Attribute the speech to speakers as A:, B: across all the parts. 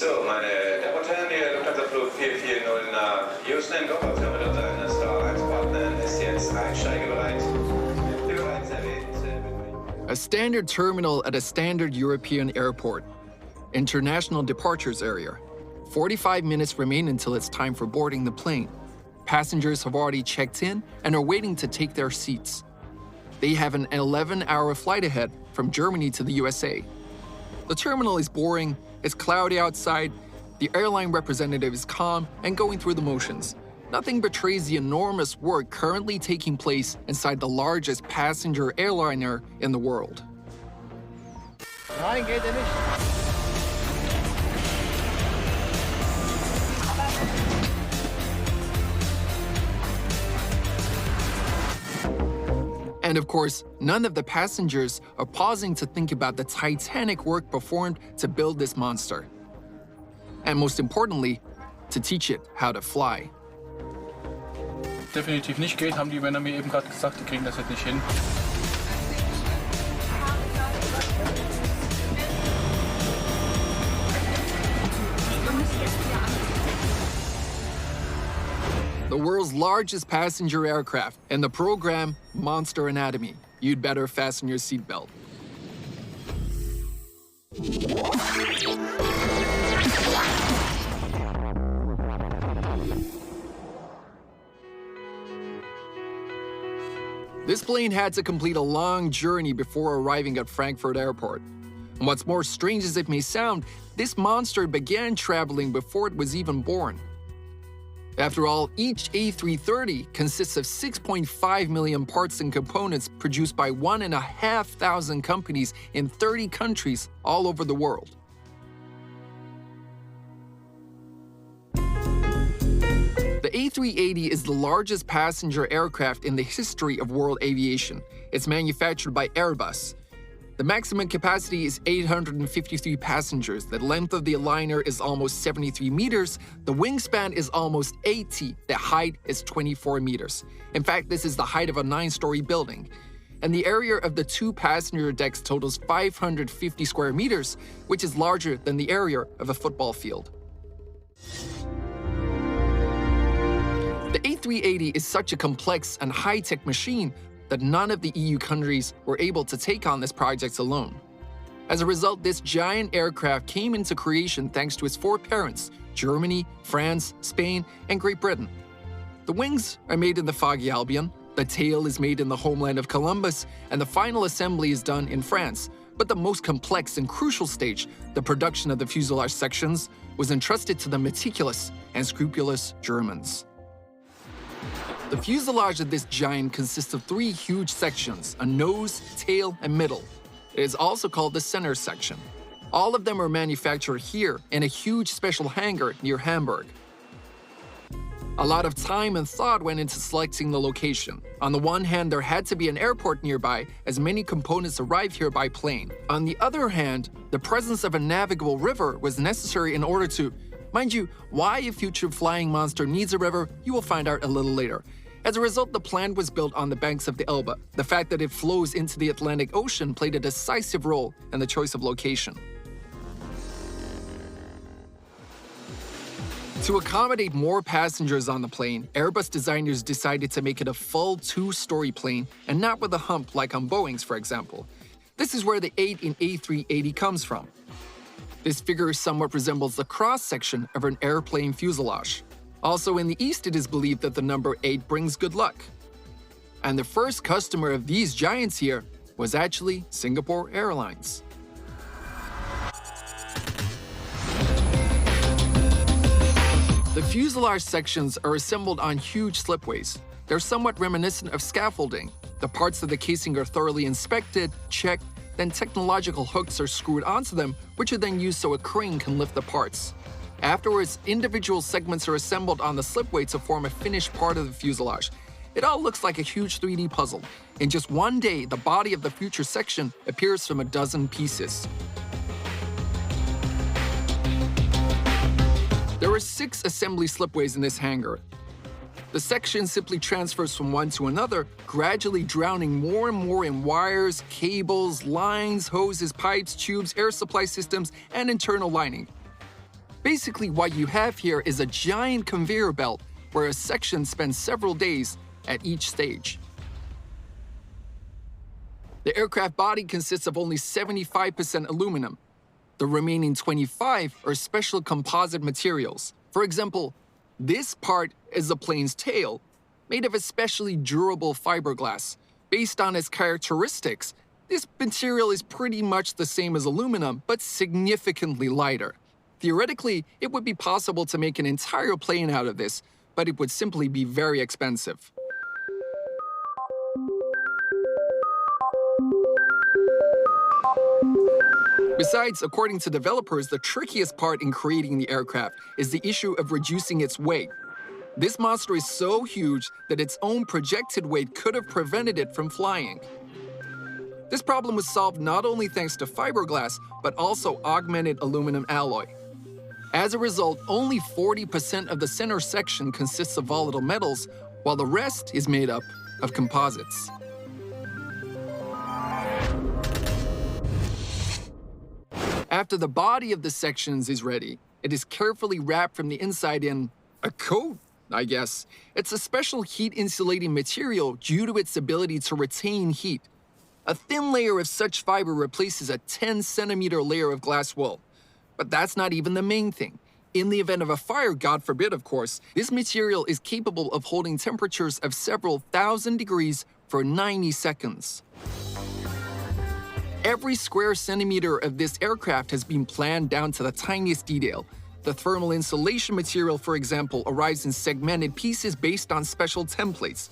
A: So, meine Damen und Herren, der Lufthansa-Flug 440 nach Houston in Gott, Terminal deines Star-1-Partnern ist jetzt einsteigebereit. Wie bereits erwähnt,
B: A standard terminal at a standard European airport. International departures area. 45 minutes remain until it's time for boarding the plane. Passengers have already checked in and are waiting to take their seats. They have an 11-hour flight ahead from Germany to the USA. The terminal is boring, it's cloudy outside, the airline representative is calm and going through the motions. Nothing betrays the enormous work currently taking place inside the largest passenger airliner in the world.
C: Nein, geht er nicht.
B: And of course, none of the passengers are pausing to think about the titanic work performed to build this monster. And most importantly, to teach it how to fly.
D: Definitiv nicht geht, haben die Männer mir eben gerade gesagt, die kriegen das jetzt nicht hin.
B: The world's largest passenger aircraft and the program Monster Anatomy. You'd better fasten your seatbelt. This plane had to complete a long journey before arriving at Frankfurt Airport. And what's more strange as it may sound, this monster began traveling before it was even born. After all, each A330 consists of 6.5 million parts and components produced by 1,500 companies in 30 countries all over the world. The A380 is the largest passenger aircraft in the history of world aviation. It's manufactured by Airbus. The maximum capacity is 853 passengers. The length of the liner is almost 73 meters. The wingspan is almost 80. The height is 24 meters. In fact, this is the height of a 9-story building. And the area of the 2 passenger decks totals 550 square meters, which is larger than the area of a football field. The A380 is such a complex and high-tech machine that none of the EU countries were able to take on this project alone. As a result, this giant aircraft came into creation thanks to its 4 parents: Germany, France, Spain, and Great Britain. The wings are made in the foggy Albion, the tail is made in the homeland of Columbus, and the final assembly is done in France. But the most complex and crucial stage, the production of the fuselage sections, was entrusted to the meticulous and scrupulous Germans. The fuselage of this giant consists of 3 huge sections: a nose, tail, and middle. It is also called the center section. All of them are manufactured here in a huge special hangar near Hamburg. A lot of time and thought went into selecting the location. On the one hand, there had to be an airport nearby, as many components arrive here by plane. On the other hand, the presence of a navigable river was necessary in order to— mind you, why a future flying monster needs a river, you will find out a little later. As a result, the plant was built on the banks of the Elbe. The fact that it flows into the Atlantic Ocean played a decisive role in the choice of location. To accommodate more passengers on the plane, Airbus designers decided to make it a full 2-story plane and not with a hump like on Boeing's, for example. This is where the 8 in A380 comes from. This figure somewhat resembles the cross-section of an airplane fuselage. Also in the East, it is believed that the number 8 brings good luck. And the first customer of these giants here was actually Singapore Airlines. The fuselage sections are assembled on huge slipways. They're somewhat reminiscent of scaffolding. The parts of the casing are thoroughly inspected, checked, then technological hooks are screwed onto them, which are then used so a crane can lift the parts. Afterwards, individual segments are assembled on the slipway to form a finished part of the fuselage. It all looks like a huge 3D puzzle. In just one day, the body of the future section appears from a dozen pieces. There are 6 assembly slipways in this hangar. The section simply transfers from one to another, gradually drowning more and more in wires, cables, lines, hoses, pipes, tubes, air supply systems, and internal lining. Basically, what you have here is a giant conveyor belt where a section spends several days at each stage. The aircraft body consists of only 75% aluminum. The remaining 25% are special composite materials. For example, this part is the plane's tail, made of especially durable fiberglass. Based on its characteristics, this material is pretty much the same as aluminum, but significantly lighter. Theoretically, it would be possible to make an entire plane out of this, but it would simply be very expensive. Besides, according to developers, the trickiest part in creating the aircraft is the issue of reducing its weight. This monster is so huge that its own projected weight could have prevented it from flying. This problem was solved not only thanks to fiberglass, but also augmented aluminum alloy. As a result, only 40% of the center section consists of volatile metals, while the rest is made up of composites. After the body of the sections is ready, it is carefully wrapped from the inside in a coat, I guess. It's a special heat-insulating material due to its ability to retain heat. A thin layer of such fiber replaces a 10-centimeter layer of glass wool. But that's not even the main thing. In the event of a fire, God forbid, of course, this material is capable of holding temperatures of several thousand degrees for 90 seconds. Every square centimeter of this aircraft has been planned down to the tiniest detail. The thermal insulation material, for example, arrives in segmented pieces based on special templates.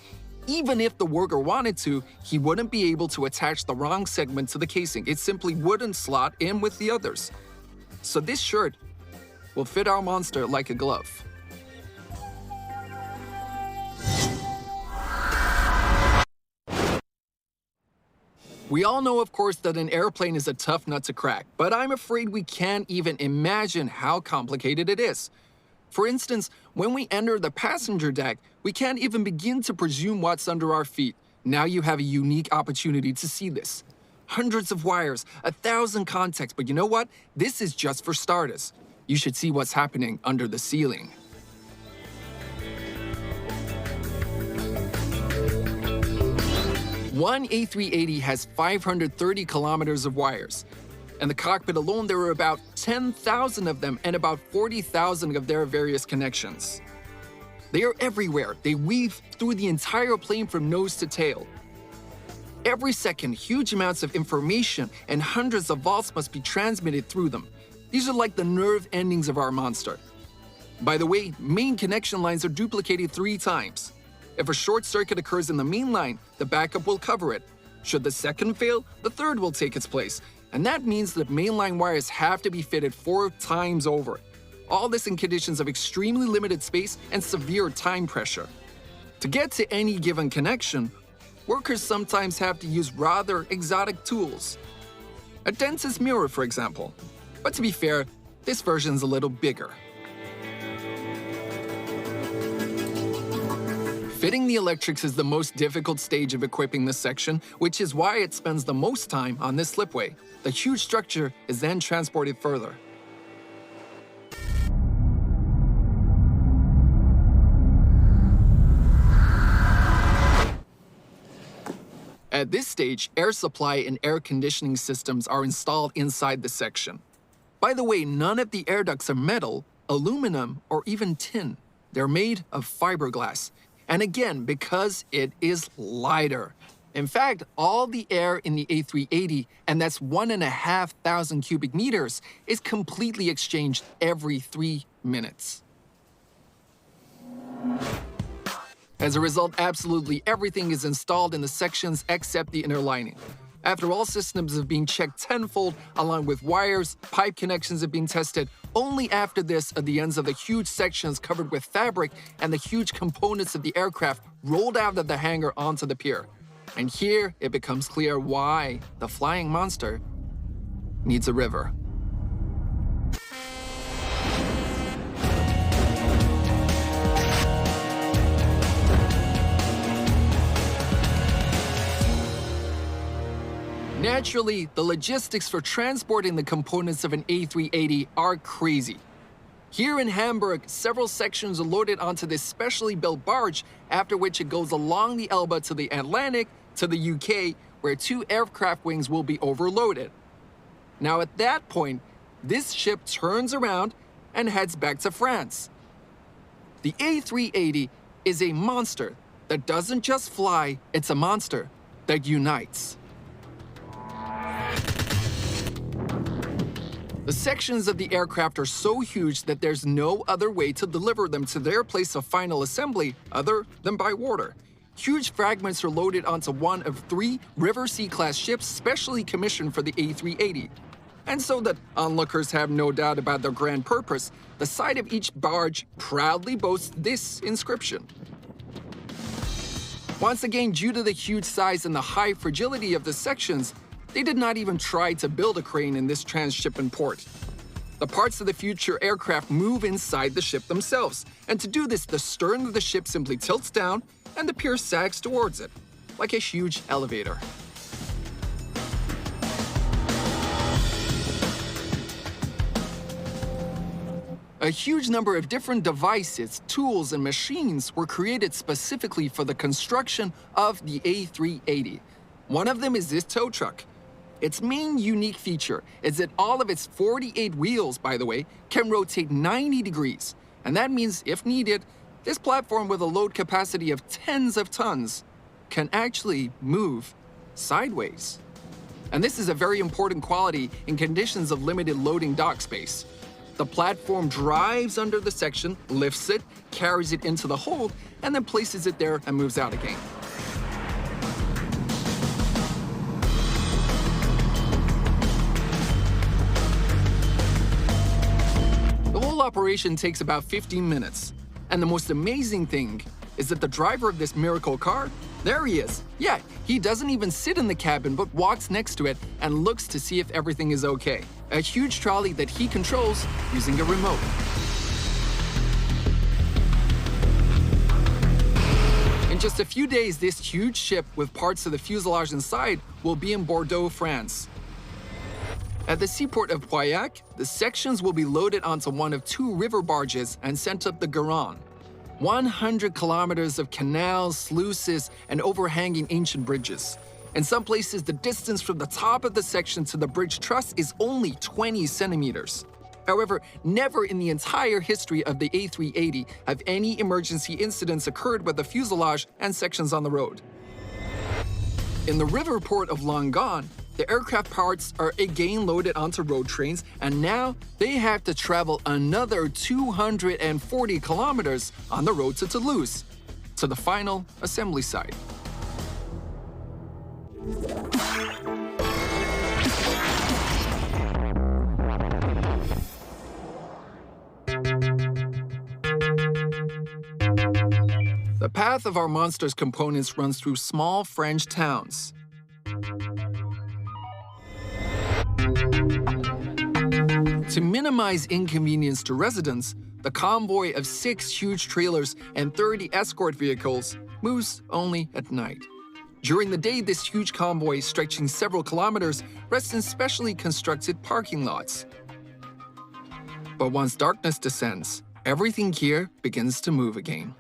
B: Even if the worker wanted to, he wouldn't be able to attach the wrong segment to the casing. It simply wouldn't slot in with the others. So this shirt will fit our monster like a glove. We all know, of course, that an airplane is a tough nut to crack, but I'm afraid we can't even imagine how complicated it is. For instance, when we enter the passenger deck, we can't even begin to presume what's under our feet. Now you have a unique opportunity to see this. Hundreds of wires, 1,000 contacts, but you know what? This is just for starters. You should see what's happening under the ceiling. One A380 has 530 kilometers of wires. In the cockpit alone, there are about 10,000 of them and about 40,000 of their various connections. They are everywhere. They weave through the entire plane from nose to tail. Every second, huge amounts of information and hundreds of volts must be transmitted through them. These are like the nerve endings of our monster. By the way, main connection lines are duplicated 3 times. If a short circuit occurs in the main line, the backup will cover it. Should the second fail, the third will take its place. And that means that mainline wires have to be fitted 4 times over. All this in conditions of extremely limited space and severe time pressure. To get to any given connection, workers sometimes have to use rather exotic tools. A dentist mirror, for example. But to be fair, this version's a little bigger. Fitting the electrics is the most difficult stage of equipping this section, which is why it spends the most time on this slipway. The huge structure is then transported further. At this stage, air supply and air conditioning systems are installed inside the section. By the way, none of the air ducts are metal, aluminum, or even tin. They're made of fiberglass. And again, because it is lighter. In fact, all the air in the A380, and that's 1,500 cubic meters, is completely exchanged every 3 minutes. As a result, absolutely everything is installed in the sections except the inner lining. After all systems have been checked tenfold, along with wires, pipe connections have been tested, only after this are the ends of the huge sections covered with fabric and the huge components of the aircraft rolled out of the hangar onto the pier. And here it becomes clear why the flying monster needs a river. Naturally, the logistics for transporting the components of an A380 are crazy. Here in Hamburg, several sections are loaded onto this specially built barge, after which it goes along the Elbe to the Atlantic to the UK, where 2 aircraft wings will be overloaded. Now at that point, this ship turns around and heads back to France. The A380 is a monster that doesn't just fly, it's a monster that unites. The sections of the aircraft are so huge that there's no other way to deliver them to their place of final assembly other than by water. Huge fragments are loaded onto one of 3 River Sea-class ships specially commissioned for the A380. And so that onlookers have no doubt about their grand purpose, the side of each barge proudly boasts this inscription. Once again, due to the huge size and the high fragility of the sections, they did not even try to build a crane in this transshipment port. The parts of the future aircraft move inside the ship themselves, and to do this, the stern of the ship simply tilts down and the pier sags towards it, like a huge elevator. A huge number of different devices, tools, and machines were created specifically for the construction of the A380. One of them is this tow truck. Its main unique feature is that all of its 48 wheels, by the way, can rotate 90 degrees. And that means, if needed, this platform with a load capacity of tens of tons can actually move sideways. And this is a very important quality in conditions of limited loading dock space. The platform drives under the section, lifts it, carries it into the hold, and then places it there and moves out again. The whole operation takes about 15 minutes. And the most amazing thing is that the driver of this miracle car, there he is. Yeah, he doesn't even sit in the cabin, but walks next to it and looks to see if everything is okay. A huge trolley that he controls using a remote. In just a few days, this huge ship with parts of the fuselage inside will be in Bordeaux, France. At the seaport of Pauillac, the sections will be loaded onto one of 2 river barges and sent up the Garonne. 100 kilometers of canals, sluices, and overhanging ancient bridges. In some places, the distance from the top of the section to the bridge truss is only 20 centimeters. However, never in the entire history of the A380 have any emergency incidents occurred with the fuselage and sections on the road. In the river port of Langon, the aircraft parts are again loaded onto road trains, and now they have to travel another 240 kilometers on the road to Toulouse, to the final assembly site. The path of our monster's components runs through small French towns. To minimize inconvenience to residents, the convoy of 6 huge trailers and 30 escort vehicles moves only at night. During the day, this huge convoy, stretching several kilometers, rests in specially constructed parking lots. But once darkness descends, everything here begins to move again.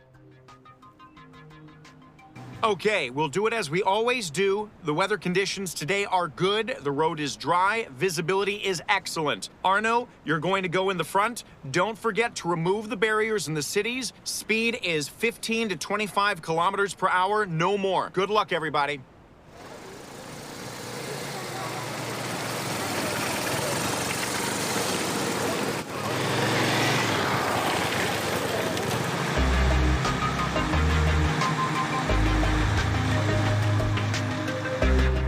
E: Okay, we'll do it as we always do. The weather conditions today are good, the road is dry, visibility is excellent. Arno, you're going to go in the front. Don't forget to remove the barriers in the cities. Speed is 15 to 25 kilometers per hour, no more. Good luck, everybody.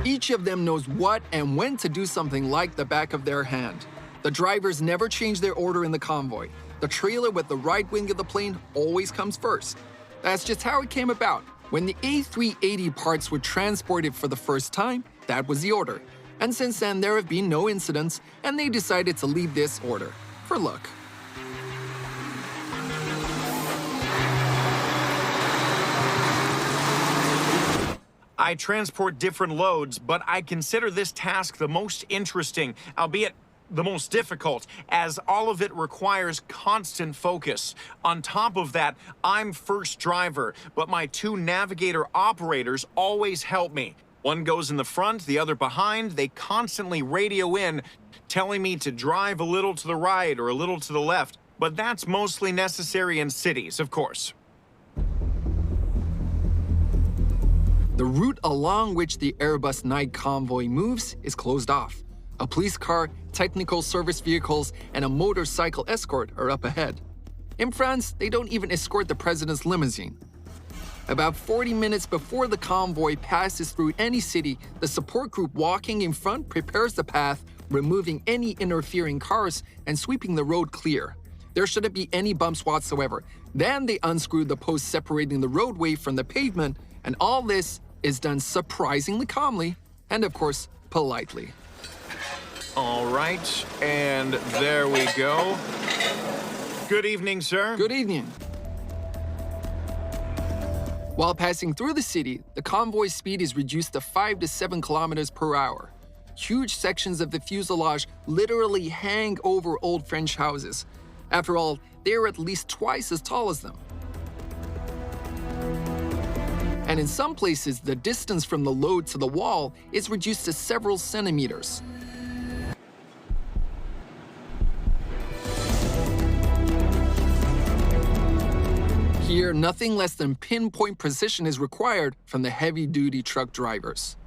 B: Each of them knows what and when to do something like the back of their hand. The drivers never change their order in the convoy. The trailer with the right wing of the plane always comes first. That's just how it came about. When the A380 parts were transported for the first time, that was the order. And since then, there have been no incidents, and they decided to leave this order for luck.
E: I transport different loads, but I consider this task the most interesting, albeit the most difficult, as all of it requires constant focus. On top of that, I'm first driver, but my two navigator operators always help me. One goes in the front, the other behind. They constantly radio in, telling me to drive a little to the right or a little to the left, but that's mostly necessary in cities, of course.
B: The route along which the Airbus night convoy moves is closed off. A police car, technical service vehicles, and a motorcycle escort are up ahead. In France, they don't even escort the president's limousine. About 40 minutes before the convoy passes through any city, the support group walking in front prepares the path, removing any interfering cars and sweeping the road clear. There shouldn't be any bumps whatsoever. Then they unscrew the posts separating the roadway from the pavement, and all this is done surprisingly calmly and, of course, politely.
E: All right, and there we go. Good evening, sir.
B: Good evening. While passing through the city, the convoy's speed is reduced to 5 to 7 kilometers per hour. Huge sections of the fuselage literally hang over old French houses. After all, they're at least twice as tall as them. And in some places, the distance from the load to the wall is reduced to several centimeters. Here, nothing less than pinpoint precision is required from the heavy-duty truck drivers.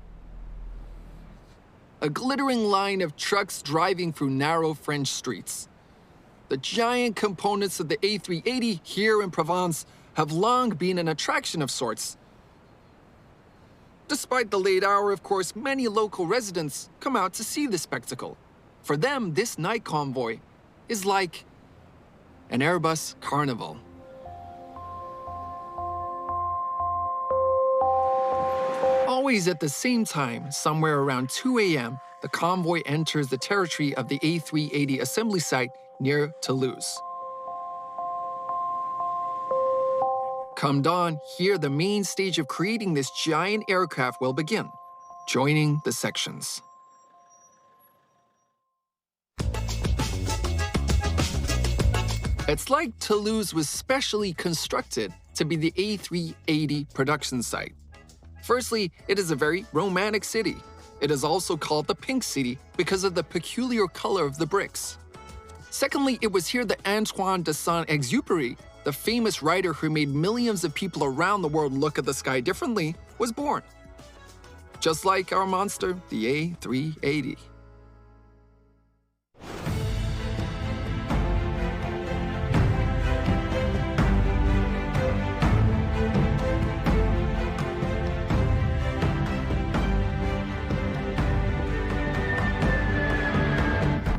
B: A glittering line of trucks driving through narrow French streets. The giant components of the A380 here in Provence have long been an attraction of sorts. Despite the late hour, of course, many local residents come out to see the spectacle. For them, this night convoy is like an Airbus carnival. Always at the same time, somewhere around 2 a.m., the convoy enters the territory of the A380 assembly site near Toulouse. Come dawn, here the main stage of creating this giant aircraft will begin, joining the sections. It's like Toulouse was specially constructed to be the A380 production site. Firstly, it is a very romantic city. It is also called the Pink City because of the peculiar color of the bricks. Secondly, it was here that Antoine de Saint-Exupéry, the famous writer who made millions of people around the world look at the sky differently, was born. Just like our monster, the A380.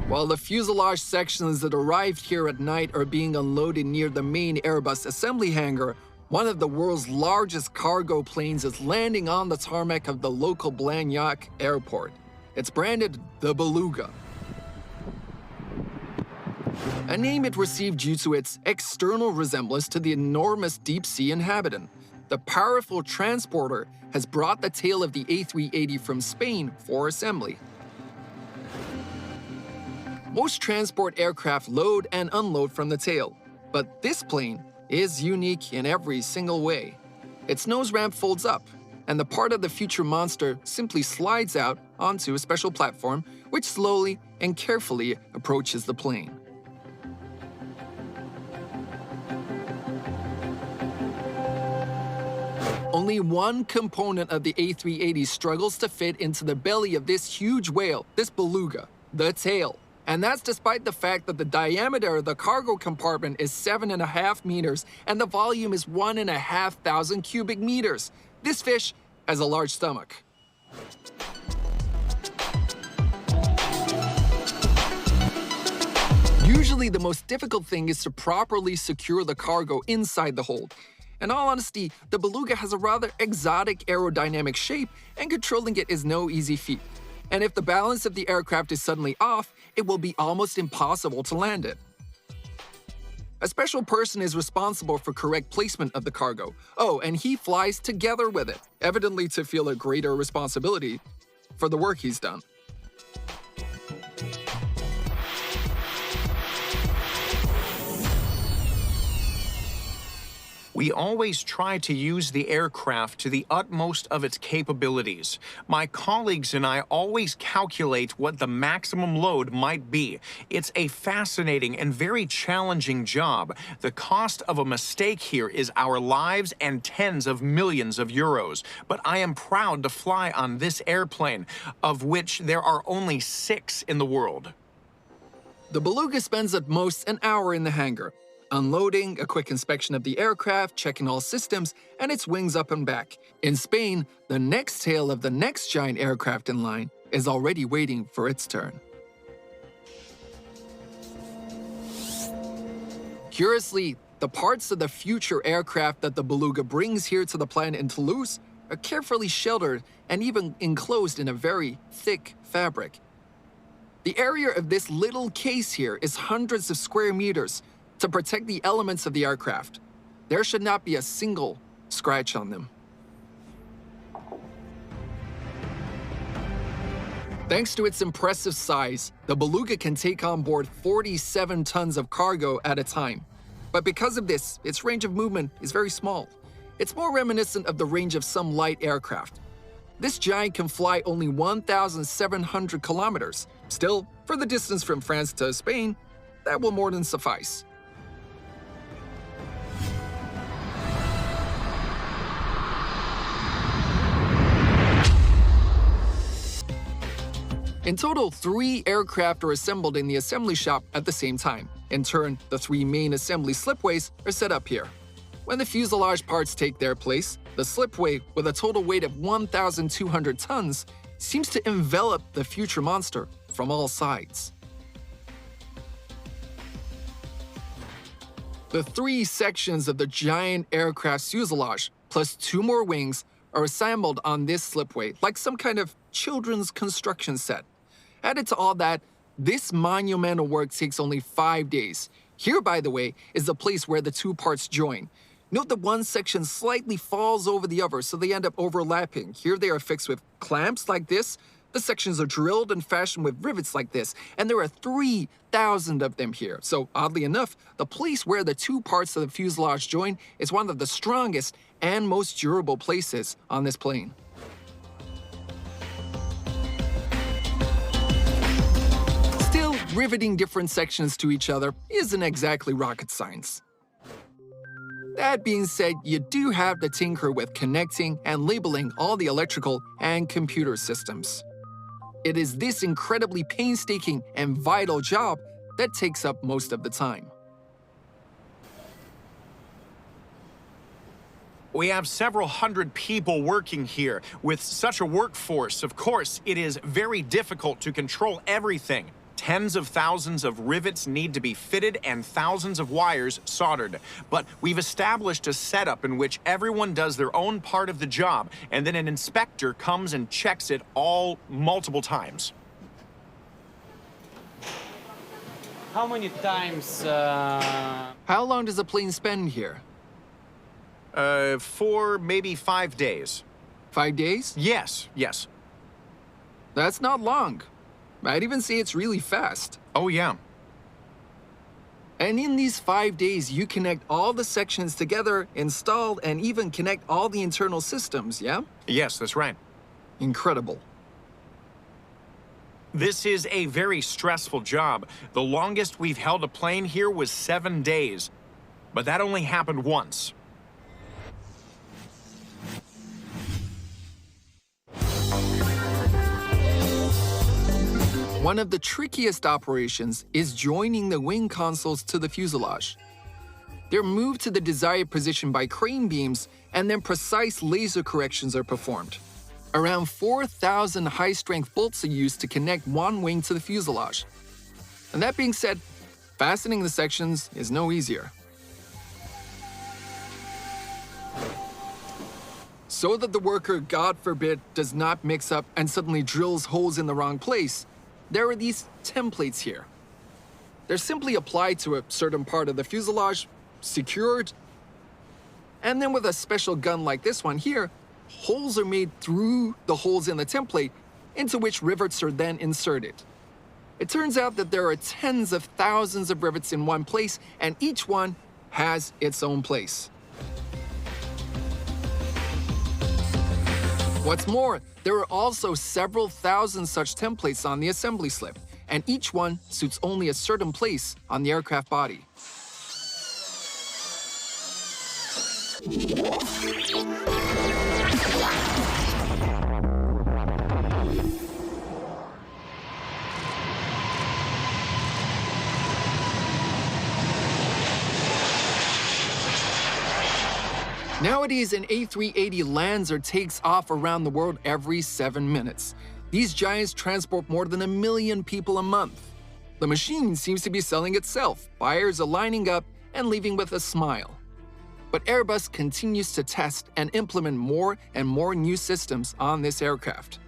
B: While the fuselage sections that arrived here at night are being unloaded near the main Airbus assembly hangar, one of the world's largest cargo planes is landing on the tarmac of the local Blagnac airport. It's branded the Beluga, a name it received due to its external resemblance to the enormous deep-sea inhabitant. The powerful transporter has brought the tail of the A380 from Spain for assembly. Most transport aircraft load and unload from the tail, but this plane is unique in every single way. Its nose ramp folds up, and the part of the future monster simply slides out onto a special platform which slowly and carefully approaches the plane. Only one component of the A380 struggles to fit into the belly of this huge whale, this beluga, the tail. And that's despite the fact that the diameter of the cargo compartment is 7.5 meters and the volume is 1,500 cubic meters. This fish has a large stomach. Usually the most difficult thing is to properly secure the cargo inside the hold. In all honesty, the beluga has a rather exotic aerodynamic shape, and controlling it is no easy feat. And if the balance of the aircraft is suddenly off, it will be almost impossible to land it. A special person is responsible for correct placement of the cargo. Oh, and he flies together with it, evidently to feel a greater responsibility for the work he's done.
E: We always try to use the aircraft to the utmost of its capabilities. My colleagues and I always calculate what the maximum load might be. It's a fascinating and very challenging job. The cost of a mistake here is our lives and tens of millions of euros. But I am proud to fly on this airplane, of which there are only 6 in the world.
B: The Beluga spends at most an hour in the hangar, unloading, a quick inspection of the aircraft, checking all systems, and its wings up and back. In Spain, the next tail of the next giant aircraft in line is already waiting for its turn. Curiously, the parts of the future aircraft that the Beluga brings here to the plant in Toulouse are carefully sheltered and even enclosed in a very thick fabric. The area of this little case here is hundreds of square meters to protect the elements of the aircraft. There should not be a single scratch on them. Thanks to its impressive size, the Beluga can take on board 47 tons of cargo at a time. But because of this, its range of movement is very small. It's more reminiscent of the range of some light aircraft. This giant can fly only 1,700 kilometers. Still, for the distance from France to Spain, that will more than suffice. In total, 3 aircraft are assembled in the assembly shop at the same time. In turn, the 3 main assembly slipways are set up here. When the fuselage parts take their place, the slipway, with a total weight of 1,200 tons, seems to envelop the future monster from all sides. The 3 sections of the giant aircraft's fuselage, plus 2 more wings, are assembled on this slipway, like some kind of children's construction set. Added to all that, this monumental work takes only 5 days. Here, by the way, is the place where the 2 parts join. Note that one section slightly falls over the other, so they end up overlapping. Here they are fixed with clamps like this. The sections are drilled and fashioned with rivets like this, and there are 3,000 of them here. So, oddly enough, the place where the 2 parts of the fuselage join is one of the strongest and most durable places on this plane. Still, riveting different sections to each other isn't exactly rocket science. That being said, you do have to tinker with connecting and labeling all the electrical and computer systems. It is this incredibly painstaking and vital job that takes up most of the time.
E: We have several hundred people working here. With such a workforce, of course, it is very difficult to control everything. Tens of thousands of rivets need to be fitted and thousands of wires soldered. But we've established a setup in which everyone does their own part of the job, and then an inspector comes and checks it all multiple times.
F: How many times?
B: How long does a plane spend here?
E: 4, maybe 5 days.
B: 5 days?
E: Yes.
B: That's not long. I'd even say it's really fast.
E: Oh, yeah.
B: And in these 5 days, you connect all the sections together, install, and even connect all the internal systems, yeah?
E: Yes, that's right.
B: Incredible.
E: This is a very stressful job. The longest we've held a plane here was 7 days. But that only happened once.
B: One of the trickiest operations is joining the wing consoles to the fuselage. They're moved to the desired position by crane beams, and then precise laser corrections are performed. Around 4,000 high-strength bolts are used to connect one wing to the fuselage. And that being said, fastening the sections is no easier. So that the worker, God forbid, does not mix up and suddenly drills holes in the wrong place, there are these templates here. They're simply applied to a certain part of the fuselage, secured, and then with a special gun like this one here, holes are made through the holes in the template, into which rivets are then inserted. It turns out that there are tens of thousands of rivets in one place, and each one has its own place. What's more, there are also several thousand such templates on the assembly slip, and each one suits only a certain place on the aircraft body. Nowadays, an A380 lands or takes off around the world every 7 minutes. These giants transport more than 1 million people a month. The machine seems to be selling itself. Buyers are lining up and leaving with a smile. But Airbus continues to test and implement more and more new systems on this aircraft.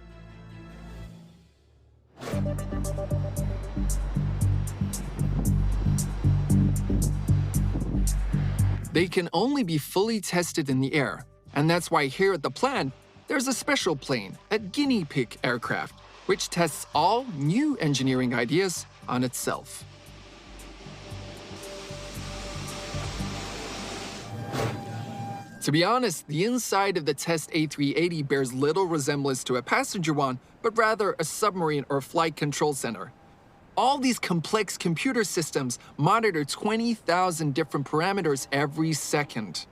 B: They can only be fully tested in the air, and that's why here at the plant, there's a special plane, a guinea pig aircraft, which tests all new engineering ideas on itself. To be honest, the inside of the test A380 bears little resemblance to a passenger one, but rather a submarine or flight control center. All these complex computer systems monitor 20,000 different parameters every second.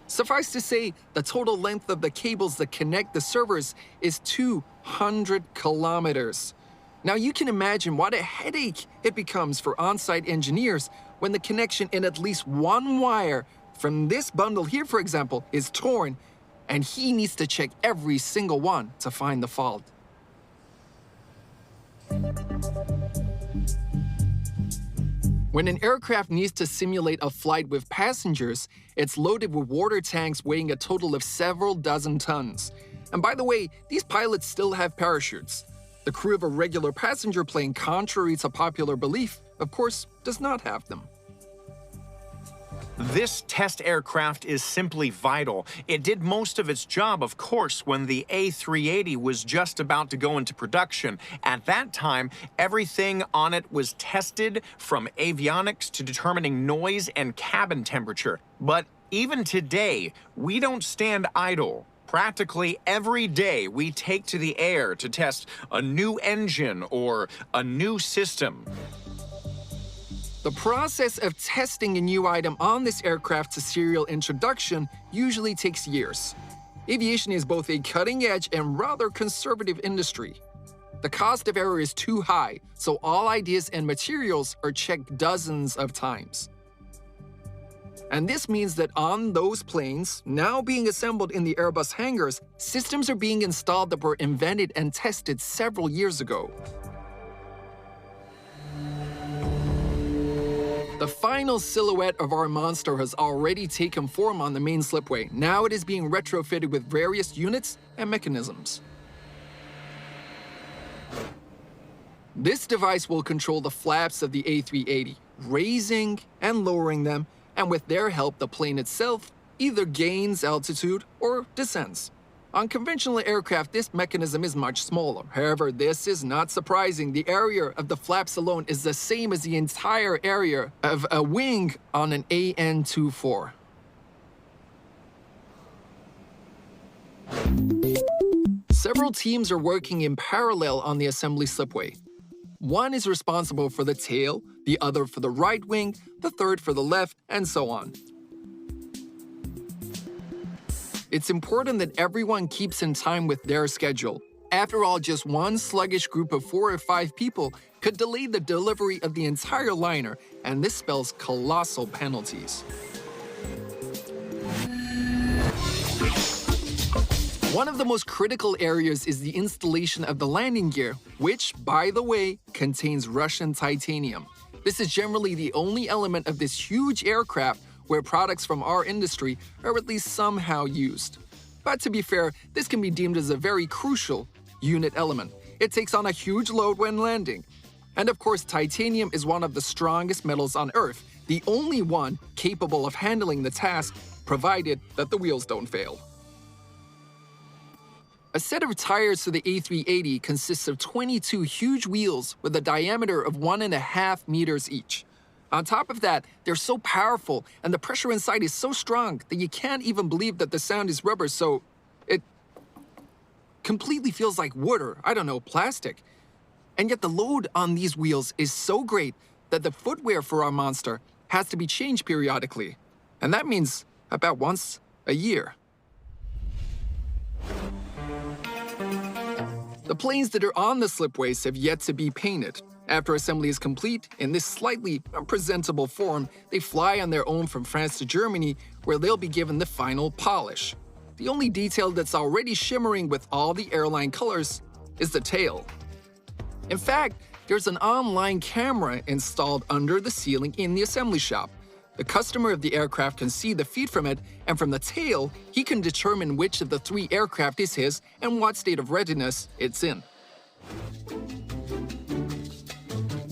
B: Suffice to say, the total length of the cables that connect the servers is 200 kilometers. Now you can imagine what a headache it becomes for on-site engineers when the connection in at least one wire from this bundle here, for example, is torn, and he needs to check every single one to find the fault. When an aircraft needs to simulate a flight with passengers, it's loaded with water tanks weighing a total of several dozen tons. And by the way, these pilots still have parachutes. The crew of a regular passenger plane, contrary to popular belief, of course, does not have them.
E: This test aircraft is simply vital. It did most of its job, of course, when the A380 was just about to go into production. At that time, everything on it was tested, from avionics to determining noise and cabin temperature. But even today, we don't stand idle. Practically every day, we take to the air to test a new engine or a new system.
B: The process of testing a new item on this aircraft to serial introduction usually takes years. Aviation is both a cutting-edge and rather conservative industry. The cost of error is too high, so all ideas and materials are checked dozens of times. And this means that on those planes, now being assembled in the Airbus hangars, systems are being installed that were invented and tested several years ago. The final silhouette of our monster has already taken form on the main slipway. Now it is being retrofitted with various units and mechanisms. This device will control the flaps of the A380, raising and lowering them, and with their help, the plane itself either gains altitude or descends. On conventional aircraft, this mechanism is much smaller. However, this is not surprising. The area of the flaps alone is the same as the entire area of a wing on an AN-24. Several teams are working in parallel on the assembly slipway. One is responsible for the tail, the other for the right wing, the third for the left, and so on. It's important that everyone keeps in time with their schedule. After all, just one sluggish group of 4 or 5 people could delay the delivery of the entire liner, and this spells colossal penalties. One of the most critical areas is the installation of the landing gear, which, by the way, contains Russian titanium. This is generally the only element of this huge aircraft where products from our industry are at least somehow used. But to be fair, this can be deemed as a very crucial unit element. It takes on a huge load when landing. And of course, titanium is one of the strongest metals on Earth, the only one capable of handling the task, provided that the wheels don't fail. A set of tires for the A380 consists of 22 huge wheels with a diameter of 1.5 meters each. On top of that, they're so powerful and the pressure inside is so strong that you can't even believe that the sound is rubber, so completely feels like wood or, I don't know, plastic. And yet the load on these wheels is so great that the footwear for our monster has to be changed periodically. And that means about once a year. The planes that are on the slipways have yet to be painted. After assembly is complete, in this slightly unpresentable form, they fly on their own from France to Germany, where they'll be given the final polish. The only detail that's already shimmering with all the airline colors is the tail. In fact, there's an online camera installed under the ceiling in the assembly shop. The customer of the aircraft can see the feed from it, and from the tail, he can determine which of the 3 aircraft is his and what state of readiness it's in.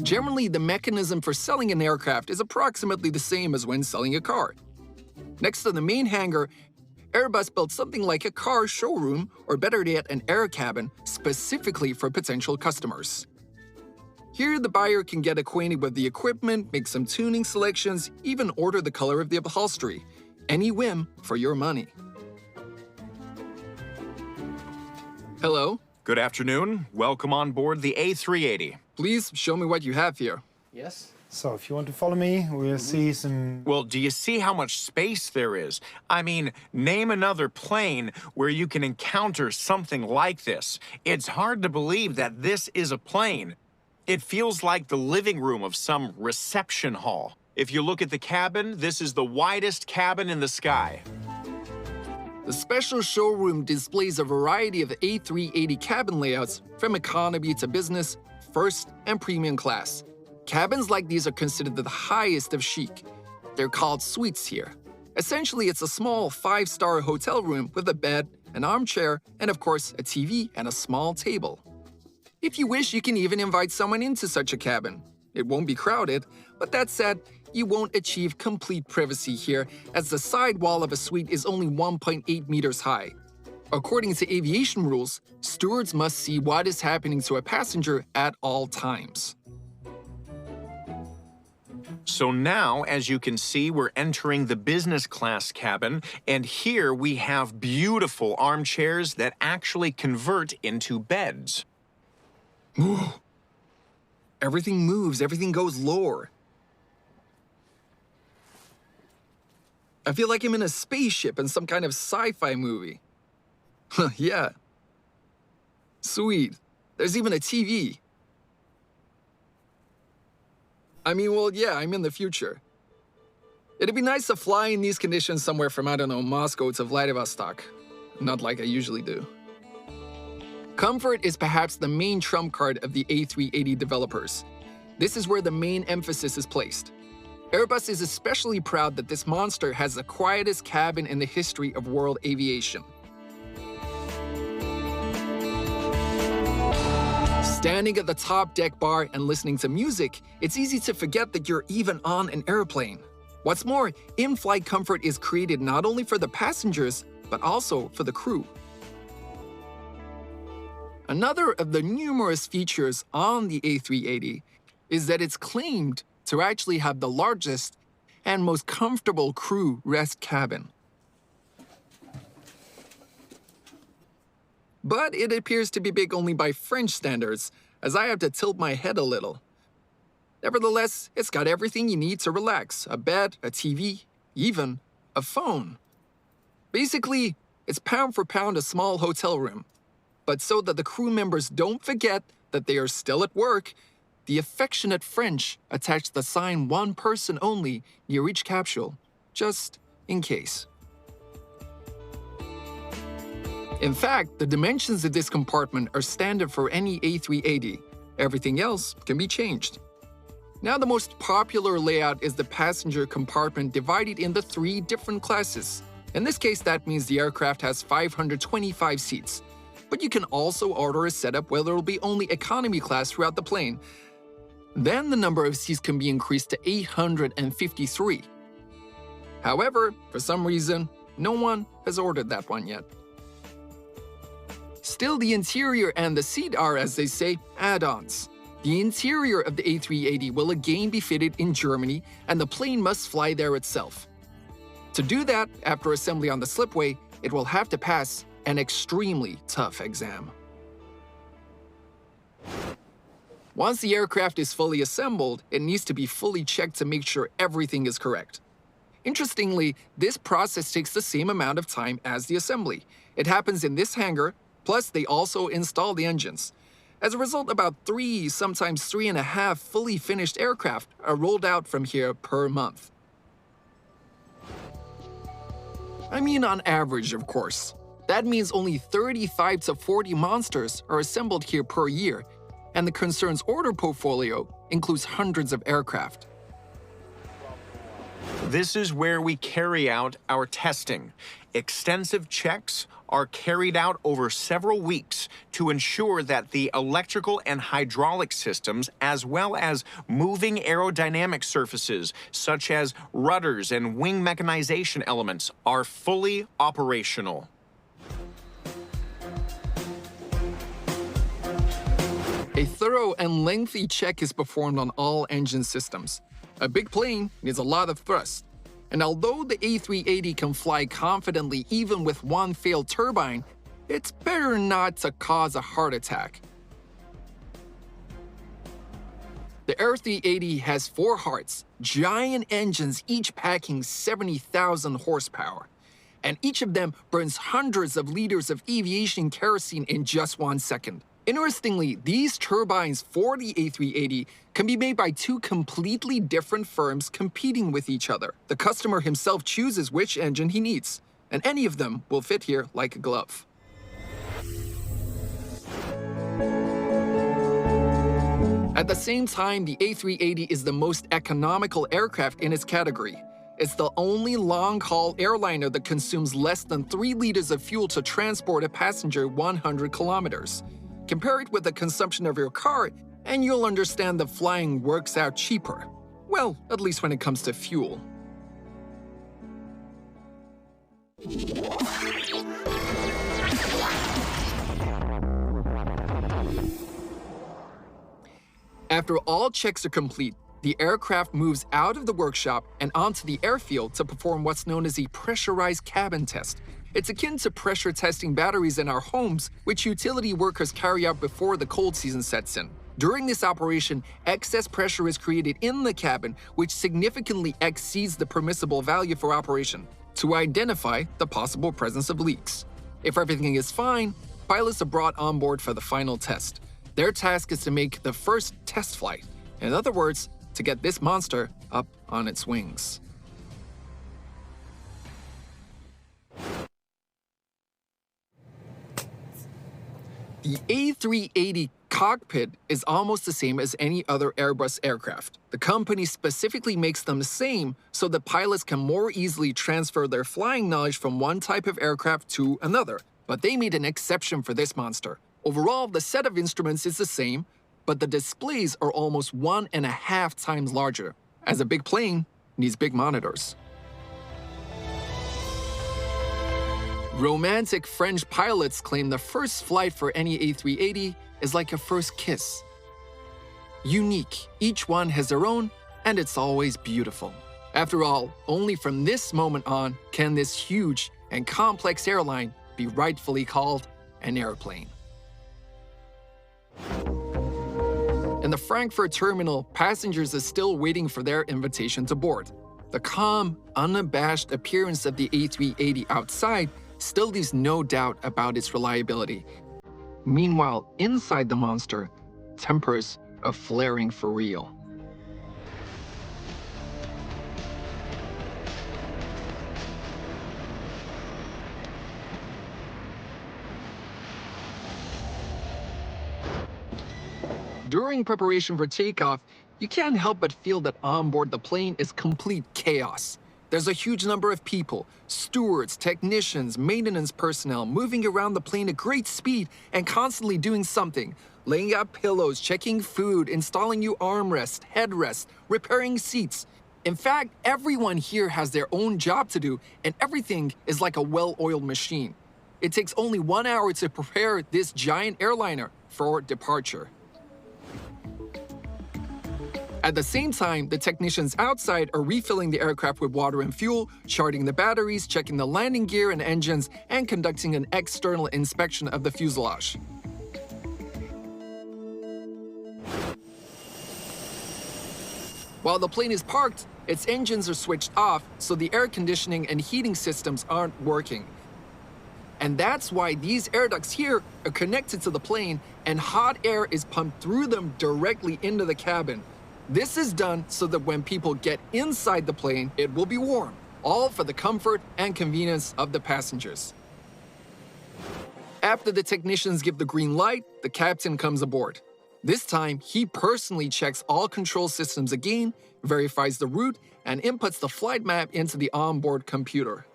B: Generally, the mechanism for selling an aircraft is approximately the same as when selling a car. Next to the main hangar, Airbus built something like a car showroom, or better yet, an air cabin, specifically for potential customers. Here, the buyer can get acquainted with the equipment, make some tuning selections, even order the color of the upholstery. Any whim for your money. Hello?
E: Good afternoon. Welcome on board the A380.
B: Please show me what you have here.
F: Yes.
C: So if you want to follow me, we'll see some...
E: Well, do you see how much space there is? I mean, name another plane where you can encounter something like this. It's hard to believe that this is a plane. It feels like the living room of some reception hall. If you look at the cabin, this is the widest cabin in the sky.
B: The special showroom displays a variety of A380 cabin layouts, from economy to business, first and premium class. Cabins like these are considered the highest of chic. They're called suites here. Essentially, it's a small 5-star hotel room with a bed, an armchair, and of course, a TV and a small table. If you wish, you can even invite someone into such a cabin. It won't be crowded, but that said, you won't achieve complete privacy here, as the side wall of a suite is only 1.8 meters high. According to aviation rules, stewards must see what is happening to a passenger at all times.
E: So now, as you can see, we're entering the business class cabin, and here we have beautiful armchairs that actually convert into beds.
B: Everything moves, everything goes lower. I feel like I'm in a spaceship in some kind of sci-fi movie. Yeah. Sweet. There's even a TV. I mean, well, yeah, I'm in the future. It'd be nice to fly in these conditions somewhere from, I don't know, Moscow to Vladivostok. Not like I usually do. Comfort is perhaps the main trump card of the A380 developers. This is where the main emphasis is placed. Airbus is especially proud that this monster has the quietest cabin in the history of world aviation. Standing at the top deck bar and listening to music, it's easy to forget that you're even on an airplane. What's more, in-flight comfort is created not only for the passengers, but also for the crew. Another of the numerous features on the A380 is that it's claimed to actually have the largest and most comfortable crew rest cabin. But it appears to be big only by French standards, as I have to tilt my head a little. Nevertheless, it's got everything you need to relax: a bed, a TV, even a phone. Basically, it's pound for pound a small hotel room. But so that the crew members don't forget that they are still at work, the affectionate French attached the sign "one person only" near each capsule, just in case. In fact, the dimensions of this compartment are standard for any A380. Everything else can be changed. Now, the most popular layout is the passenger compartment divided into 3 different classes. In this case, that means the aircraft has 525 seats. But you can also order a setup where there will be only economy class throughout the plane. Then the number of seats can be increased to 853. However, for some reason, no one has ordered that one yet. Still, the interior and the seat are, as they say, add-ons. The interior of the A380 will again be fitted in Germany, and the plane must fly there itself. To do that, after assembly on the slipway, it will have to pass an extremely tough exam. Once the aircraft is fully assembled, it needs to be fully checked to make sure everything is correct. Interestingly, this process takes the same amount of time as the assembly. It happens in this hangar, plus they also install the engines. As a result, about 3, sometimes 3.5 fully finished aircraft are rolled out from here per month. I mean on average, of course. That means only 35 to 40 monsters are assembled here per year, and the concern's order portfolio includes hundreds of aircraft.
E: This is where we carry out our testing. Extensive checks are carried out over several weeks to ensure that the electrical and hydraulic systems, as well as moving aerodynamic surfaces, such as rudders and wing mechanization elements, are fully operational.
B: A thorough and lengthy check is performed on all engine systems. A big plane needs a lot of thrust, and although the A380 can fly confidently even with one failed turbine, it's better not to cause a heart attack. The A380 has 4 hearts, giant engines each packing 70,000 horsepower, and each of them burns hundreds of liters of aviation kerosene in just 1 second. Interestingly, these turbines for the A380 can be made by 2 completely different firms competing with each other. The customer himself chooses which engine he needs, and any of them will fit here like a glove. At the same time, the A380 is the most economical aircraft in its category. It's the only long-haul airliner that consumes less than 3 liters of fuel to transport a passenger 100 kilometers. Compare it with the consumption of your car, and you'll understand that flying works out cheaper. Well, at least when it comes to fuel. After all checks are complete, the aircraft moves out of the workshop and onto the airfield to perform what's known as a pressurized cabin test. It's akin to pressure testing batteries in our homes, which utility workers carry out before the cold season sets in. During this operation, excess pressure is created in the cabin, which significantly exceeds the permissible value for operation, to identify the possible presence of leaks. If everything is fine, pilots are brought on board for the final test. Their task is to make the first test flight. In other words, to get this monster up on its wings. The A380 cockpit is almost the same as any other Airbus aircraft. The company specifically makes them the same so that pilots can more easily transfer their flying knowledge from one type of aircraft to another. But they made an exception for this monster. Overall, the set of instruments is the same, but the displays are almost 1.5 times larger, as a big plane needs big monitors. Romantic French pilots claim the first flight for any A380 is like a first kiss. Unique, each one has their own, and it's always beautiful. After all, only from this moment on can this huge and complex airline be rightfully called an airplane. In the Frankfurt terminal, passengers are still waiting for their invitation to board. The calm, unabashed appearance of the A380 outside still leaves no doubt about its reliability. Meanwhile, inside the monster, tempers are flaring for real. During preparation for takeoff, you can't help but feel that onboard the plane is complete chaos. There's a huge number of people, stewards, technicians, maintenance personnel moving around the plane at great speed and constantly doing something. Laying out pillows, checking food, installing new armrests, headrests, repairing seats. In fact, everyone here has their own job to do, and everything is like a well-oiled machine. It takes only 1 hour to prepare this giant airliner for departure. At the same time, the technicians outside are refilling the aircraft with water and fuel, charting the batteries, checking the landing gear and engines, and conducting an external inspection of the fuselage. While the plane is parked, its engines are switched off, so the air conditioning and heating systems aren't working. And that's why these air ducts here are connected to the plane, and hot air is pumped through them directly into the cabin. This is done so that when people get inside the plane, it will be warm, all for the comfort and convenience of the passengers. After the technicians give the green light, the captain comes aboard. This time, he personally checks all control systems again, verifies the route, and inputs the flight map into the onboard computer.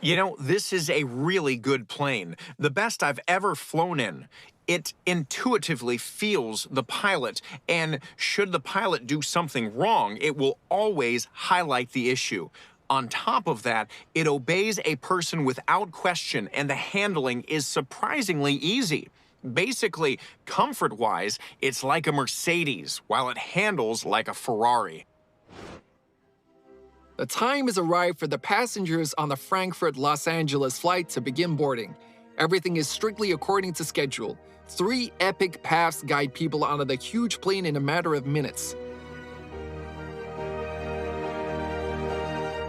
E: You know, this is a really good plane, the best I've ever flown in. It intuitively feels the pilot, and should the pilot do something wrong, it will always highlight the issue. On top of that, it obeys a person without question, and the handling is surprisingly easy. Basically, comfort-wise, it's like a Mercedes, while it handles like a Ferrari.
B: The time has arrived for the passengers on the Frankfurt-Los Angeles flight to begin boarding. Everything is strictly according to schedule. 3 epic paths guide people onto the huge plane in a matter of minutes.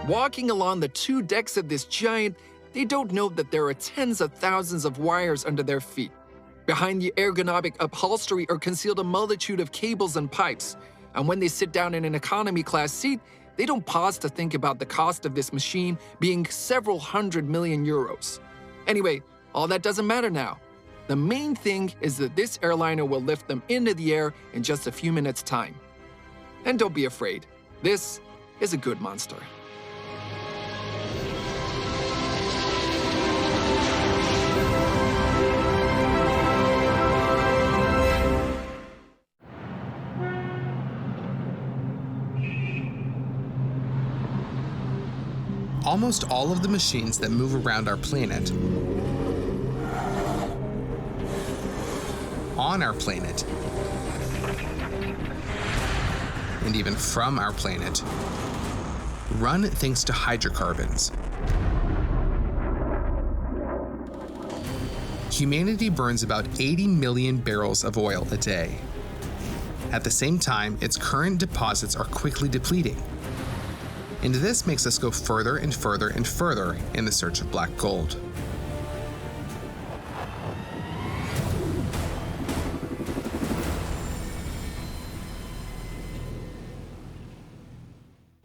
B: Walking along the 2 decks of this giant, they don't know that there are tens of thousands of wires under their feet. Behind the ergonomic upholstery are concealed a multitude of cables and pipes. And when they sit down in an economy class seat, they don't pause to think about the cost of this machine being several hundred million euros. Anyway, all that doesn't matter now. The main thing is that this airliner will lift them into the air in just a few minutes' time. And don't be afraid, this is a good monster.
G: Almost all of the machines that move around our planet, on our planet, and even from our planet, run thanks to hydrocarbons. Humanity burns about 80 million barrels of oil a day. At the same time, its current deposits are quickly depleting. And this makes us go further and further and further in the search of black gold.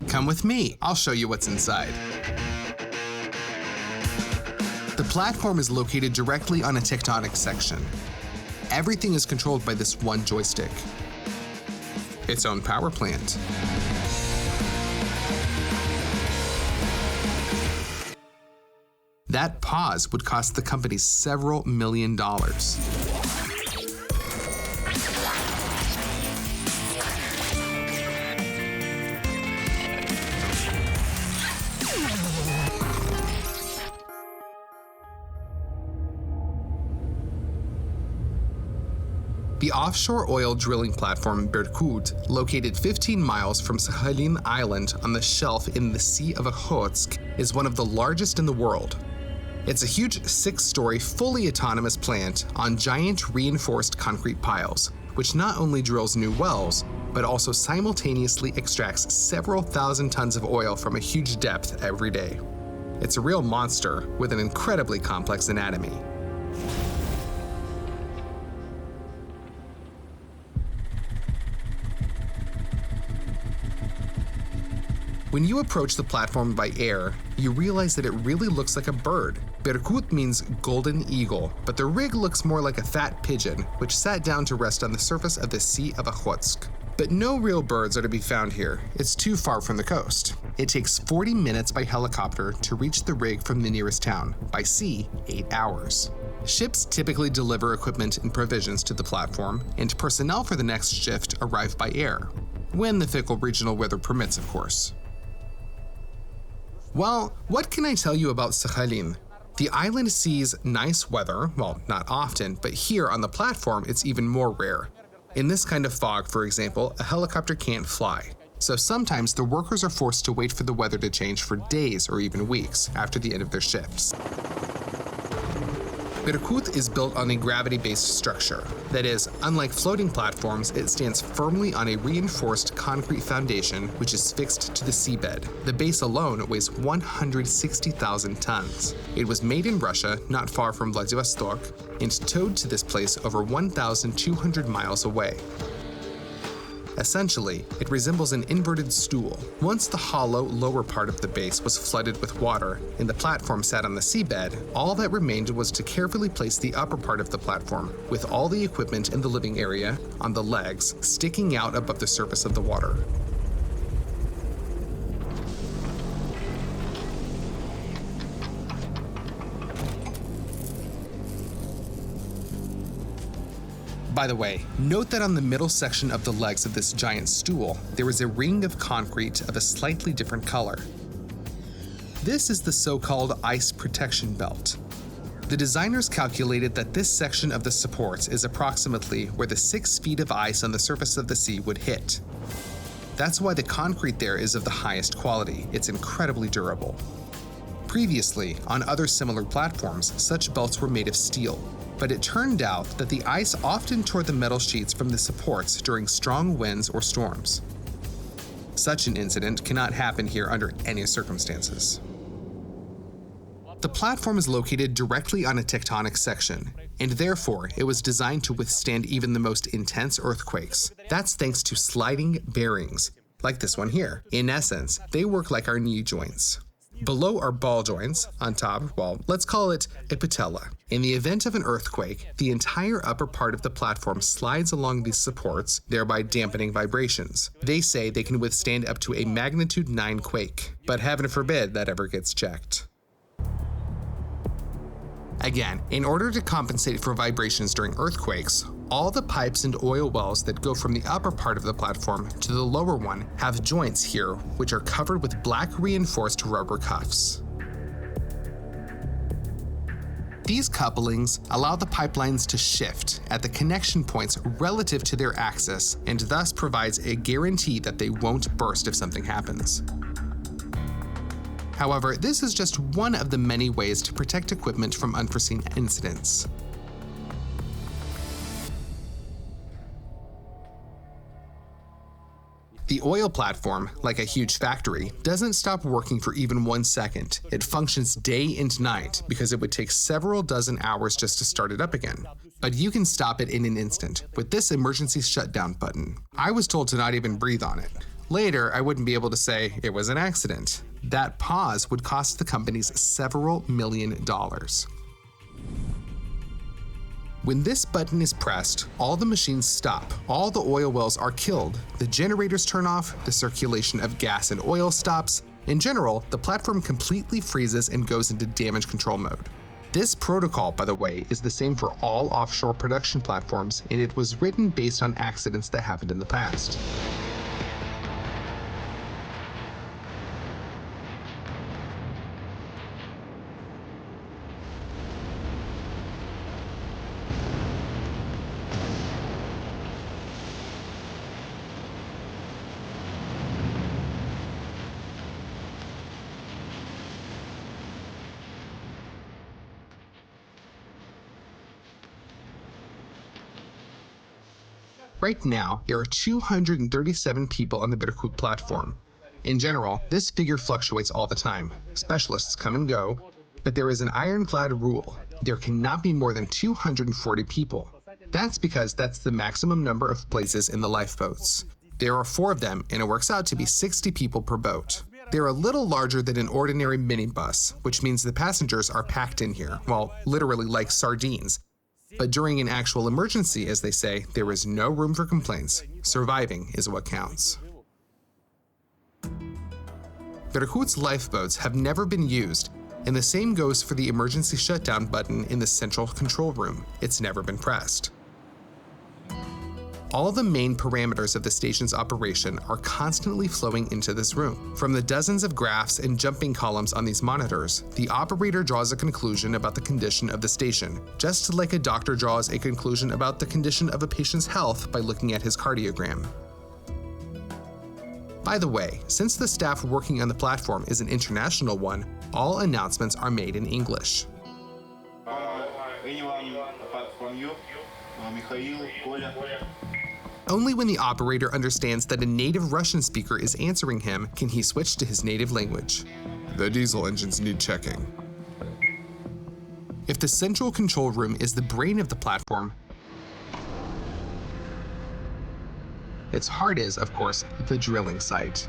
G: Come with me, I'll show you what's inside. The platform is located directly on a tectonic section. Everything is controlled by this one joystick. Its own power plant. That pause would cost the company several $1 million. The offshore oil drilling platform Berkut, located 15 miles from Sakhalin Island on the shelf in the Sea of Okhotsk, is one of the largest in the world. It's a huge 6-story, fully autonomous plant on giant reinforced concrete piles, which not only drills new wells, but also simultaneously extracts several thousand tons of oil from a huge depth every day. It's a real monster with an incredibly complex anatomy. When you approach the platform by air, you realize that it really looks like a bird. Berkut means golden eagle, but the rig looks more like a fat pigeon, which sat down to rest on the surface of the Sea of Okhotsk. But no real birds are to be found here. It's too far from the coast. It takes 40 minutes by helicopter to reach the rig from the nearest town. By sea, 8 hours. Ships typically deliver equipment and provisions to the platform, and personnel for the next shift arrive by air. When the fickle regional weather permits, of course. Well, what can I tell you about Sakhalin? The island sees nice weather, well, not often, but here on the platform it's even more rare. In this kind of fog, for example, a helicopter can't fly. So sometimes the workers are forced to wait for the weather to change for days or even weeks after the end of their shifts. Berkut is built on a gravity-based structure. That is, unlike floating platforms, it stands firmly on a reinforced concrete foundation which is fixed to the seabed. The base alone weighs 160,000 tons. It was made in Russia, not far from Vladivostok, and towed to this place over 1,200 miles away. Essentially, it resembles an inverted stool. Once the hollow lower part of the base was flooded with water and the platform sat on the seabed, all that remained was to carefully place the upper part of the platform, with all the equipment in the living area, on the legs, sticking out above the surface of the water. By the way, note that on the middle section of the legs of this giant stool, there is a ring of concrete of a slightly different color. This is the so-called ice protection belt. The designers calculated that this section of the support is approximately where the 6 feet of ice on the surface of the sea would hit. That's why the concrete there is of the highest quality. It's incredibly durable. Previously, on other similar platforms, such belts were made of steel. But it turned out that the ice often tore the metal sheets from the supports during strong winds or storms. Such an incident cannot happen here under any circumstances. The platform is located directly on a tectonic section, and therefore it was designed to withstand even the most intense earthquakes. That's thanks to sliding bearings, like this one here. In essence, they work like our knee joints. Below are ball joints, on top, well, let's call it a patella. In the event of an earthquake, the entire upper part of the platform slides along these supports, thereby dampening vibrations. They say they can withstand up to a magnitude 9 quake, but heaven forbid that ever gets checked. Again, in order to compensate for vibrations during earthquakes, all the pipes and oil wells that go from the upper part of the platform to the lower one have joints here which are covered with black reinforced rubber cuffs. These couplings allow the pipelines to shift at the connection points relative to their axis and thus provides a guarantee that they won't burst if something happens. However, this is just one of the many ways to protect equipment from unforeseen incidents. The oil platform, like a huge factory, doesn't stop working for even 1 second. It functions day and night because it would take several dozen hours just to start it up again. But you can stop it in an instant with this emergency shutdown button. I was told to not even breathe on it. Later, I wouldn't be able to say it was an accident. That pause would cost the companies several $1 million. When this button is pressed, all the machines stop, all the oil wells are killed, the generators turn off, the circulation of gas and oil stops. In general, the platform completely freezes and goes into damage control mode. This protocol, by the way, is the same for all offshore production platforms, and it was written based on accidents that happened in the past. Right now, there are 237 people on the Berkut platform. In general, this figure fluctuates all the time. Specialists come and go, but there is an ironclad rule. There cannot be more than 240 people. That's because that's the maximum number of places in the lifeboats. There are 4 of them, and it works out to be 60 people per boat. They're a little larger than an ordinary minibus, which means the passengers are packed in here, well, literally like sardines. But during an actual emergency, as they say, there is no room for complaints. Surviving is what counts. Berkut's lifeboats have never been used, and the same goes for the emergency shutdown button in the central control room. It's never been pressed. All the main parameters of the station's operation are constantly flowing into this room. From the dozens of graphs and jumping columns on these monitors, the operator draws a conclusion about the condition of the station, just like a doctor draws a conclusion about the condition of a patient's health by looking at his cardiogram. By the way, since the staff working on the platform is an international one, all announcements are made in English.
A: Anyone apart from you? Mikhail, Koля?
G: Only when the operator understands that a native Russian speaker is answering him can he switch to his native language. The diesel engines need checking. If the central control room is the brain of the platform, its heart is, of course, the drilling site.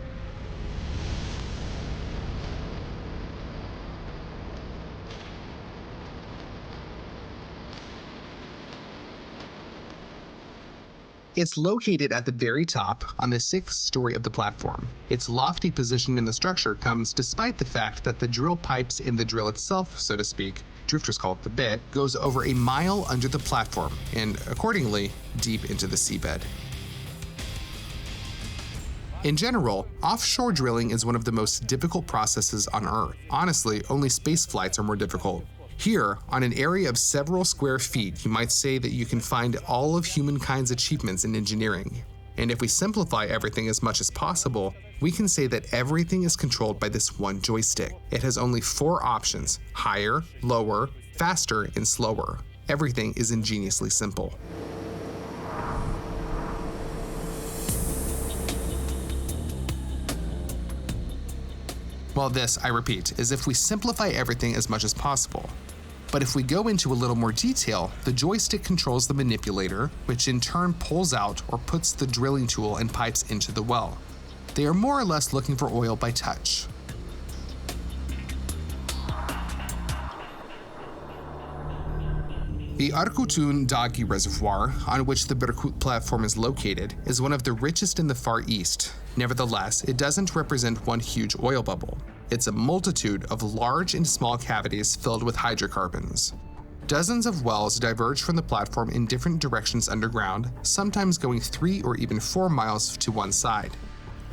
G: It's located at the very top, on the 6th story of the platform. Its lofty position in the structure comes despite the fact that the drill pipes in the drill itself, so to speak, drifters call it the bit, goes over a mile under the platform, and accordingly, deep into the seabed. In general, offshore drilling is one of the most difficult processes on Earth. Honestly, only space flights are more difficult. Here, on an area of several square feet, you might say that you can find all of humankind's achievements in engineering. And if we simplify everything as much as possible, we can say that everything is controlled by this one joystick. It has only 4 options: higher, lower, faster, and slower. Everything is ingeniously simple. Well, this, I repeat, is if we simplify everything as much as possible. But if we go into a little more detail, the joystick controls the manipulator, which in turn pulls out or puts the drilling tool and pipes into the well. They are more or less looking for oil by touch. The Arcutun Dagi Reservoir, on which the Berkut platform is located, is one of the richest in the Far East. Nevertheless, it doesn't represent one huge oil bubble. It's a multitude of large and small cavities filled with hydrocarbons. Dozens of wells diverge from the platform in different directions underground, sometimes going 3 or even 4 miles to one side.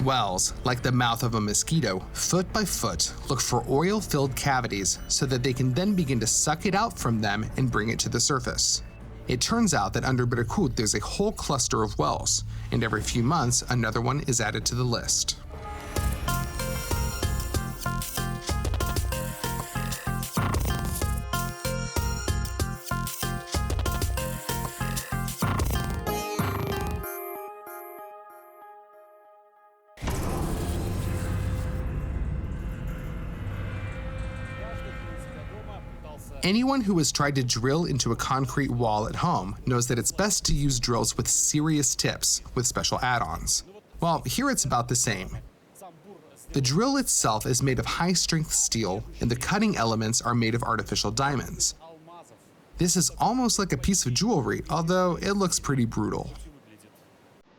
G: Wells, like the mouth of a mosquito, foot by foot, look for oil-filled cavities so that they can then begin to suck it out from them and bring it to the surface. It turns out that under Berkut there's a whole cluster of wells, and every few months another one is added to the list. Anyone who has tried to drill into a concrete wall at home knows that it's best to use drills with serious tips, with special add-ons. Well, here it's about the same. The drill itself is made of high-strength steel, and the cutting elements are made of artificial diamonds. This is almost like a piece of jewelry, although it looks pretty brutal.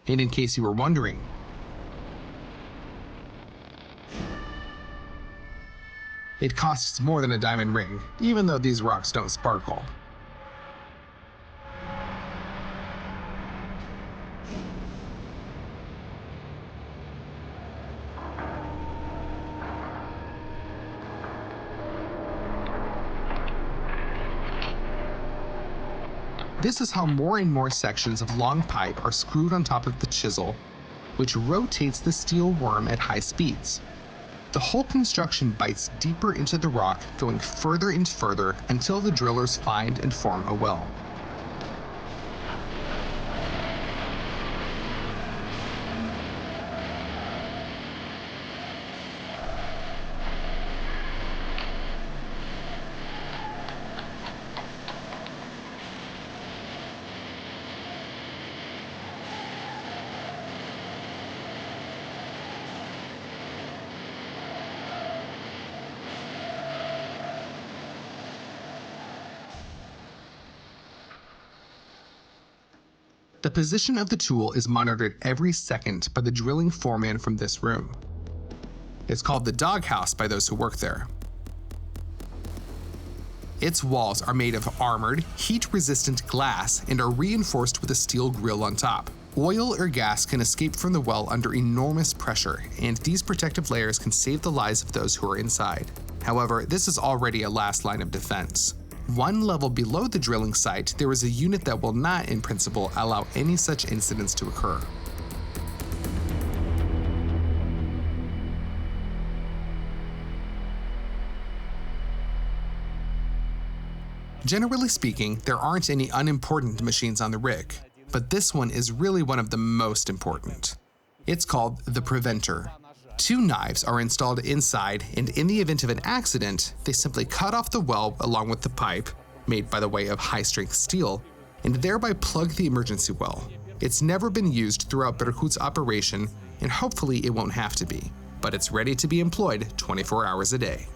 G: And in case you were wondering, it costs more than a diamond ring, even though these rocks don't sparkle. This is how more and more sections of long pipe are screwed on top of the chisel, which rotates the steel worm at high speeds. The whole construction bites deeper into the rock, going further and further until the drillers find and form a well. The position of the tool is monitored every second by the drilling foreman from this room. It's called the doghouse by those who work there. Its walls are made of armored, heat-resistant glass and are reinforced with a steel grille on top. Oil or gas can escape from the well under enormous pressure, and these protective layers can save the lives of those who are inside. However, this is already a last line of defense. One level below the drilling site, there is a unit that will not, in principle, allow any such incidents to occur. Generally speaking, there aren't any unimportant machines on the rig, but this one is really one of the most important. It's called the preventer. Two knives are installed inside, and in the event of an accident, they simply cut off the well along with the pipe, made by the way of high-strength steel, and thereby plug the emergency well. It's never been used throughout Berkut's operation, and hopefully it won't have to be, but it's ready to be employed 24 hours a day.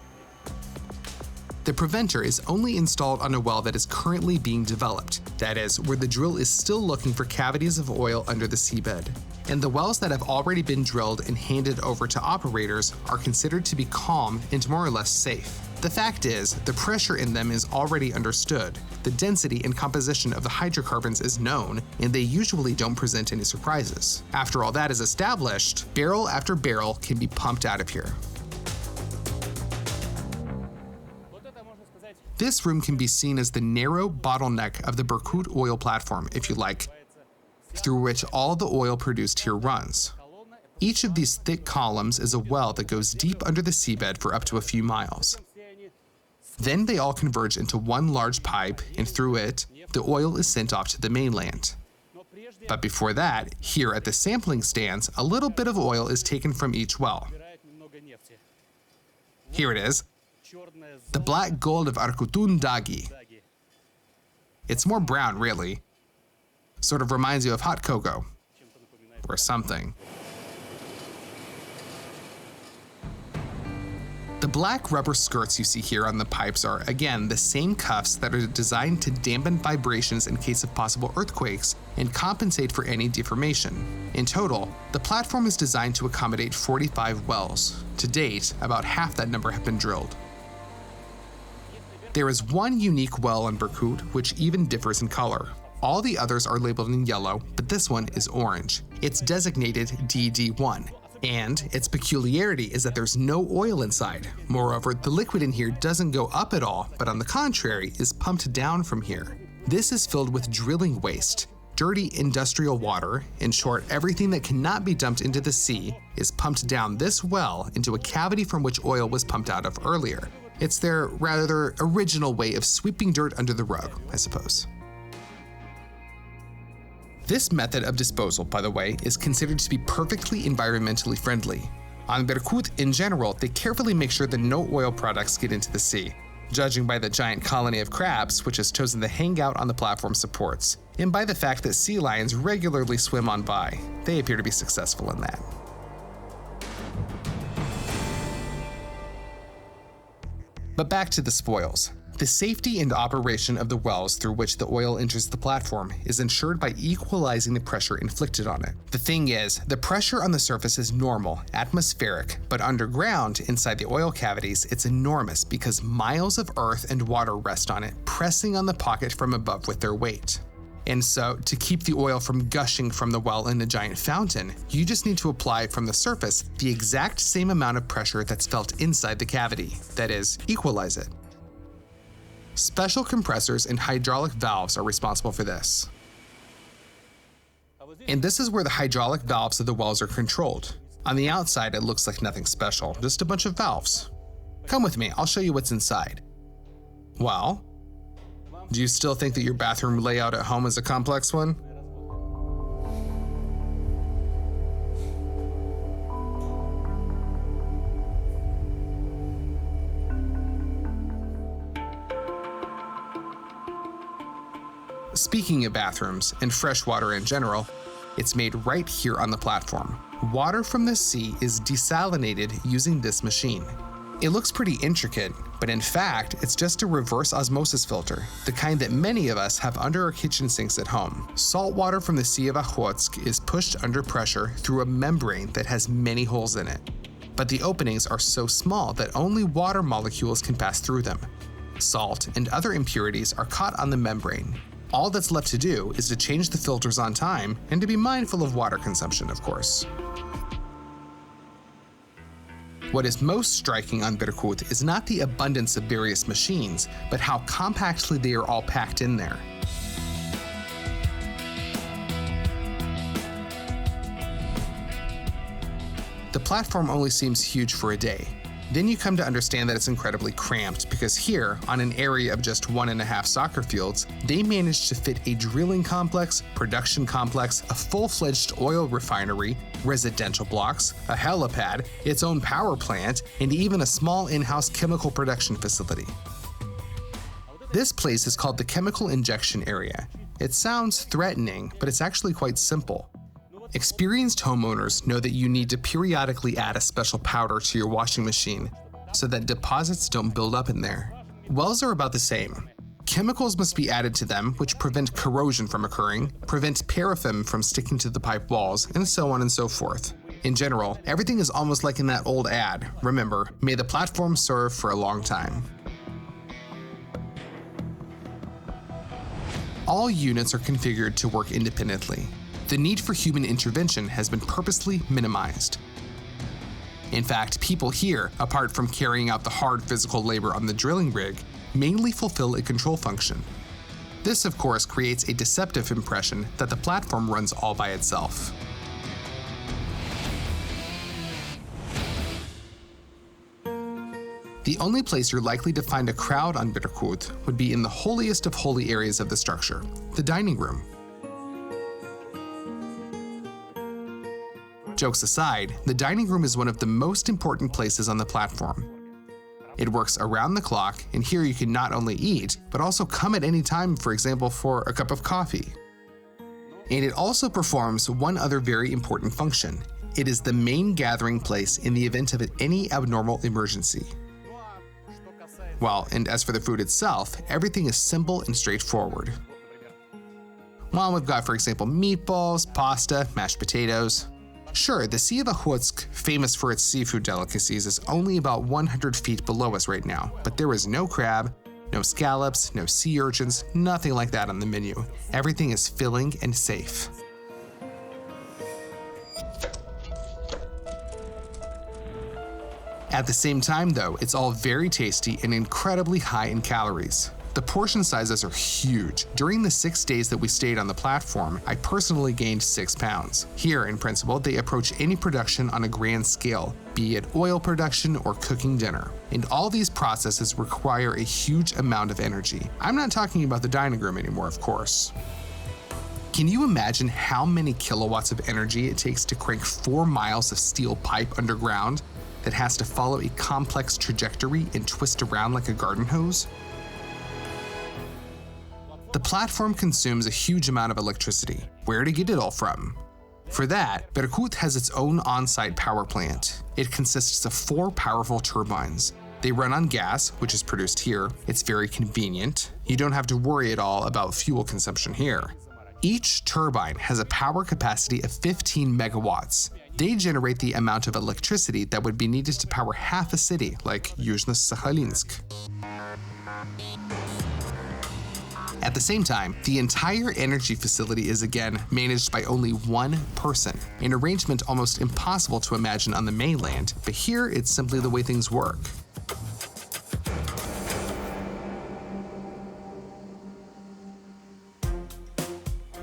G: The preventer is only installed on a well that is currently being developed, that is, where the drill is still looking for cavities of oil under the seabed. And the wells that have already been drilled and handed over to operators are considered to be calm and more or less safe. The fact is, the pressure in them is already understood, the density and composition of the hydrocarbons is known, and they usually don't present any surprises. After all that is established, barrel after barrel can be pumped out of here. This room can be seen as the narrow bottleneck of the Berkut Oil Platform, if you like, through which all the oil produced here runs. Each of these thick columns is a well that goes deep under the seabed for up to a few miles. Then they all converge into one large pipe, and through it, the oil is sent off to the mainland. But before that, here at the sampling stands, a little bit of oil is taken from each well. Here it is. The black gold of Arcutun Dagi. It's more brown, really. Sort of reminds you of hot cocoa. Or something. The black rubber skirts you see here on the pipes are, again, the same cuffs that are designed to dampen vibrations in case of possible earthquakes and compensate for any deformation. In total, the platform is designed to accommodate 45 wells. To date, about half that number have been drilled. There is one unique well on Berkut which even differs in color. All the others are labeled in yellow, but this one is orange. It's designated DD1, and its peculiarity is that there's no oil inside. Moreover, the liquid in here doesn't go up at all, but on the contrary, is pumped down from here. This is filled with drilling waste, dirty industrial water. In short, everything that cannot be dumped into the sea is pumped down this well into a cavity from which oil was pumped out of earlier. It's their rather original way of sweeping dirt under the rug, I suppose. This method of disposal, by the way, is considered to be perfectly environmentally friendly. On Berkut in general, they carefully make sure that no oil products get into the sea, judging by the giant colony of crabs which has chosen to hang out on the platform supports, and by the fact that sea lions regularly swim on by. They appear to be successful in that. But back to the spoils. The safety and operation of the wells through which the oil enters the platform is ensured by equalizing the pressure inflicted on it. The thing is, the pressure on the surface is normal, atmospheric, but underground, inside the oil cavities, it's enormous because miles of earth and water rest on it, pressing on the pocket from above with their weight. And so, to keep the oil from gushing from the well in a giant fountain, you just need to apply from the surface the exact same amount of pressure that's felt inside the cavity. That is, equalize it. Special compressors and hydraulic valves are responsible for this. And this is where the hydraulic valves of the wells are controlled. On the outside, it looks like nothing special, just a bunch of valves. Come with me, I'll show you what's inside. Well, do you still think that your bathroom layout at home is a complex one? Speaking of bathrooms and fresh water in general, it's made right here on the platform. Water from the sea is desalinated using this machine. It looks pretty intricate, but in fact, it's just a reverse osmosis filter, the kind that many of us have under our kitchen sinks at home. Salt water from the Sea of Okhotsk is pushed under pressure through a membrane that has many holes in it. But the openings are so small that only water molecules can pass through them. Salt and other impurities are caught on the membrane. All that's left to do is to change the filters on time and to be mindful of water consumption, of course. What is most striking on Berkut is not the abundance of various machines, but how compactly they are all packed in there. The platform only seems huge for a day. Then you come to understand that it's incredibly cramped because here, on an area of just 1.5 soccer fields, they managed to fit a drilling complex, production complex, a full-fledged oil refinery, residential blocks, a helipad, its own power plant, and even a small in-house chemical production facility. This place is called the Chemical Injection Area. It sounds threatening, but it's actually quite simple. Experienced homeowners know that you need to periodically add a special powder to your washing machine so that deposits don't build up in there. Wells are about the same. Chemicals must be added to them which prevent corrosion from occurring, prevent paraffin from sticking to the pipe walls, and so on and so forth. In general, everything is almost like in that old ad. Remember, may the platform serve for a long time. All units are configured to work independently. The need for human intervention has been purposely minimized. In fact, people here, apart from carrying out the hard physical labor on the drilling rig, mainly fulfill a control function. This, of course, creates a deceptive impression that the platform runs all by itself. The only place you're likely to find a crowd on Berkut would be in the holiest of holy areas of the structure, the dining room. Jokes aside, the dining room is one of the most important places on the platform. It works around the clock, and here you can not only eat, but also come at any time, for example, for a cup of coffee. And it also performs one other very important function. It is the main gathering place in the event of any abnormal emergency. Well, and as for the food itself, everything is simple and straightforward. Well, we've got, for example, meatballs, pasta, mashed potatoes. Sure, the Sea of Ochotsk, famous for its seafood delicacies, is only about 100 feet below us right now, but there is no crab, no scallops, no sea urchins, nothing like that on the menu. Everything is filling and safe. At the same time, though, it's all very tasty and incredibly high in calories. The portion sizes are huge. During the 6 days that we stayed on the platform, I personally gained 6 pounds. Here, in principle, they approach any production on a grand scale, be it oil production or cooking dinner. And all these processes require a huge amount of energy. I'm not talking about the dining room anymore, of course. Can you imagine how many kilowatts of energy it takes to crank 4 miles of steel pipe underground that has to follow a complex trajectory and twist around like a garden hose? The platform consumes a huge amount of electricity. Where to get it all from? For that, Berkut has its own on-site power plant. It consists of 4 powerful turbines. They run on gas, which is produced here. It's very convenient. You don't have to worry at all about fuel consumption here. Each turbine has a power capacity of 15 megawatts. They generate the amount of electricity that would be needed to power half a city, like Yuzhno-Sakhalinsk. At the same time, the entire energy facility is again managed by only one person, an arrangement almost impossible to imagine on the mainland, but here it's simply the way things work.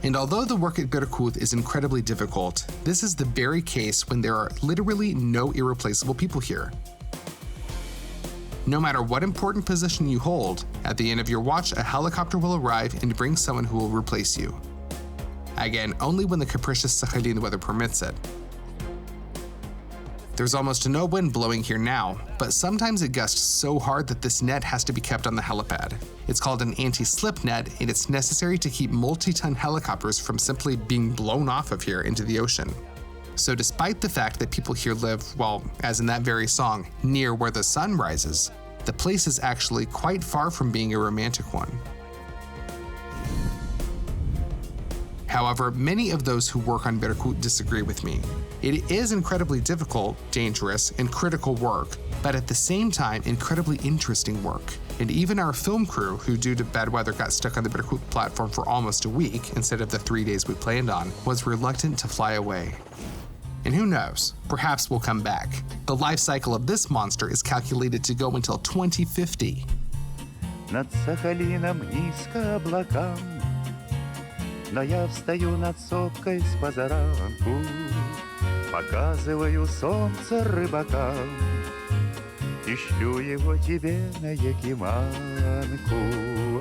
G: And although the work at Berkut is incredibly difficult, this is the very case when there are literally no irreplaceable people here. No matter what important position you hold, at the end of your watch, a helicopter will arrive and bring someone who will replace you. Again, only when the capricious Sakhalin weather permits it. There's almost no wind blowing here now, but sometimes it gusts so hard that this net has to be kept on the helipad. It's called an anti-slip net, and it's necessary to keep multi-ton helicopters from simply being blown off of here into the ocean. So despite the fact that people here live, well, as in that very song, near where the sun rises, the place is actually quite far from being a romantic one. However, many of those who work on Berkut disagree with me. It is incredibly difficult, dangerous, and critical work, but at the same time, incredibly interesting work. And even our film crew, who due to bad weather got stuck on the Berkut platform for almost a week instead of the 3 days we planned on, was reluctant to fly away. And who knows, perhaps we'll come back. The life cycle of this monster is calculated to go until 2050.
H: Над Сахалином низко облакам, но я встаю над сопкой с позаранку, показываю солнце рыбакам, и шлю его тебе на Якиманку.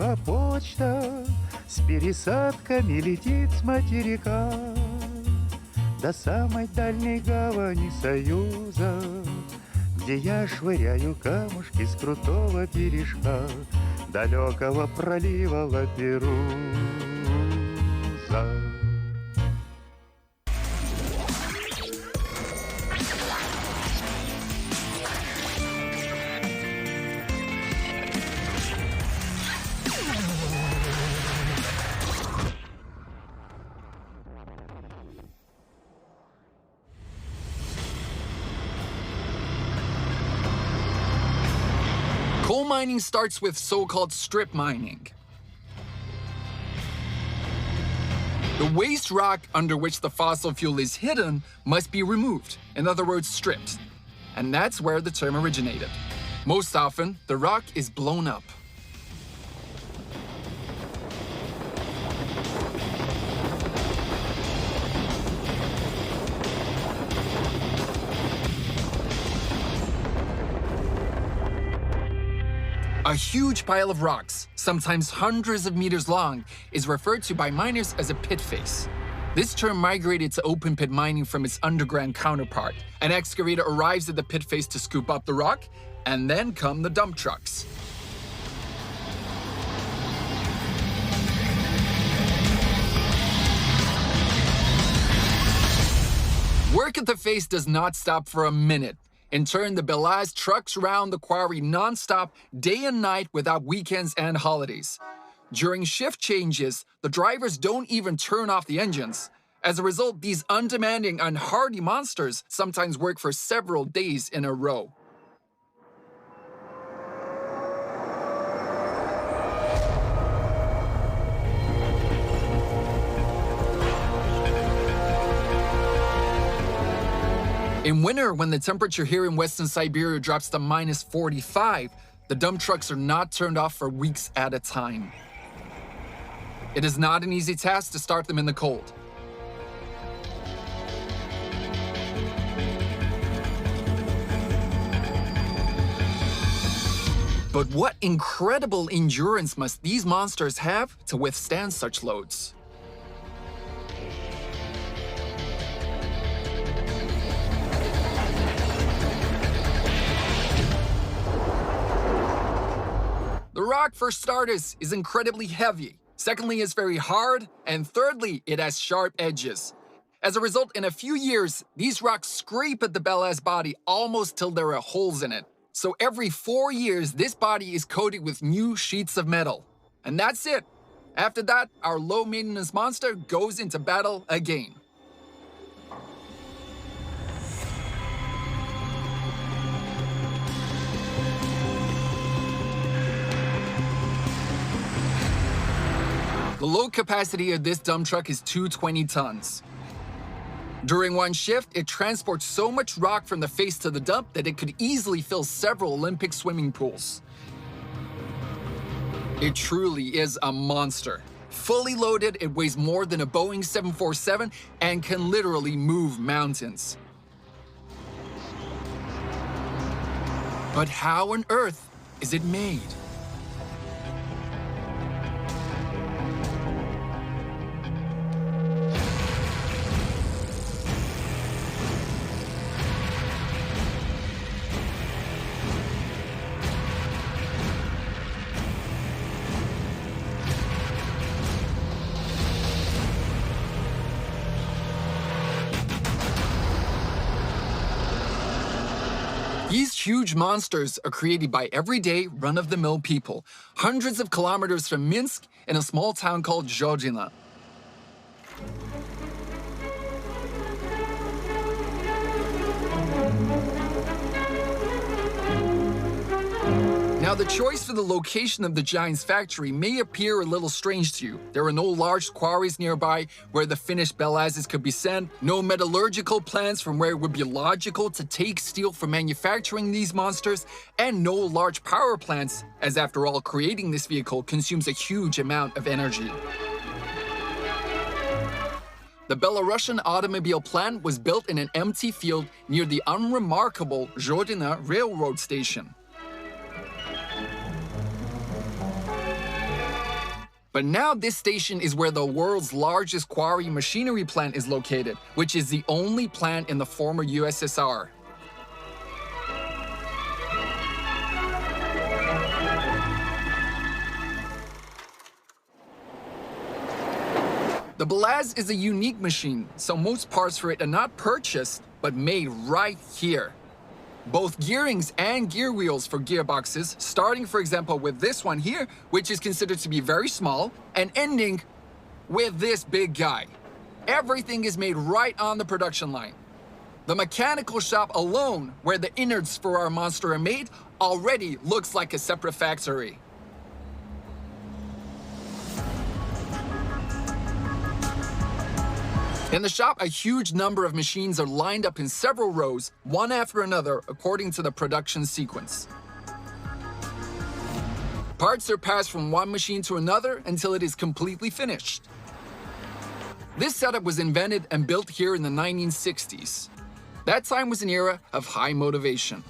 H: А почта с пересадками летит с материка до самой дальней гавани Союза, где я швыряю камушки с крутого бережка далекого пролива Лаперуза.
B: Coal mining starts with so-called strip mining. The waste rock under which the fossil fuel is hidden must be removed, in other words, stripped. And that's where the term originated. Most often, the rock is blown up. A huge pile of rocks, sometimes hundreds of meters long, is referred to by miners as a pit face. This term migrated to open pit mining from its underground counterpart. An excavator arrives at the pit face to scoop up the rock, and then come the dump trucks. Work at the face does not stop for a minute. In turn, the Belaz trucks round the quarry non-stop, day and night, without weekends and holidays. During shift changes, the drivers don't even turn off the engines. As a result, these undemanding and hardy monsters sometimes work for several days in a row. In winter, when the temperature here in Western Siberia drops to minus 45, the dump trucks are not turned off for weeks at a time. It is not an easy task to start them in the cold. But what incredible endurance must these monsters have to withstand such loads? The rock, for starters, is incredibly heavy. Secondly, it's very hard. And thirdly, it has sharp edges. As a result, in a few years, these rocks scrape at the Belaz body almost till there are holes in it. So every 4 years, this body is coated with new sheets of metal. And that's it. After that, our low-maintenance monster goes into battle again. The load capacity of this dump truck is 220 tons. During one shift, it transports so much rock from the face to the dump that it could easily fill several Olympic swimming pools. It truly is a monster. Fully loaded, it weighs more than a Boeing 747 and can literally move mountains. But how on earth is it made? These huge monsters are created by everyday, run-of-the-mill people, hundreds of kilometers from Minsk in a small town called Zhojina. Now, the choice for the location of the Giant's factory may appear a little strange to you. There are no large quarries nearby where the finished Belazes could be sent, no metallurgical plants from where it would be logical to take steel for manufacturing these monsters, and no large power plants, as after all, creating this vehicle consumes a huge amount of energy. The Belarusian automobile plant was built in an empty field near the unremarkable Zhodina railroad station. But now this station is where the world's largest quarry machinery plant is located, which is the only plant in the former USSR. The Belaz is a unique machine, so most parts for it are not purchased, but made right here. Both gearings and gear wheels for gearboxes, starting for example with this one here, which is considered to be very small, and ending with this big guy. Everything is made right on the production line. The mechanical shop alone, where the innards for our monster are made, already looks like a separate factory. In the shop, a huge number of machines are lined up in several rows, one after another, according to the production sequence. Parts are passed from one machine to another until it is completely finished. This setup was invented and built here in the 1960s. That time was an era of high motivation.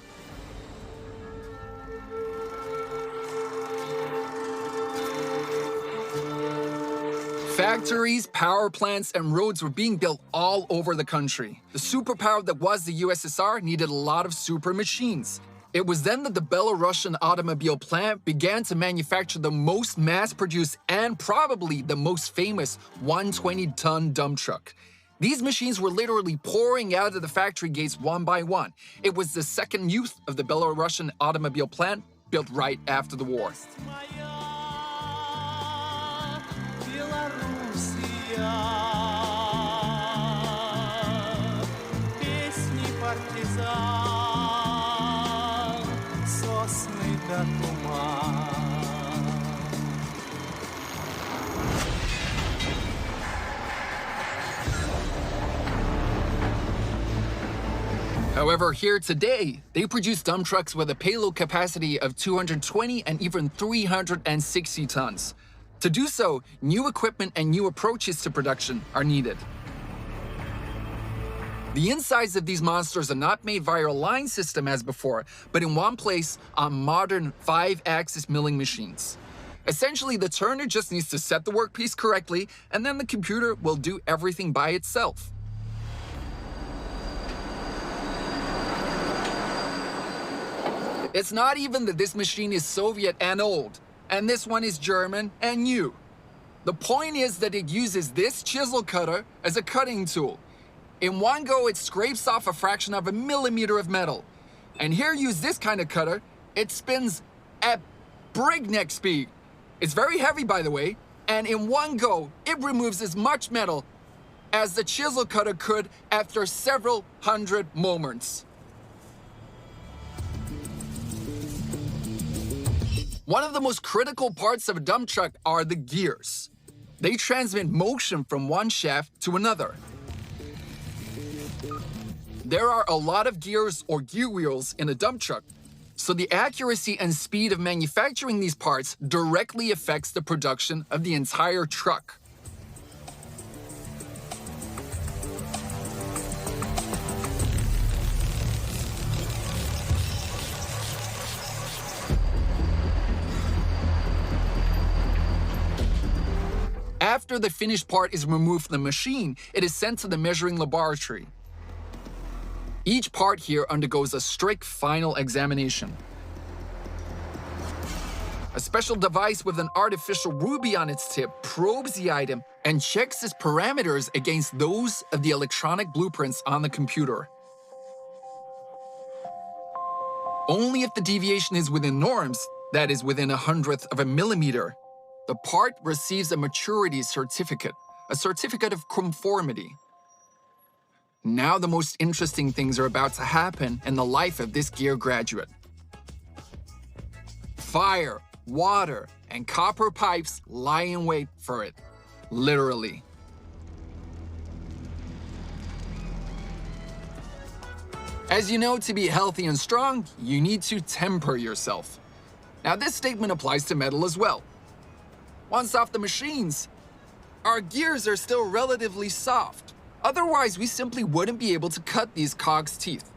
B: Factories, power plants, and roads were being built all over the country. The superpower that was the USSR needed a lot of super machines. It was then that the Belarusian automobile plant began to manufacture the most mass-produced and probably the most famous 120-ton dump truck. These machines were literally pouring out of the factory gates one by one. It was the second youth of the Belarusian automobile plant, built right after the war. However, here today, they produce dump trucks with a payload capacity of 220 and even 360 tons. To do so, new equipment and new approaches to production are needed. The insides of these monsters are not made via a line system as before, but in one place on modern 5-axis milling machines. Essentially, the turner just needs to set the workpiece correctly, and then the computer will do everything by itself. It's not even that this machine is Soviet and old, and this one is German and new. The point is that it uses this chisel cutter as a cutting tool. In one go, it scrapes off a fraction of a millimeter of metal. And here, use this kind of cutter, it spins at breakneck speed. It's very heavy, by the way, and in one go, it removes as much metal as the chisel cutter could after several hundred moments. One of the most critical parts of a dump truck are the gears. They transmit motion from one shaft to another. There are a lot of gears or gear wheels in a dump truck, so the accuracy and speed of manufacturing these parts directly affects the production of the entire truck. After the finished part is removed from the machine, it is sent to the measuring laboratory. Each part here undergoes a strict final examination. A special device with an artificial ruby on its tip probes the item and checks its parameters against those of the electronic blueprints on the computer. Only if the deviation is within norms, that is within 1/100th of a millimeter, the part receives a maturity certificate, a certificate of conformity. Now the most interesting things are about to happen in the life of this gear graduate. Fire, water, and copper pipes lie in wait for it, literally. As you know, to be healthy and strong, you need to temper yourself. Now, this statement applies to metal as well. Once off the machines, our gears are still relatively soft. Otherwise, we simply wouldn't be able to cut these cogs' teeth.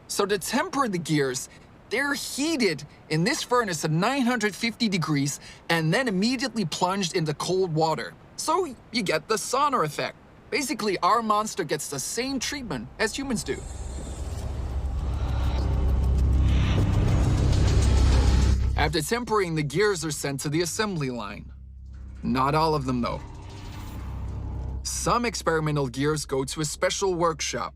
B: So to temper the gears, they're heated in this furnace at 950 degrees and then immediately plunged into cold water. So you get the sauna effect. Basically, our monster gets the same treatment as humans do. After tempering, the gears are sent to the assembly line. Not all of them, though. Some experimental gears go to a special workshop.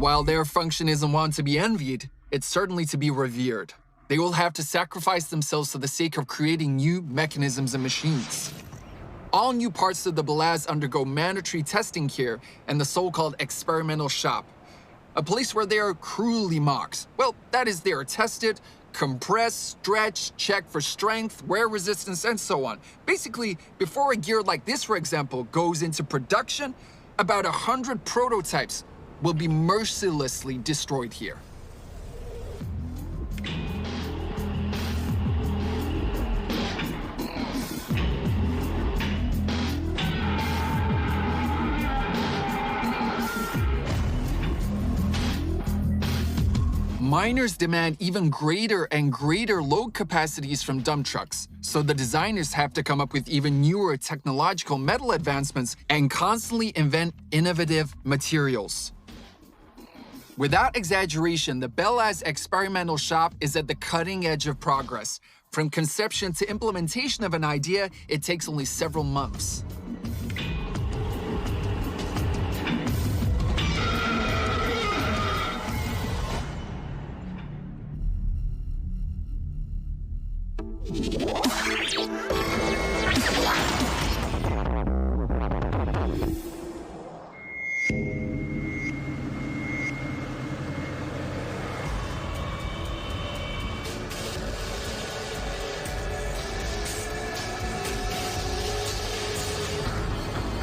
B: While their function isn't one to be envied, it's certainly to be revered. They will have to sacrifice themselves for the sake of creating new mechanisms and machines. All new parts of the Belaz undergo mandatory testing here in the so-called experimental shop, a place where they are cruelly mocked. Well, that is, they are tested, compressed, stretched, checked for strength, wear resistance, and so on. Basically, before a gear like this, for example, goes into production, about 100 prototypes will be mercilessly destroyed here. Miners demand even greater and greater load capacities from dump trucks, so the designers have to come up with even newer technological metal advancements and constantly invent innovative materials. Without exaggeration, the Belaz experimental shop is at the cutting edge of progress. From conception to implementation of an idea, it takes only several months.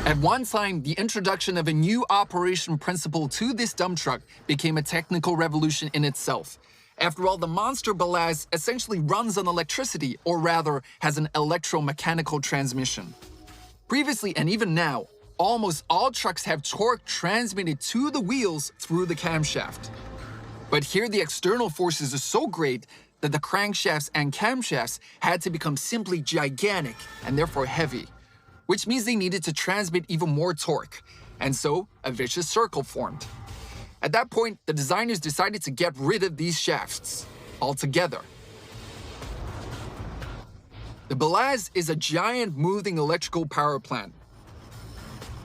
B: At one time, the introduction of a new operation principle to this dump truck became a technical revolution in itself. After all, the monster Belaz essentially runs on electricity, or rather, has an electromechanical transmission. Previously, and even now, almost all trucks have torque transmitted to the wheels through the camshaft. But here, the external forces are so great that the crankshafts and camshafts had to become simply gigantic and therefore heavy, which means they needed to transmit even more torque, and so a vicious circle formed. At that point, the designers decided to get rid of these shafts altogether. The Belaz is a giant moving electrical power plant.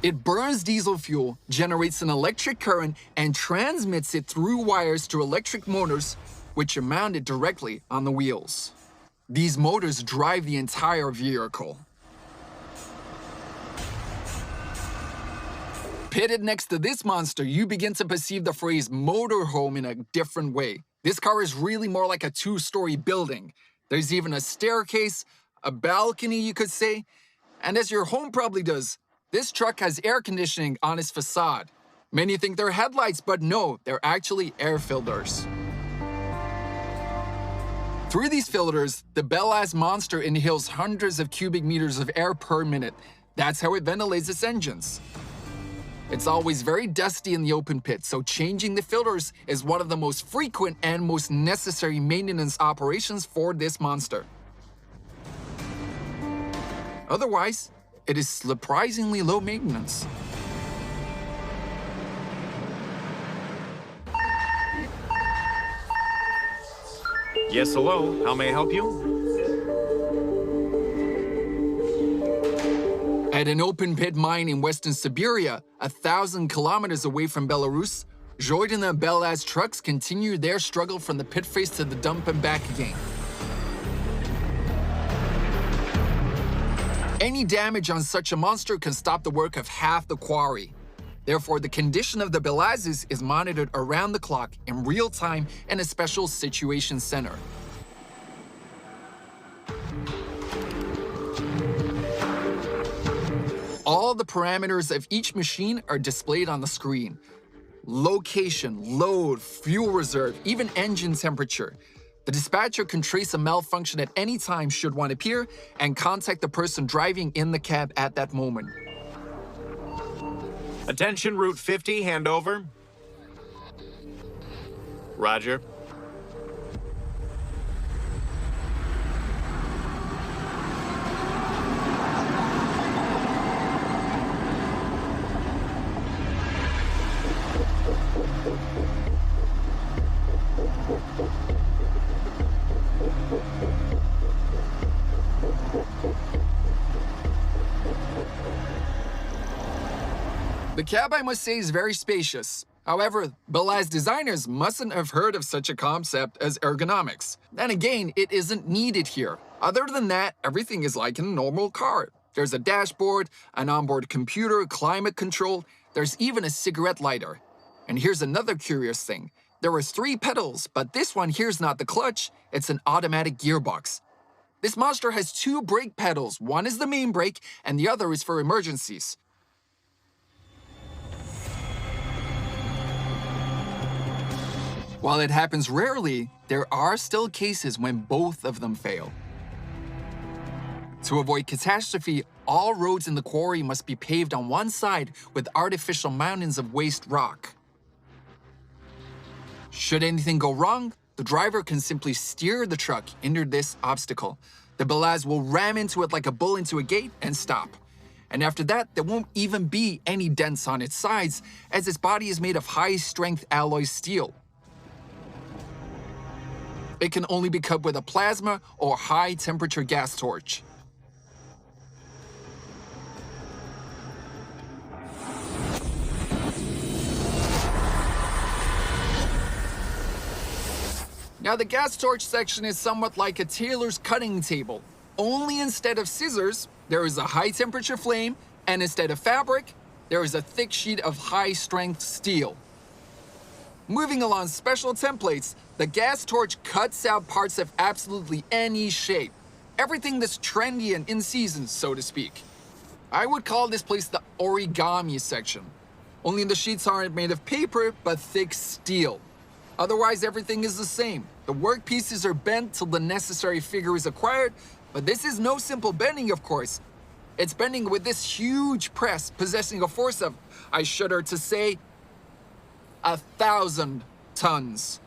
B: It burns diesel fuel, generates an electric current, and transmits it through wires to electric motors, which are mounted directly on the wheels. These motors drive the entire vehicle. Pitted next to this monster, you begin to perceive the phrase motorhome in a different way. This car is really more like a two-story building. There's even a staircase, a balcony, you could say. And as your home probably does, this truck has air conditioning on its facade. Many think they're headlights, but no, they're actually air filters. Through these filters, the Belaz monster inhales hundreds of cubic meters of air per minute. That's how it ventilates its engines. It's always very dusty in the open pit, so changing the filters is one of the most frequent and most necessary maintenance operations for this monster. Otherwise, it is surprisingly low maintenance.
E: Yes, hello. How may I help you?
B: At an open pit mine in Western Siberia, 1,000 kilometers away from Belarus, Jordan and Belaz trucks continue their struggle from the pit face to the dump and back again. Any damage on such a monster can stop the work of half the quarry. Therefore, the condition of the Belazes is monitored around the clock in real time in a special situation center. All the parameters of each machine are displayed on the screen. Location, load, fuel reserve, even engine temperature. The dispatcher can trace a malfunction at any time should one appear and contact the person driving in the cab at that moment.
E: Attention, Route 50, handover. Roger.
B: The cab, I must say, is very spacious. However, Belaz designers mustn't have heard of such a concept as ergonomics. And again, it isn't needed here. Other than that, everything is like in a normal car. There's a dashboard, an onboard computer, climate control, there's even a cigarette lighter. And here's another curious thing. There are 3 pedals, but this one here's not the clutch, it's an automatic gearbox. This monster has 2 brake pedals, one is the main brake and the other is for emergencies. While it happens rarely, there are still cases when both of them fail. To avoid catastrophe, all roads in the quarry must be paved on one side with artificial mountains of waste rock. Should anything go wrong, the driver can simply steer the truck into this obstacle. The Belaz will ram into it like a bull into a gate and stop. And after that, there won't even be any dents on its sides, as its body is made of high-strength alloy steel. It can only be cut with a plasma or high-temperature gas torch. Now, the gas torch section is somewhat like a tailor's cutting table. Only instead of scissors, there is a high-temperature flame, and instead of fabric, there is a thick sheet of high-strength steel. Moving along special templates, the gas torch cuts out parts of absolutely any shape. Everything that's trendy and in season, so to speak. I would call this place the origami section. Only the sheets aren't made of paper, but thick steel. Otherwise, everything is the same. The work pieces are bent till the necessary figure is acquired, but this is no simple bending, of course. It's bending with this huge press, possessing a force of, I shudder to say, 1,000 tons.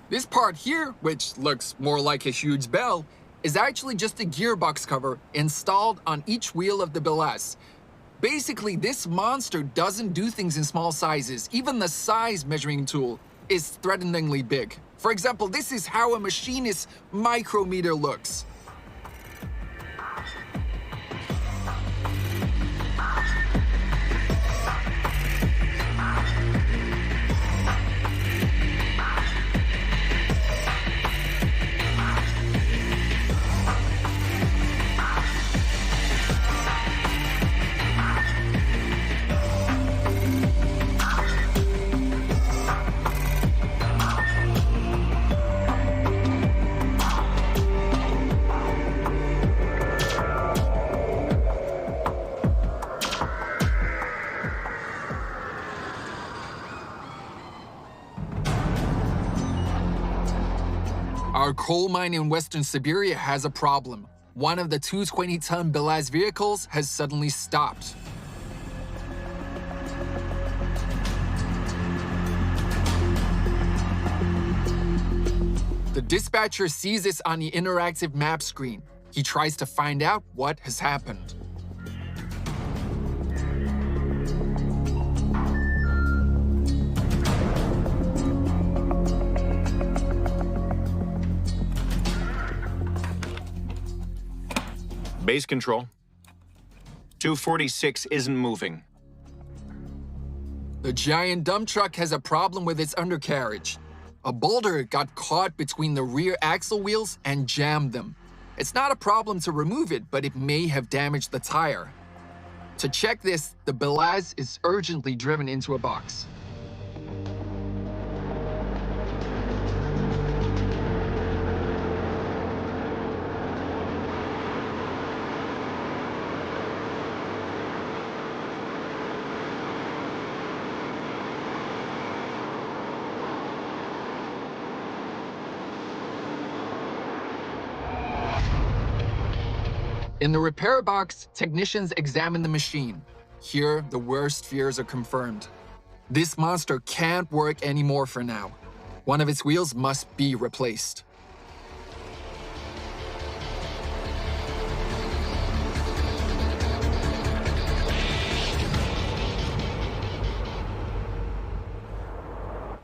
B: This part here, which looks more like a huge bell, is actually just a gearbox cover installed on each wheel of the Belaz. Basically, this monster doesn't do things in small sizes. Even the size measuring tool is threateningly big. For example, this is how a machinist's micrometer looks. Our coal mine in Western Siberia has a problem. One of the 220-ton Belaz vehicles has suddenly stopped. The dispatcher sees this on the interactive map screen. He tries to find out what has happened.
E: Base control. 246 isn't moving.
B: The giant dump truck has a problem with its undercarriage. A boulder got caught between the rear axle wheels and jammed them. It's not a problem to remove it, but it may have damaged the tire. To check this, the Belaz is urgently driven into a box. In the repair box, technicians examine the machine. Here, the worst fears are confirmed. This monster can't work anymore for now. One of its wheels must be replaced.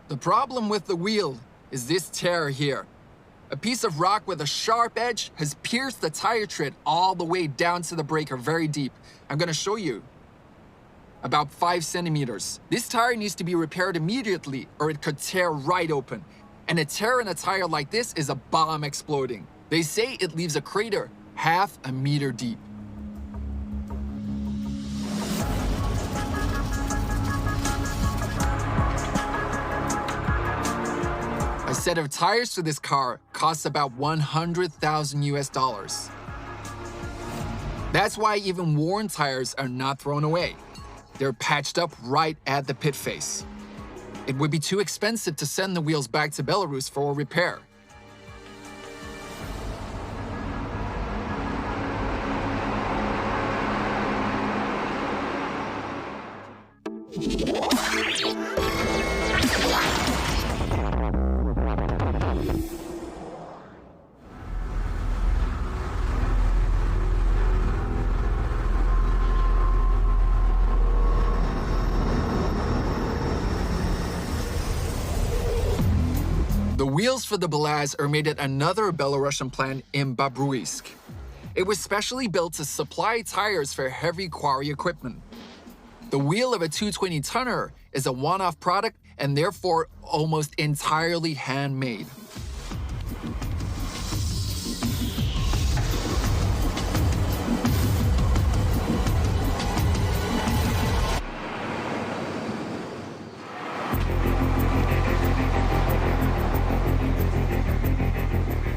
B: The problem with the wheel is this tear here. A piece of rock with a sharp edge has pierced the tire tread all the way down to the breaker very deep. I'm going to show you. About 5 centimeters. This tire needs to be repaired immediately or it could tear right open. And a tear in a tire like this is a bomb exploding. They say it leaves a crater half a meter deep. A set of tires for this car costs about 100,000 US. That's why even worn tires are not thrown away. They're patched up right at the pit face. It would be too expensive to send the wheels back to Belarus for repair. The wheels for the Belaz are made at another Belarusian plant in Babruisk. It was specially built to supply tires for heavy quarry equipment. The wheel of a 220-tonner is a one-off product and therefore almost entirely handmade.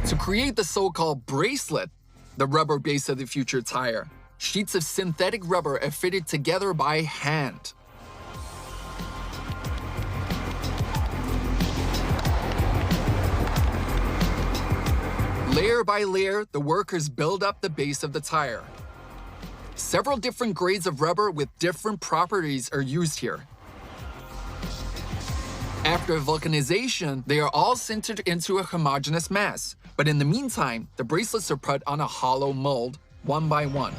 B: To create the so-called bracelet, the rubber base of the future tire, sheets of synthetic rubber are fitted together by hand. Layer by layer, the workers build up the base of the tire. Several different grades of rubber with different properties are used here. After vulcanization, they are all sintered into a homogeneous mass. But in the meantime, the bracelets are put on a hollow mold, one by one.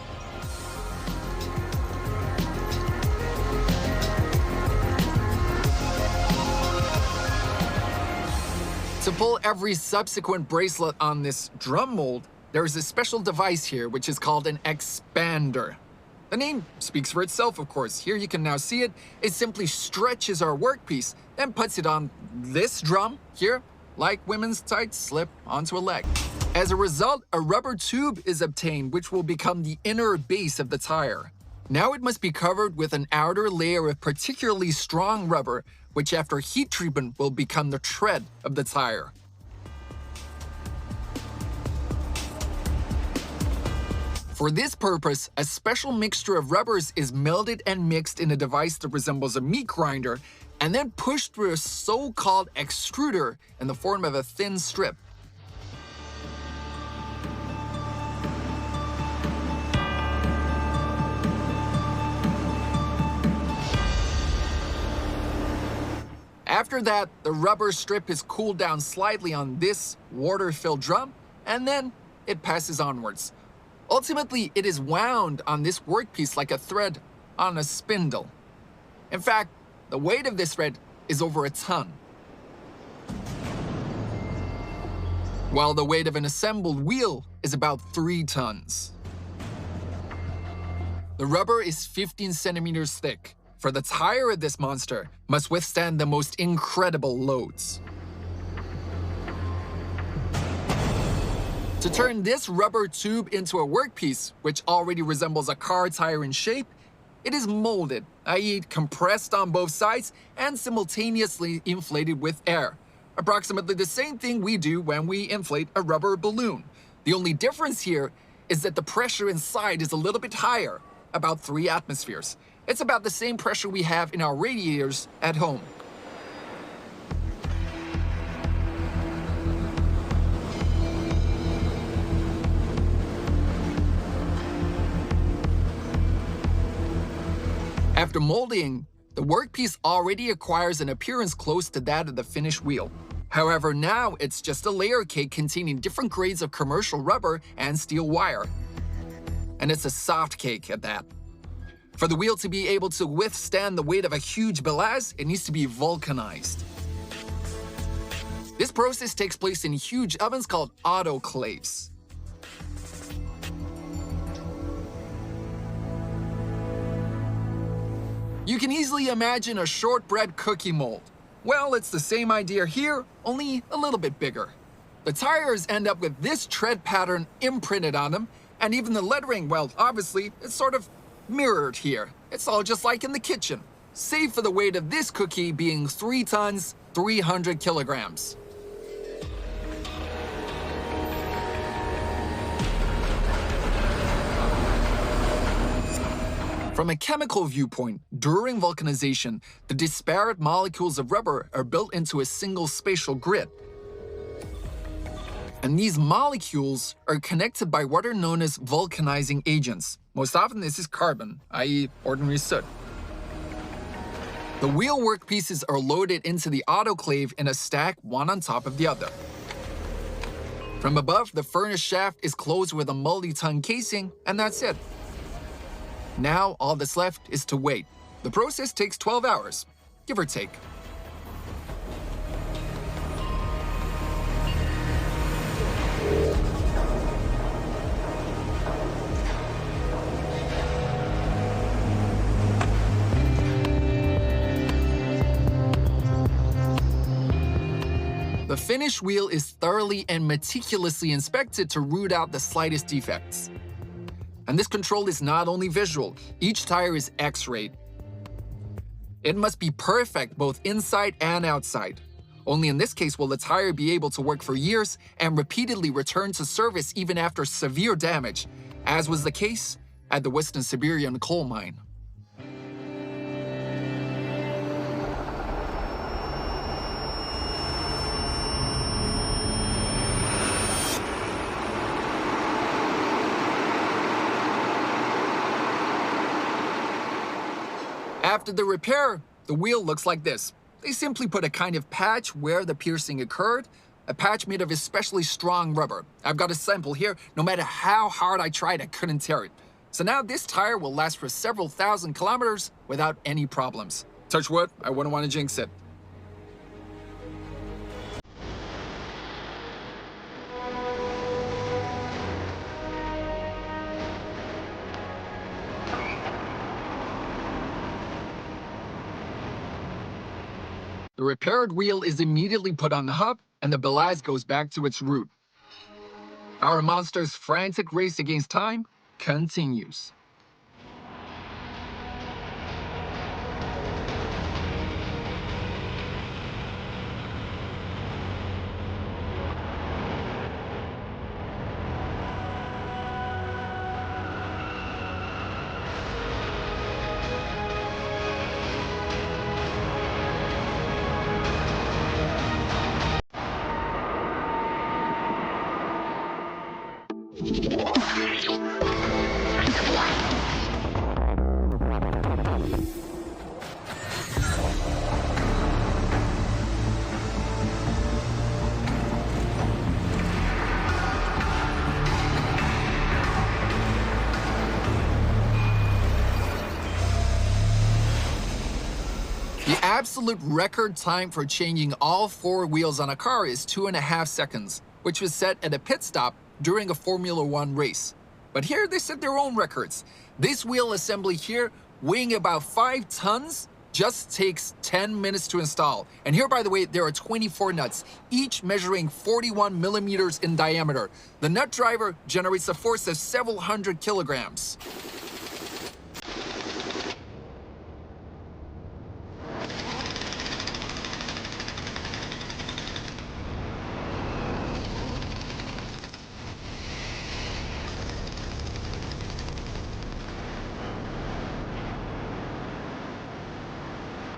B: To pull every subsequent bracelet on this drum mold, there is a special device here which is called an expander. The name speaks for itself, of course. Here you can now see it. It simply stretches our workpiece, then puts it on this drum here, like women's tights slip onto a leg. As a result, a rubber tube is obtained which will become the inner base of the tire. Now it must be covered with an outer layer of particularly strong rubber, which after heat treatment will become the tread of the tire. For this purpose, a special mixture of rubbers is melted and mixed in a device that resembles a meat grinder and then pushed through a so-called extruder in the form of a thin strip. After that, the rubber strip is cooled down slightly on this water-filled drum, and then it passes onwards. Ultimately, it is wound on this workpiece like a thread on a spindle. In fact, the weight of this thread is over a ton, while the weight of an assembled wheel is about 3 tons. The rubber is 15 centimeters thick, for the tire of this monster must withstand the most incredible loads. To turn this rubber tube into a workpiece, which already resembles a car tire in shape, it is molded, i.e. compressed on both sides and simultaneously inflated with air. Approximately the same thing we do when we inflate a rubber balloon. The only difference here is that the pressure inside is a little bit higher, about 3 atmospheres. It's about the same pressure we have in our radiators at home. After molding, the workpiece already acquires an appearance close to that of the finished wheel. However, now it's just a layer cake containing different grades of commercial rubber and steel wire. And it's a soft cake at that. For the wheel to be able to withstand the weight of a huge Belaz, it needs to be vulcanized. This process takes place in huge ovens called autoclaves. You can easily imagine a shortbread cookie mold. Well, it's the same idea here, only a little bit bigger. The tires end up with this tread pattern imprinted on them, and even the lettering, well, obviously, it's sort of mirrored here. It's all just like in the kitchen, save for the weight of this cookie being 3 tons, 300 kilograms. From a chemical viewpoint, during vulcanization, the disparate molecules of rubber are built into a single spatial grid. And these molecules are connected by what are known as vulcanizing agents. Most often this is carbon, i.e. ordinary soot. The wheel workpieces are loaded into the autoclave in a stack, one on top of the other. From above, the furnace shaft is closed with a multi-ton casing, and that's it. Now, all that's left is to wait. The process takes 12 hours, give or take. The finished wheel is thoroughly and meticulously inspected to root out the slightest defects. And this control is not only visual, each tire is X-rayed. It must be perfect both inside and outside. Only in this case will the tire be able to work for years and repeatedly return to service even after severe damage, as was the case at the Western Siberian coal mine. After the repair, the wheel looks like this. They simply put a kind of patch where the piercing occurred, a patch made of especially strong rubber. I've got a sample here. No matter how hard I tried, I couldn't tear it. So now this tire will last for several thousand kilometers without any problems. Touch wood, I wouldn't want to jinx it. The repaired wheel is immediately put on the hub, and the Belaz goes back to its route. Our monster's frantic race against time continues. The absolute record time for changing all 4 wheels on a car is 2.5 seconds, which was set at a pit stop during a Formula One race. But here they set their own records. This wheel assembly here, weighing about 5 tons, just takes 10 minutes to install. And here, by the way, there are 24 nuts, each measuring 41 millimeters in diameter. The nut driver generates a force of several hundred kilograms.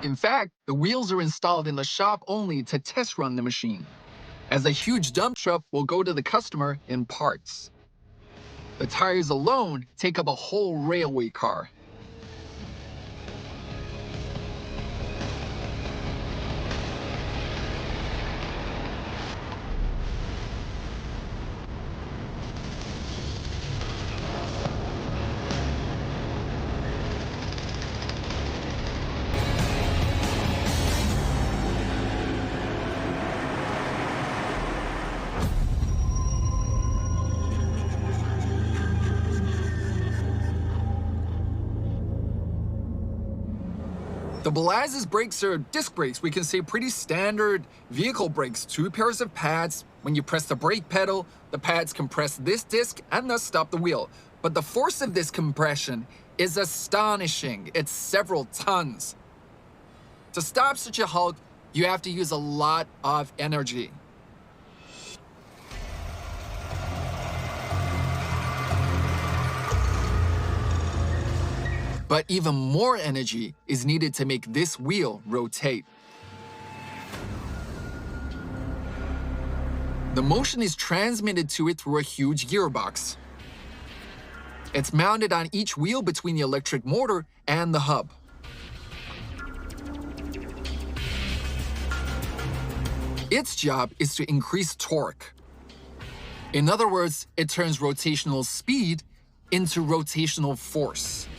B: In fact, the wheels are installed in the shop only to test run the machine, as a huge dump truck will go to the customer in parts. The tires alone take up a whole railway car. The Belaz's brakes are disc brakes. We can say pretty standard vehicle brakes. 2 pairs of pads. When you press the brake pedal, the pads compress this disc and thus stop the wheel. But the force of this compression is astonishing. It's several tons. To stop such a hulk, you have to use a lot of energy. But even more energy is needed to make this wheel rotate. The motion is transmitted to it through a huge gearbox. It's mounted on each wheel between the electric motor and the hub. Its job is to increase torque. In other words, it turns rotational speed into rotational force.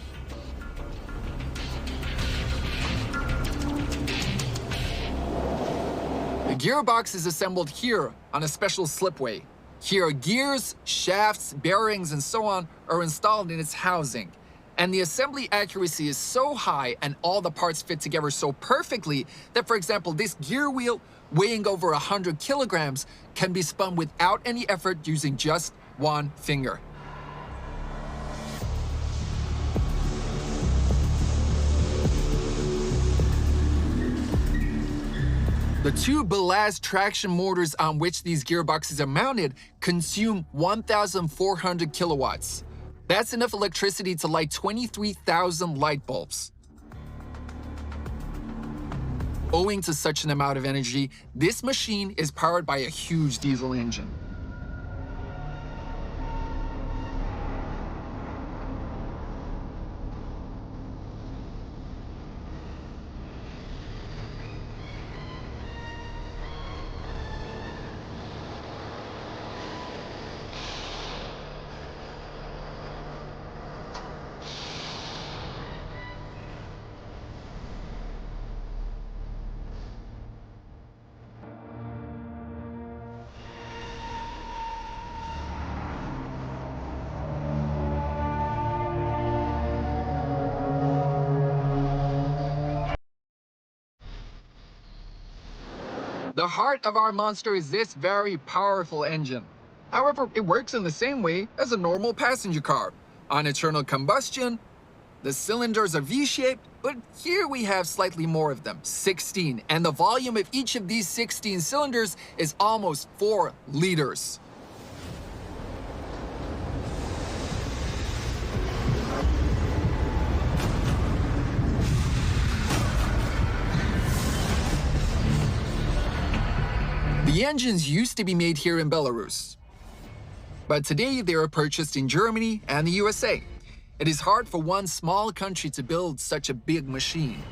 B: The gearbox is assembled here on a special slipway. Here, gears, shafts, bearings, and so on are installed in its housing. And the assembly accuracy is so high and all the parts fit together so perfectly that, for example, this gear wheel, weighing over 100 kilograms, can be spun without any effort using just one finger. The 2 Belaz traction motors on which these gearboxes are mounted consume 1,400 kilowatts. That's enough electricity to light 23,000 light bulbs. Owing to such an amount of energy, this machine is powered by a huge diesel engine. The heart of our monster is this very powerful engine. However, it works in the same way as a normal passenger car. On internal combustion, the cylinders are V-shaped, but here we have slightly more of them, 16, and the volume of each of these 16 cylinders is almost 4 liters. The engines used to be made here in Belarus, but today they are purchased in Germany and the USA. It is hard for one small country to build such a big machine.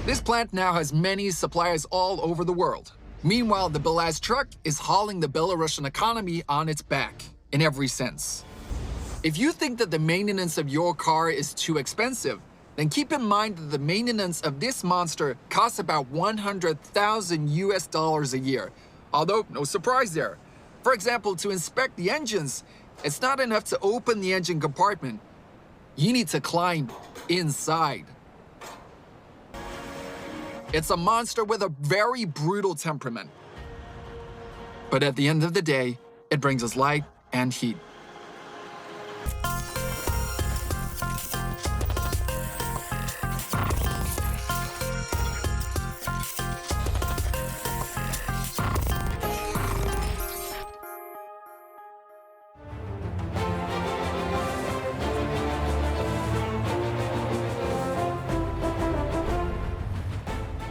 B: This plant now has many suppliers all over the world. Meanwhile, the Belaz truck is hauling the Belarusian economy on its back, in every sense. If you think that the maintenance of your car is too expensive, then keep in mind that the maintenance of this monster costs about 100,000 US dollars a year. Although, no surprise there. For example, to inspect the engines, It's not enough to open the engine compartment. You need to climb inside. It's a monster with a very brutal temperament. But at the end of the day, it brings us light and heat.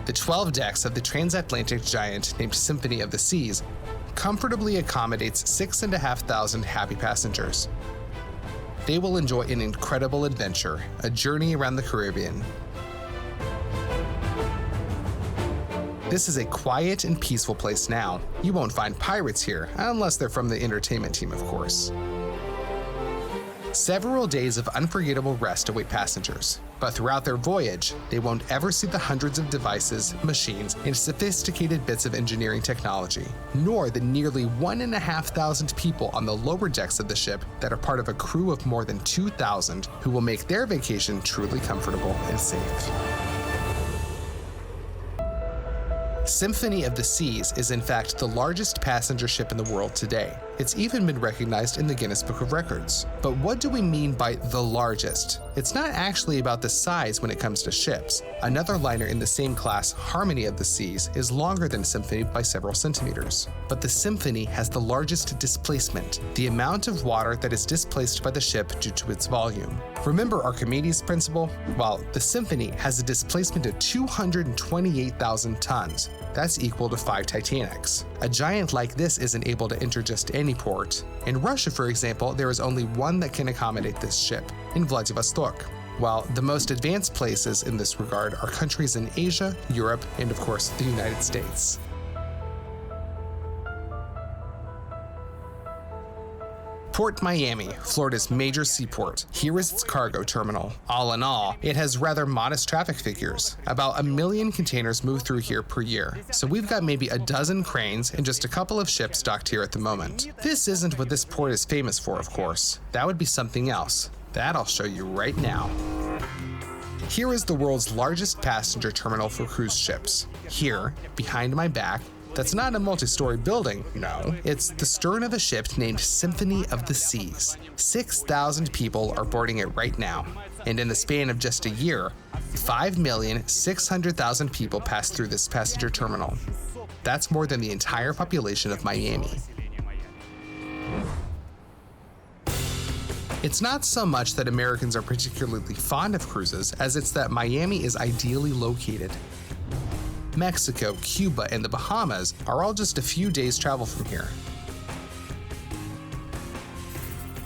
G: The 12 decks of the transatlantic giant named Symphony of the Seas comfortably accommodates 6,500 happy passengers. They will enjoy an incredible adventure, a journey around the Caribbean. This is a quiet and peaceful place now. You won't find pirates here, unless they're from the entertainment team, of course. Several days of unforgettable rest await passengers, but throughout their voyage, they won't ever see the hundreds of devices, machines, and sophisticated bits of engineering technology, nor the nearly 1,500 people on the lower decks of the ship that are part of a crew of more than 2,000 who will make their vacation truly comfortable and safe. Symphony of the Seas is in fact the largest passenger ship in the world today. It's even been recognized in the Guinness Book of Records. But what do we mean by the largest? It's not actually about the size when it comes to ships. Another liner in the same class, Harmony of the Seas, is longer than Symphony by several centimeters. But the Symphony has the largest displacement, the amount of water that is displaced by the ship due to its volume. Remember Archimedes' principle? Well, the Symphony has a displacement of 228,000 tons. That's equal to 5 Titanics. A giant like this isn't able to enter just any port. In Russia, for example, there is only one that can accommodate this ship, in Vladivostok. While the most advanced places in this regard are countries in Asia, Europe, and of course, the United States. Port Miami, Florida's major seaport. Here is its cargo terminal. All in all, it has rather modest traffic figures. About 1 million containers move through here per year. So we've got maybe a dozen cranes and just a couple of ships docked here at the moment. This isn't what this port is famous for, of course. That would be something else. That I'll show you right now. Here is the world's largest passenger terminal for cruise ships. Here, behind my back, that's not a multi-story building, no. It's the stern of a ship named Symphony of the Seas. 6,000 people are boarding it right now. And in the span of just a year, 5,600,000 people pass through this passenger terminal. That's more than the entire population of Miami. It's not so much that Americans are particularly fond of cruises as it's that Miami is ideally located. Mexico, Cuba, and the Bahamas are all just a few days' travel from here.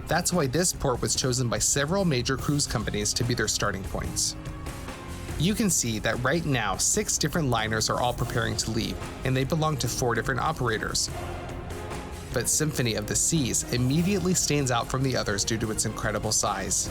G: That's why this port was chosen by several major cruise companies to be their starting points. You can see that right now 6 different liners are all preparing to leave, and they belong to 4 different operators. But Symphony of the Seas immediately stands out from the others due to its incredible size.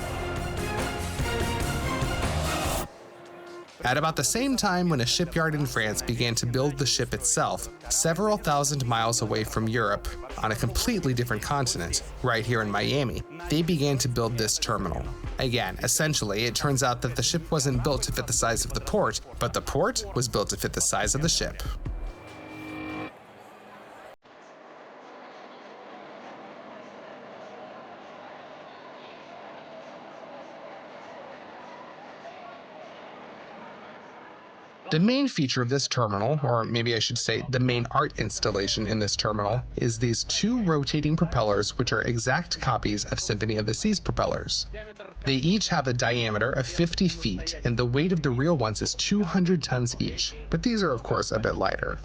G: At about the same time when a shipyard in France began to build the ship itself, several thousand miles away from Europe, on a completely different continent, right here in Miami, they began to build this terminal. Again, essentially, it turns out that the ship wasn't built to fit the size of the port, but the port was built to fit the size of the ship. The main feature of this terminal, or maybe I should say the main art installation in this terminal, is these 2 rotating propellers which are exact copies of Symphony of the Seas propellers. They each have a diameter of 50 feet, and the weight of the real ones is 200 tons each, but these are of course a bit lighter.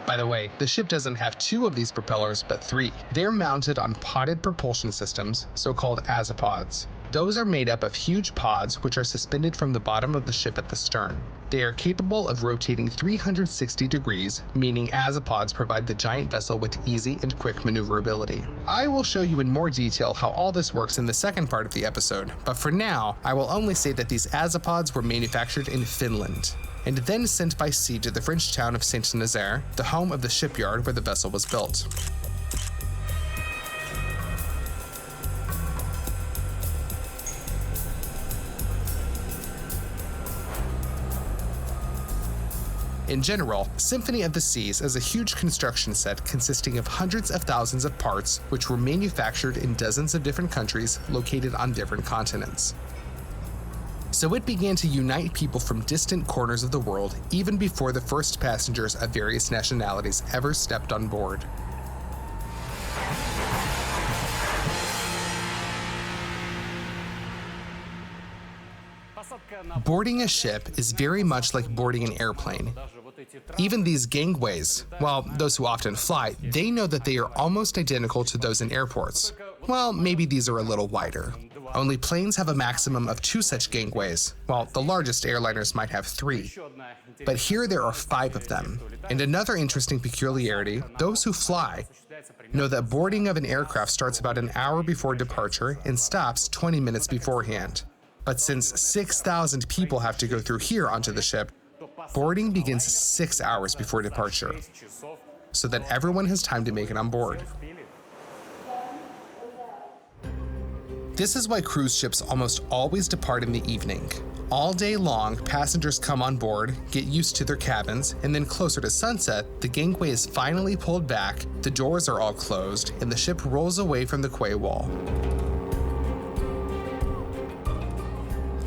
G: By the way, the ship doesn't have 2 of these propellers, but 3. They're mounted on podded propulsion systems, so-called azipods. Those are made up of huge pods which are suspended from the bottom of the ship at the stern. They are capable of rotating 360 degrees, meaning azipods provide the giant vessel with easy and quick maneuverability. I will show you in more detail how all this works in the second part of the episode, but for now, I will only say that these azipods were manufactured in Finland. and then sent by sea to the French town of Saint-Nazaire, the home of the shipyard where the vessel was built. In general, Symphony of the Seas is a huge construction set consisting of hundreds of thousands of parts which were manufactured in dozens of different countries located on different continents. So it began to unite people from distant corners of the world even before the first passengers of various nationalities ever stepped on board. Boarding a ship is very much like boarding an airplane. Even these gangways, well, those who often fly, they know that they are almost identical to those in airports. Well, maybe these are a little wider. Only planes have a maximum of 2 such gangways, while the largest airliners might have 3. But here there are 5 of them. And another interesting peculiarity, those who fly know that boarding of an aircraft starts about an hour before departure and stops 20 minutes beforehand. But since 6,000 people have to go through here onto the ship, boarding begins 6 hours before departure, so that everyone has time to make it on board. This is why cruise ships almost always depart in the evening. All day long, passengers come on board, get used to their cabins, and then closer to sunset, the gangway is finally pulled back, the doors are all closed, and the ship rolls away from the quay wall.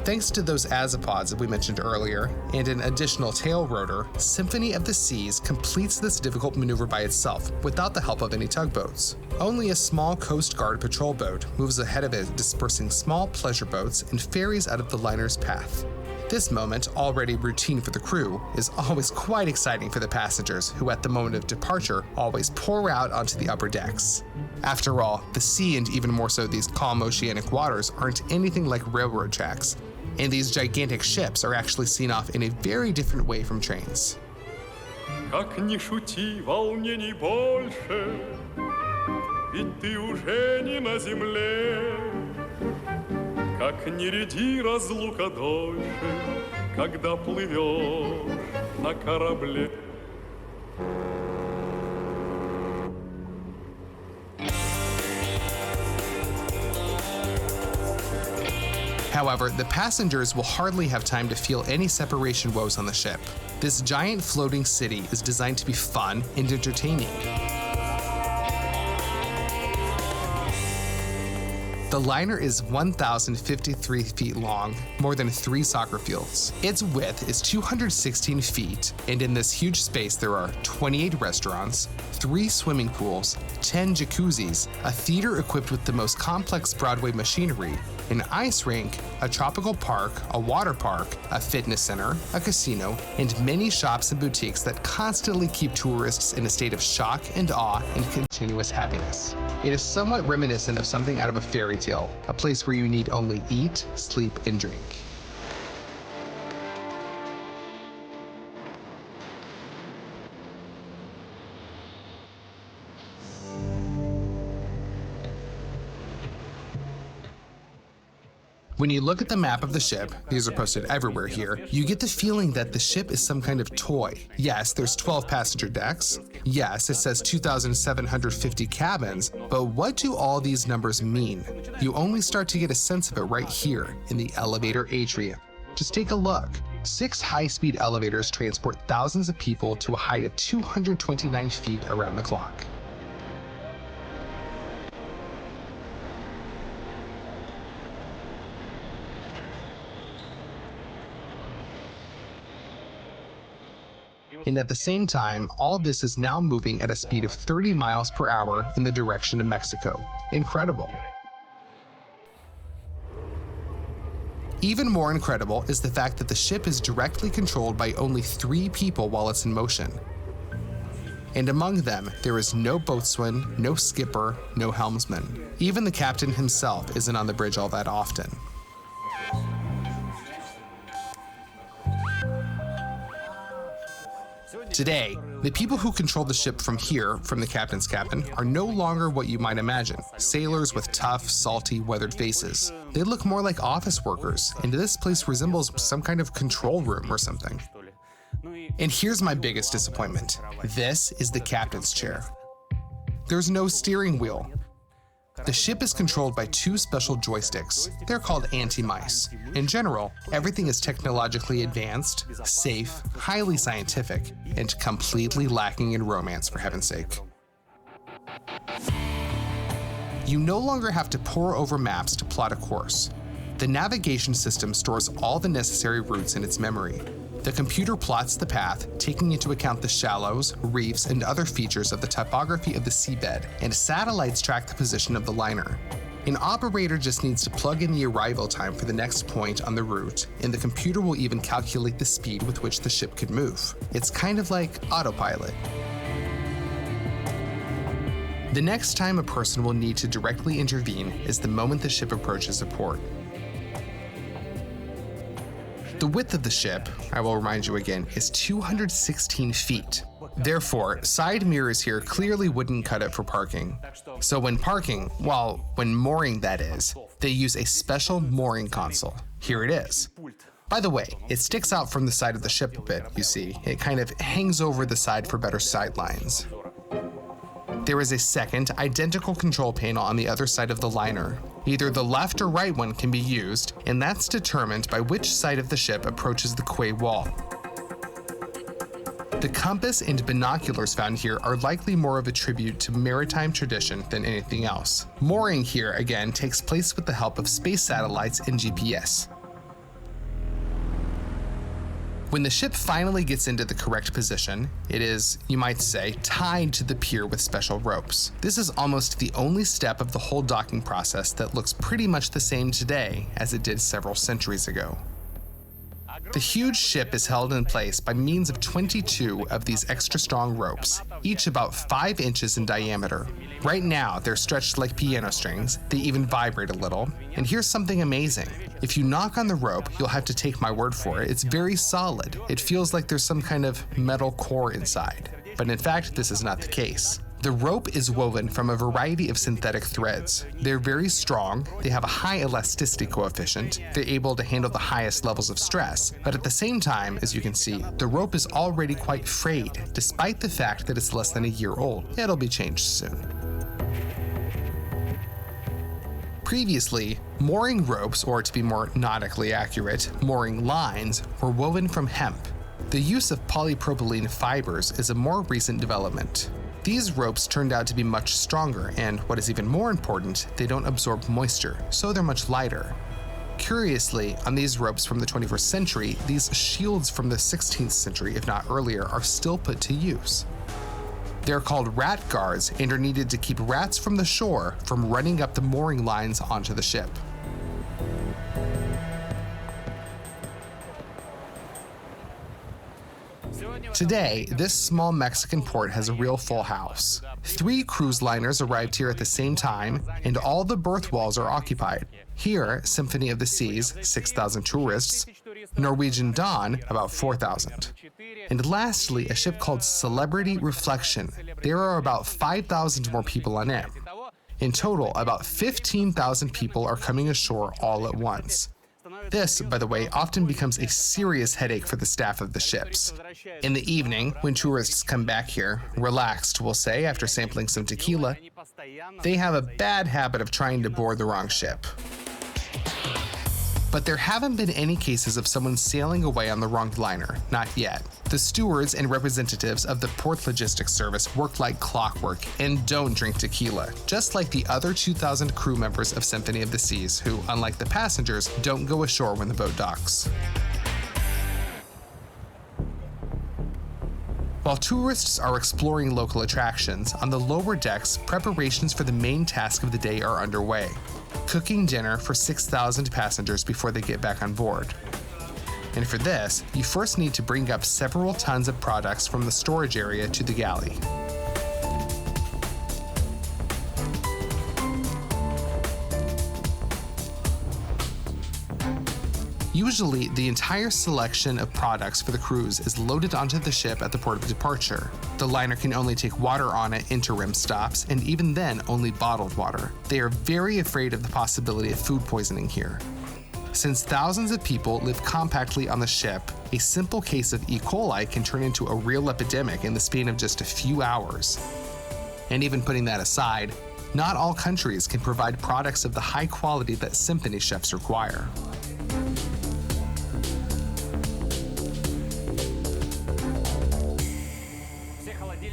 G: Thanks to those azipods that we mentioned earlier, and an additional tail rotor, Symphony of the Seas completes this difficult maneuver by itself without the help of any tugboats. Only a small Coast Guard patrol boat moves ahead of it, dispersing small pleasure boats and ferries out of the liner's path. This moment, already routine for the crew, is always quite exciting for the passengers, who at the moment of departure always pour out onto the upper decks. After all, the sea, and even more so these calm oceanic waters, aren't anything like railroad tracks, and these gigantic ships are actually seen off in a very different way from trains.
I: Как ни шути, волнений больше, ведь ты уже не на земле. Как ни ряди разлука дольше, когда плывешь на корабле.
G: However, the passengers will hardly have time to feel any separation woes on the ship. This giant floating city is designed to be fun and entertaining. The liner is 1,053 feet long, more than 3 soccer fields. Its width is 216 feet, and in this huge space there are 28 restaurants, 3 swimming pools, 10 jacuzzis, a theater equipped with the most complex Broadway machinery, an ice rink, a tropical park, a water park, a fitness center, a casino, and many shops and boutiques that constantly keep tourists in a state of shock and awe and continuous happiness. It is somewhat reminiscent of something out of a fairy tale, a place where you need only eat, sleep, and drink. When you look at the map of the ship, these are posted everywhere here, you get the feeling that the ship is some kind of toy. Yes, there's 12 passenger decks. Yes, it says 2,750 cabins, but what do all these numbers mean? You only start to get a sense of it right here in the elevator atrium. Just take a look. 6 high-speed elevators transport thousands of people to a height of 229 feet around the clock. And at the same time, all this is now moving at a speed of 30 miles per hour in the direction of Mexico. Incredible. Even more incredible is the fact that the ship is directly controlled by only 3 people while it's in motion. And among them, there is no boatswain, no skipper, no helmsman. Even the captain himself isn't on the bridge all that often. Today, the people who control the ship from here, from the captain's cabin, are no longer what you might imagine, sailors with tough, salty, weathered faces. They look more like office workers, and this place resembles some kind of control room or something. And here's my biggest disappointment. This is the captain's chair. There's no steering wheel. The ship is controlled by two special joysticks. They're called anti-mice. In general, everything is technologically advanced, safe, highly scientific, and completely lacking in romance, for heaven's sake. You no longer have to pore over maps to plot a course. The navigation system stores all the necessary routes in its memory. The computer plots the path, taking into account the shallows, reefs, and other features of the topography of the seabed, and satellites track the position of the liner. An operator just needs to plug in the arrival time for the next point on the route, and the computer will even calculate the speed with which the ship could move. It's kind of like autopilot. The next time a person will need to directly intervene is the moment the ship approaches a port. The width of the ship, I will remind you again, is 216 feet. Therefore, side mirrors here clearly wouldn't cut it for parking. So when parking, well, when mooring that is, they use a special mooring console. Here it is. By the way, it sticks out from the side of the ship a bit, you see. It kind of hangs over the side for better sight lines. There is a second, identical control panel on the other side of the liner. Either the left or right one can be used, and that's determined by which side of the ship approaches the quay wall. The compass and binoculars found here are likely more of a tribute to maritime tradition than anything else. Mooring here, again, takes place with the help of space satellites and GPS. When the ship finally gets into the correct position, it is, you might say, tied to the pier with special ropes. This is almost the only step of the whole docking process that looks pretty much the same today as it did several centuries ago. The huge ship is held in place by means of 22 of these extra strong ropes, each about 5 inches in diameter. Right now, they're stretched like piano strings, they even vibrate a little, and here's something amazing. If you knock on the rope, you'll have to take my word for it, it's very solid. It feels like there's some kind of metal core inside, but in fact, this is not the case. The rope is woven from a variety of synthetic threads. They're very strong, they have a high elasticity coefficient, they're able to handle the highest levels of stress, but at the same time, as you can see, the rope is already quite frayed, despite the fact that it's less than a year old. It'll be changed soon. Previously, mooring ropes, or to be more nautically accurate, mooring lines, were woven from hemp. The use of polypropylene fibers is a more recent development. These ropes turned out to be much stronger, and what is even more important, they don't absorb moisture, so they're much lighter. Curiously, on these ropes from the 21st century, these shields from the 16th century, if not earlier, are still put to use. They're called rat guards and are needed to keep rats from the shore from running up the mooring lines onto the ship. Today, this small Mexican port has a real full house. 3 cruise liners arrived here at the same time, and all the berth walls are occupied. Here, Symphony of the Seas, 6,000 tourists, Norwegian Dawn, about 4,000. And lastly, a ship called Celebrity Reflection. There are about 5,000 more people on it. In total, about 15,000 people are coming ashore all at once. This, by the way, often becomes a serious headache for the staff of the ships. In the evening, when tourists come back here, relaxed, we'll say, after sampling some tequila, they have a bad habit of trying to board the wrong ship. But there haven't been any cases of someone sailing away on the wrong liner, not yet. The stewards and representatives of the Port Logistics Service work like clockwork and don't drink tequila, just like the other 2,000 crew members of Symphony of the Seas who, unlike the passengers, don't go ashore when the boat docks. While tourists are exploring local attractions, on the lower decks, preparations for the main task of the day are underway. Cooking dinner for 6,000 passengers before they get back on board. And for this, you first need to bring up several tons of products from the storage area to the galley. Usually, the entire selection of products for the cruise is loaded onto the ship at the port of departure. The liner can only take water on it interim stops, and even then, only bottled water. They are very afraid of the possibility of food poisoning here. Since thousands of people live compactly on the ship, a simple case of E. coli can turn into a real epidemic in the span of just a few hours. And even putting that aside, not all countries can provide products of the high quality that Symphony chefs require.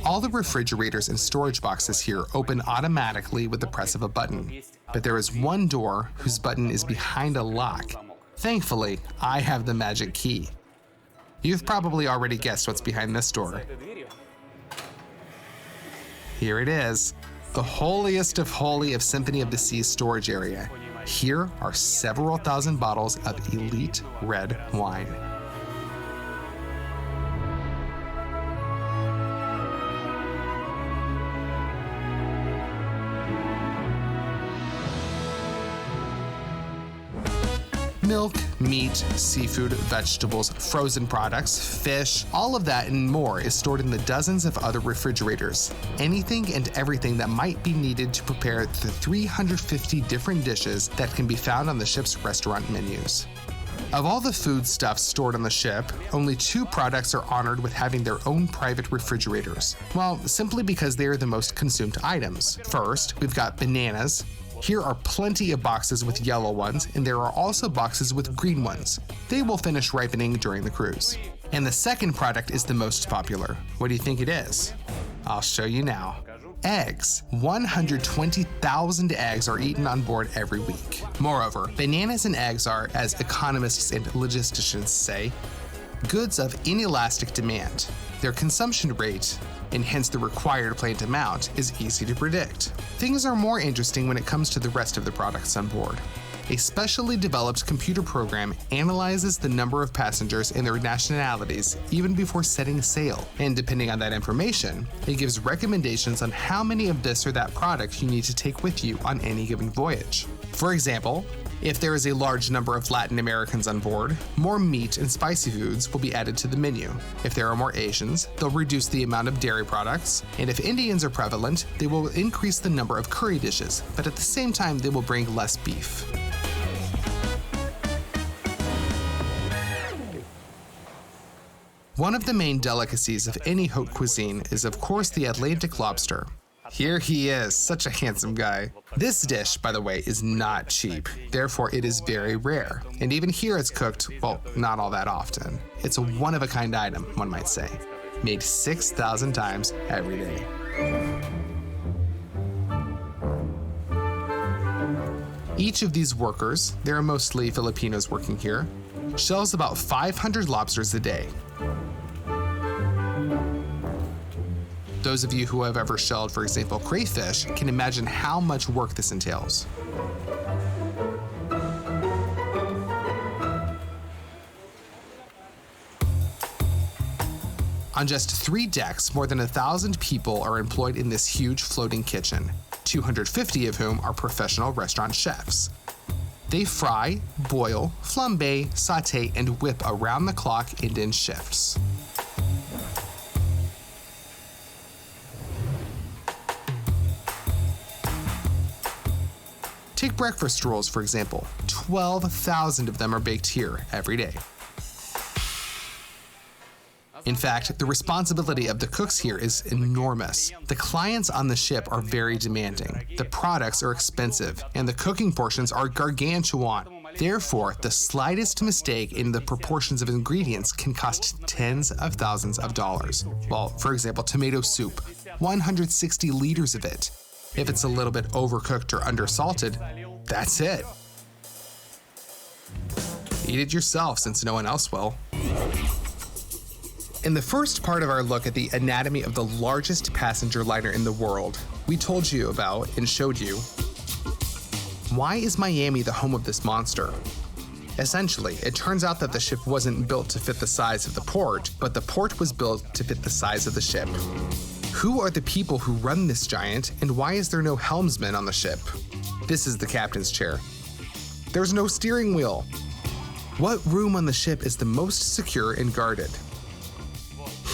G: All the refrigerators and storage boxes here open automatically with the press of a button. But there is one door whose button is behind a lock. Thankfully, I have the magic key. You've probably already guessed what's behind this door. Here it is, the holiest of holy of Symphony of the Seas storage area. Here are several thousand bottles of elite red wine. Milk, meat, seafood, vegetables, frozen products, fish, all of that and more is stored in the dozens of other refrigerators. Anything and everything that might be needed to prepare the 350 different dishes that can be found on the ship's restaurant menus. Of all the foodstuffs stored on the ship, only 2 products are honored with having their own private refrigerators. Well, simply because they are the most consumed items. First, we've got bananas. Here are plenty of boxes with yellow ones, and there are also boxes with green ones. They will finish ripening during the cruise. And the second product is the most popular. What do you think it is? I'll show you now. Eggs. 120,000 eggs are eaten on board every week. Moreover, bananas and eggs are, as economists and logisticians say, goods of inelastic demand. Their consumption rate, and hence the required plant amount, is easy to predict. Things are more interesting when it comes to the rest of the products on board. A specially developed computer program analyzes the number of passengers and their nationalities even before setting sail, and depending on that information, it gives recommendations on how many of this or that product you need to take with you on any given voyage. For example, if there is a large number of Latin Americans on board, more meat and spicy foods will be added to the menu. If there are more Asians, they'll reduce the amount of dairy products, and if Indians are prevalent, they will increase the number of curry dishes, but at the same time they will bring less beef. One of the main delicacies of any haute cuisine is of course the Atlantic lobster. Here he is, such a handsome guy. This dish, by the way, is not cheap, therefore it is very rare. And even here it's cooked, well, not all that often. It's a one-of-a-kind item, one might say, made 6,000 times every day. Each of these workers, there are mostly Filipinos working here, shells about 500 lobsters a day. Those of you who have ever shelled, for example, crayfish, can imagine how much work this entails. On just 3 decks, more than 1,000 people are employed in this huge floating kitchen, 250 of whom are professional restaurant chefs. They fry, boil, flambe, sauté, and whip around the clock and in shifts. Take breakfast rolls, for example. 12,000 of them are baked here every day. In fact, the responsibility of the cooks here is enormous. The clients on the ship are very demanding, the products are expensive, and the cooking portions are gargantuan. Therefore, the slightest mistake in the proportions of ingredients can cost tens of thousands of dollars. Well, for example, tomato soup, 160 liters of it. If it's a little bit overcooked or undersalted, that's it. Eat it yourself since no one else will. In the first part of our look at the anatomy of the largest passenger liner in the world, we told you about and showed you why is Miami the home of this monster? Essentially, it turns out that the ship wasn't built to fit the size of the port, but the port was built to fit the size of the ship. Who are the people who run this giant, and why is there no helmsman on the ship? This is the captain's chair. There's no steering wheel. What room on the ship is the most secure and guarded?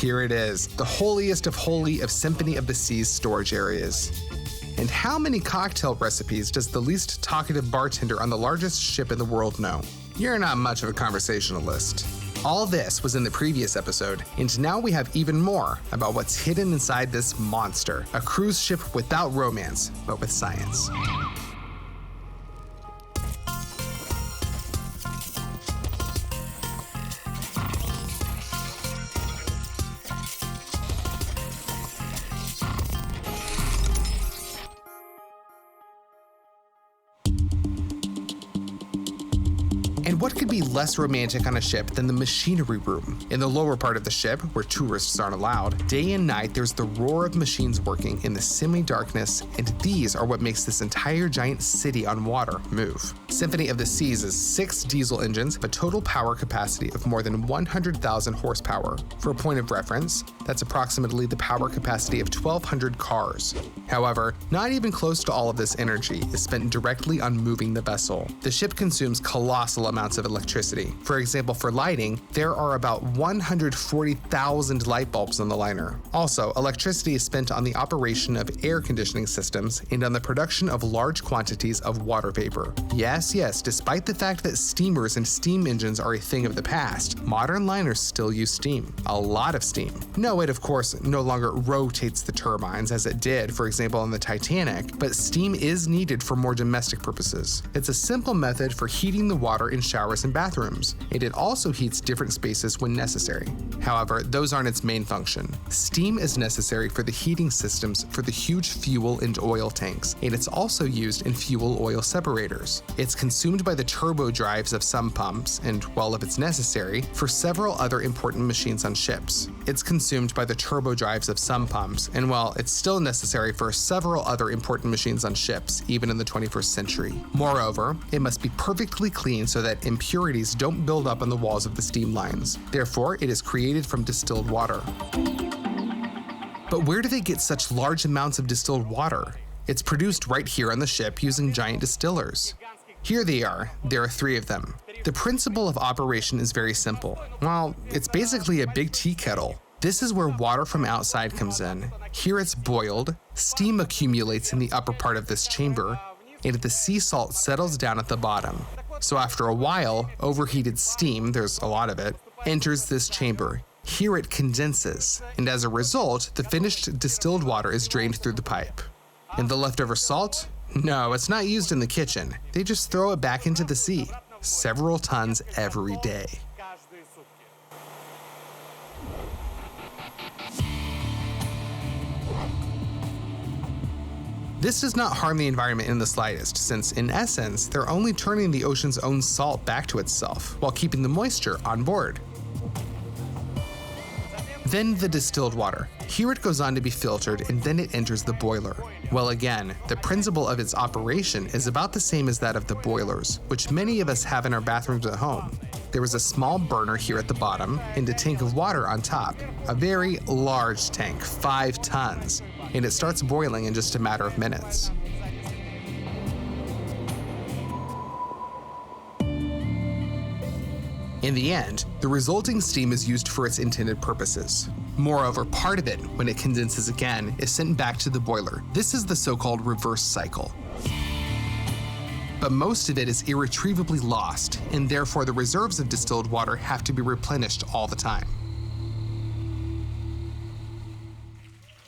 G: Here it is, the holiest of holy of Symphony of the Seas storage areas. And how many cocktail recipes does the least talkative bartender on the largest ship in the world know? You're not much of a conversationalist. All this was in the previous episode, and now we have even more about what's hidden inside this monster, a cruise ship without romance, but with science. And what could be less romantic on a ship than the machinery room? In the lower part of the ship, where tourists aren't allowed, day and night there's the roar of machines working in the semi-darkness, and these are what makes this entire giant city on water move. Symphony of the Seas is 6 diesel engines with a total power capacity of more than 100,000 horsepower. For a point of reference, that's approximately the power capacity of 1,200 cars. However, not even close to all of this energy is spent directly on moving the vessel. The ship consumes colossal amounts of electricity. For example, for lighting, there are about 140,000 light bulbs on the liner. Also, electricity is spent on the operation of air conditioning systems and on the production of large quantities of water vapor. Yes, despite the fact that steamers and steam engines are a thing of the past, modern liners still use steam. A lot of steam. No, it of course no longer rotates the turbines as it did, for example, on the Titanic, but steam is needed for more domestic purposes. It's a simple method for heating the water in showers and bathrooms, and it also heats different spaces when necessary. However, those aren't its main function. Steam is necessary for the heating systems for the huge fuel and oil tanks, and it's also used in fuel-oil separators. It's consumed by the turbo drives of some pumps, and, well, if it's necessary, for several other important machines on ships. It's consumed by the turbo drives of some pumps, and, well, it's still necessary for several other important machines on ships, even in the 21st century. Moreover, it must be perfectly clean so that impurities don't build up on the walls of the steam lines. Therefore, it is created from distilled water. But where do they get such large amounts of distilled water? It's produced right here on the ship using giant distillers. Here they are. There are 3 of them. The principle of operation is very simple. Well, it's basically a big tea kettle. This is where water from outside comes in. Here it's boiled, steam accumulates in the upper part of this chamber, and the sea salt settles down at the bottom. So after a while, overheated steam, there's a lot of it, enters this chamber. Here it condenses, and as a result, the finished distilled water is drained through the pipe. And the leftover salt? No, it's not used in the kitchen. They just throw it back into the sea. Several tons every day. This does not harm the environment in the slightest, since in essence, they're only turning the ocean's own salt back to itself, while keeping the moisture on board. Then the distilled water. Here it goes on to be filtered, and then it enters the boiler. Well, again, the principle of its operation is about the same as that of the boilers, which many of us have in our bathrooms at home. There is a small burner here at the bottom, and a tank of water on top. A very large tank, 5 tons, and it starts boiling in just a matter of minutes. In the end, the resulting steam is used for its intended purposes. Moreover, part of it, when it condenses again, is sent back to the boiler. This is the so-called reverse cycle. But most of it is irretrievably lost, and therefore the reserves of distilled water have to be replenished all the time.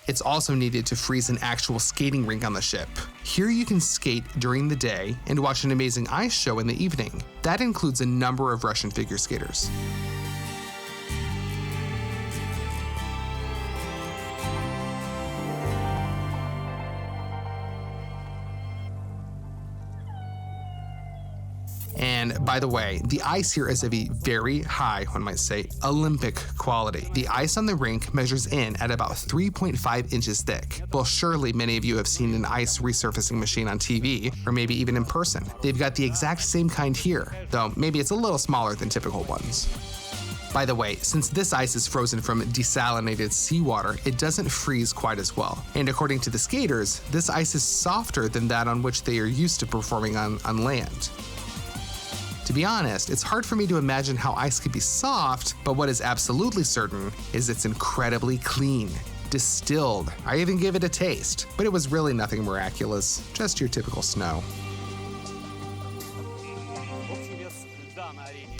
G: It's also needed to freeze an actual skating rink on the ship. Here you can skate during the day and watch an amazing ice show in the evening. That includes a number of Russian figure skaters. And by the way, the ice here is of a very high, one might say, Olympic quality. The ice on the rink measures in at about 3.5 inches thick. Well, surely many of you have seen an ice resurfacing machine on TV, or maybe even in person. They've got the exact same kind here, though maybe it's a little smaller than typical ones. By the way, since this ice is frozen from desalinated seawater, it doesn't freeze quite as well. And according to the skaters, this ice is softer than that on which they are used to performing on land. To be honest, it's hard for me to imagine how ice could be soft, but what is absolutely certain is it's incredibly clean. Distilled. I even gave it a taste, but it was really nothing miraculous, just your typical snow.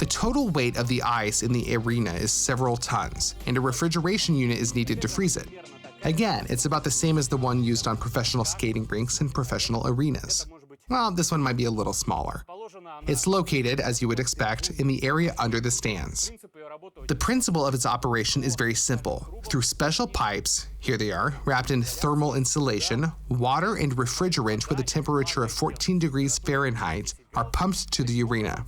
G: The total weight of the ice in the arena is several tons, and a refrigeration unit is needed to freeze it. Again, it's about the same as the one used on professional skating rinks and professional arenas. Well, this one might be a little smaller. It's located, as you would expect, in the area under the stands. The principle of its operation is very simple. Through special pipes, here they are, wrapped in thermal insulation, water and refrigerant with a temperature of 14 degrees Fahrenheit are pumped to the arena.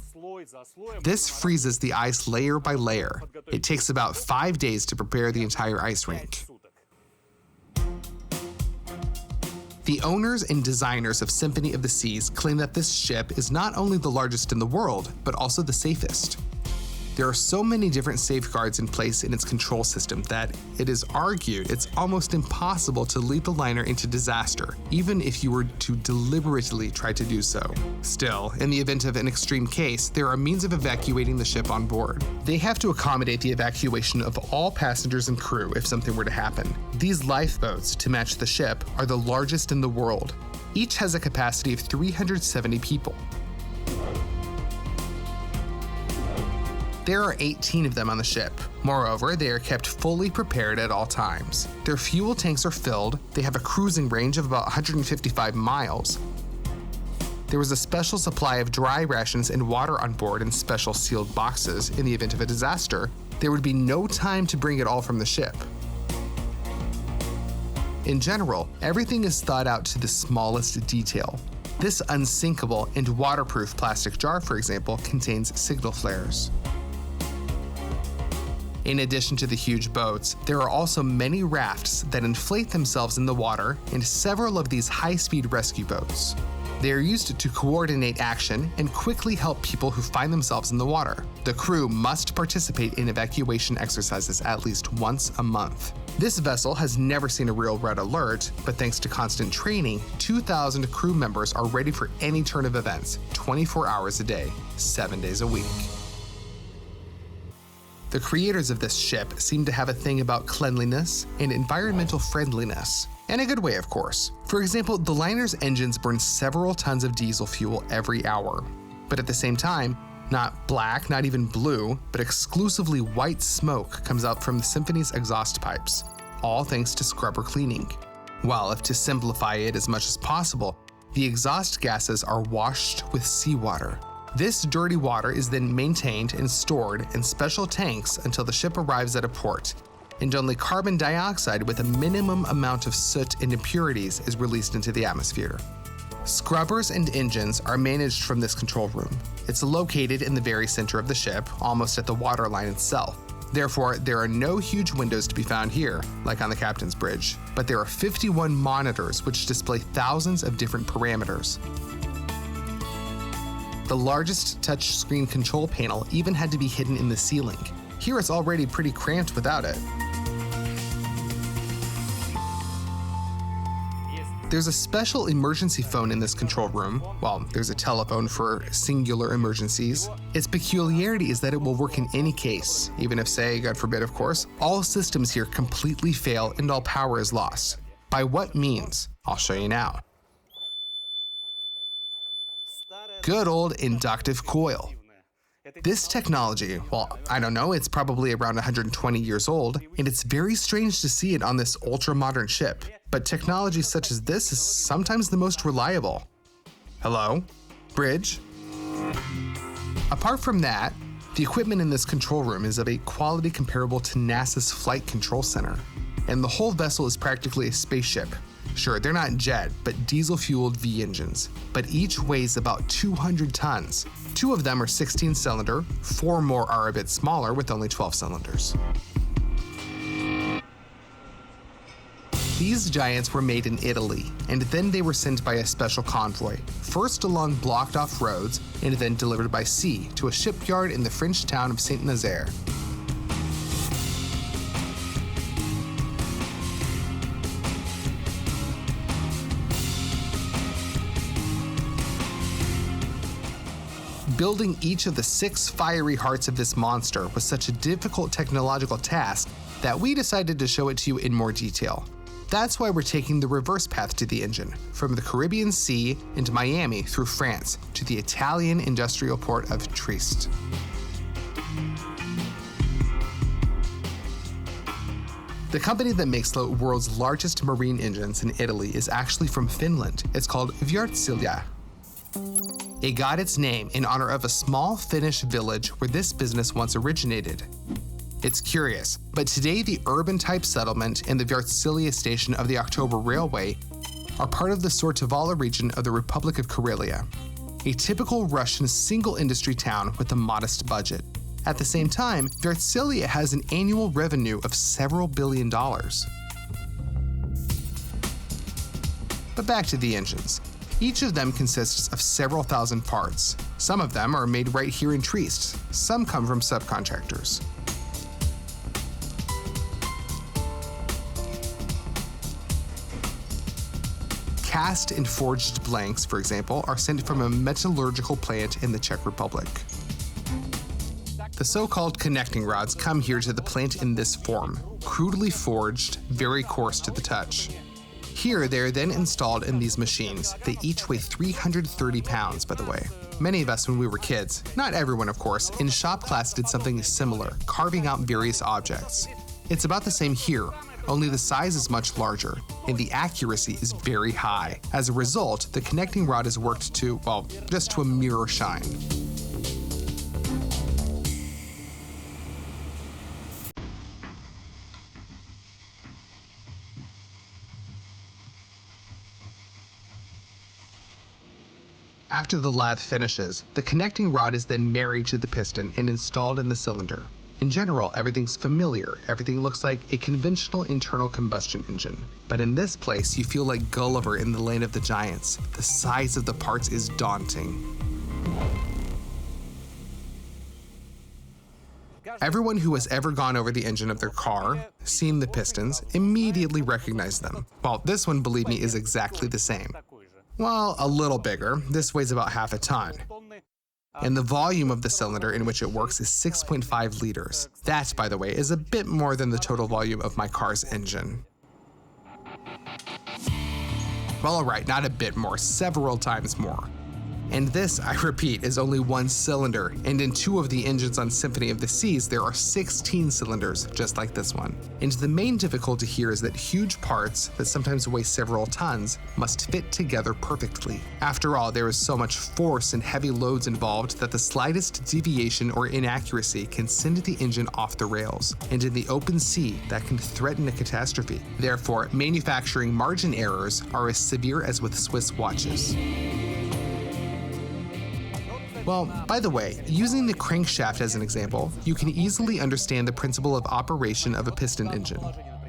G: This freezes the ice layer by layer. It takes about 5 days to prepare the entire ice rink. The owners and designers of Symphony of the Seas claim that this ship is not only the largest in the world, but also the safest. There are so many different safeguards in place in its control system that it is argued it's almost impossible to lead the liner into disaster, even if you were to deliberately try to do so. Still, in the event of an extreme case, there are means of evacuating the ship on board. They have to accommodate the evacuation of all passengers and crew if something were to happen. These lifeboats, to match the ship, are the largest in the world. Each has a capacity of 370 people. There are 18 of them on the ship. Moreover, they are kept fully prepared at all times. Their fuel tanks are filled, they have a cruising range of about 155 miles. There was a special supply of dry rations and water on board in special sealed boxes. In the event of a disaster, there would be no time to bring it all from the ship. In general, everything is thought out to the smallest detail. This unsinkable and waterproof plastic jar, for example, contains signal flares. In addition to the huge boats, there are also many rafts that inflate themselves in the water and several of these high-speed rescue boats. They are used to coordinate action and quickly help people who find themselves in the water. The crew must participate in evacuation exercises at least once a month. This vessel has never seen a real red alert, but thanks to constant training, 2,000 crew members are ready for any turn of events, 24 hours a day, 7 days a week. The creators of this ship seem to have a thing about cleanliness and environmental friendliness. In a good way, of course. For example, the liner's engines burn several tons of diesel fuel every hour. But at the same time, not black, not even blue, but exclusively white smoke comes out from the Symphony's exhaust pipes, all thanks to scrubber cleaning. Well, if to simplify it as much as possible, the exhaust gases are washed with seawater. This dirty water is then maintained and stored in special tanks until the ship arrives at a port, and only carbon dioxide with a minimum amount of soot and impurities is released into the atmosphere. Scrubbers and engines are managed from this control room. It's located in the very center of the ship, almost at the waterline itself. Therefore, there are no huge windows to be found here, like on the captain's bridge, but there are 51 monitors which display thousands of different parameters. The largest touchscreen control panel even had to be hidden in the ceiling. Here it's already pretty cramped without it. There's a special emergency phone in this control room. Well, there's a telephone for singular emergencies. Its peculiarity is that it will work in any case, even if, say, God forbid, of course, all systems here completely fail and all power is lost. By what means? I'll show you now. Good old inductive coil. This technology, well, I don't know, it's probably around 120 years old, and it's very strange to see it on this ultra-modern ship. But technology such as this is sometimes the most reliable. Hello? Bridge? Apart from that, the equipment in this control room is of a quality comparable to NASA's Flight Control Center, and the whole vessel is practically a spaceship. Sure, they're not jet, but diesel-fueled V engines, but each weighs about 200 tons. 2 of them are 16-cylinder, 4 more are a bit smaller with only 12 cylinders. These giants were made in Italy, and then they were sent by a special convoy, first along blocked-off roads, and then delivered by sea to a shipyard in the French town of Saint-Nazaire. Building each of the 6 fiery hearts of this monster was such a difficult technological task that we decided to show it to you in more detail. That's why we're taking the reverse path to the engine, from the Caribbean Sea into Miami through France to the Italian industrial port of Trieste. The company that makes the world's largest marine engines in Italy is actually from Finland. It's called Wärtsilä. It got its name in honor of a small Finnish village where this business once originated. It's curious, but today the urban-type settlement and the Wärtsilä station of the October Railway are part of the Sortavala region of the Republic of Karelia, a typical Russian single-industry town with a modest budget. At the same time, Wärtsilä has an annual revenue of several $billions. But back to the engines. Each of them consists of several thousand parts. Some of them are made right here in Trieste. Some come from subcontractors. Cast and forged blanks, for example, are sent from a metallurgical plant in the Czech Republic. The so-called connecting rods come here to the plant in this form, crudely forged, very coarse to the touch. Here, they are then installed in these machines. They each weigh 330 pounds, by the way. Many of us, when we were kids, not everyone of course, in shop class did something similar, carving out various objects. It's about the same here, only the size is much larger, and the accuracy is very high. As a result, the connecting rod is worked to, well, just to a mirror shine. After the lathe finishes, the connecting rod is then married to the piston and installed in the cylinder. In general, everything's familiar. Everything looks like a conventional internal combustion engine. But in this place, you feel like Gulliver in the Land of the Giants. The size of the parts is daunting. Everyone who has ever gone over the engine of their car, seen the pistons, immediately recognized them. Well, this one, believe me, is exactly the same. Well, a little bigger. This weighs about half a ton. And the volume of the cylinder in which it works is 6.5 liters. That, by the way, is a bit more than the total volume of my car's engine. Well, alright, not a bit more, several times more. And this, I repeat, is only one cylinder, and in 2 of the engines on Symphony of the Seas, there are 16 cylinders, just like this one. And the main difficulty here is that huge parts, that sometimes weigh several tons, must fit together perfectly. After all, there is so much force and heavy loads involved that the slightest deviation or inaccuracy can send the engine off the rails, and in the open sea, that can threaten a catastrophe. Therefore, manufacturing margin errors are as severe as with Swiss watches. Well, by the way, using the crankshaft as an example, you can easily understand the principle of operation of a piston engine.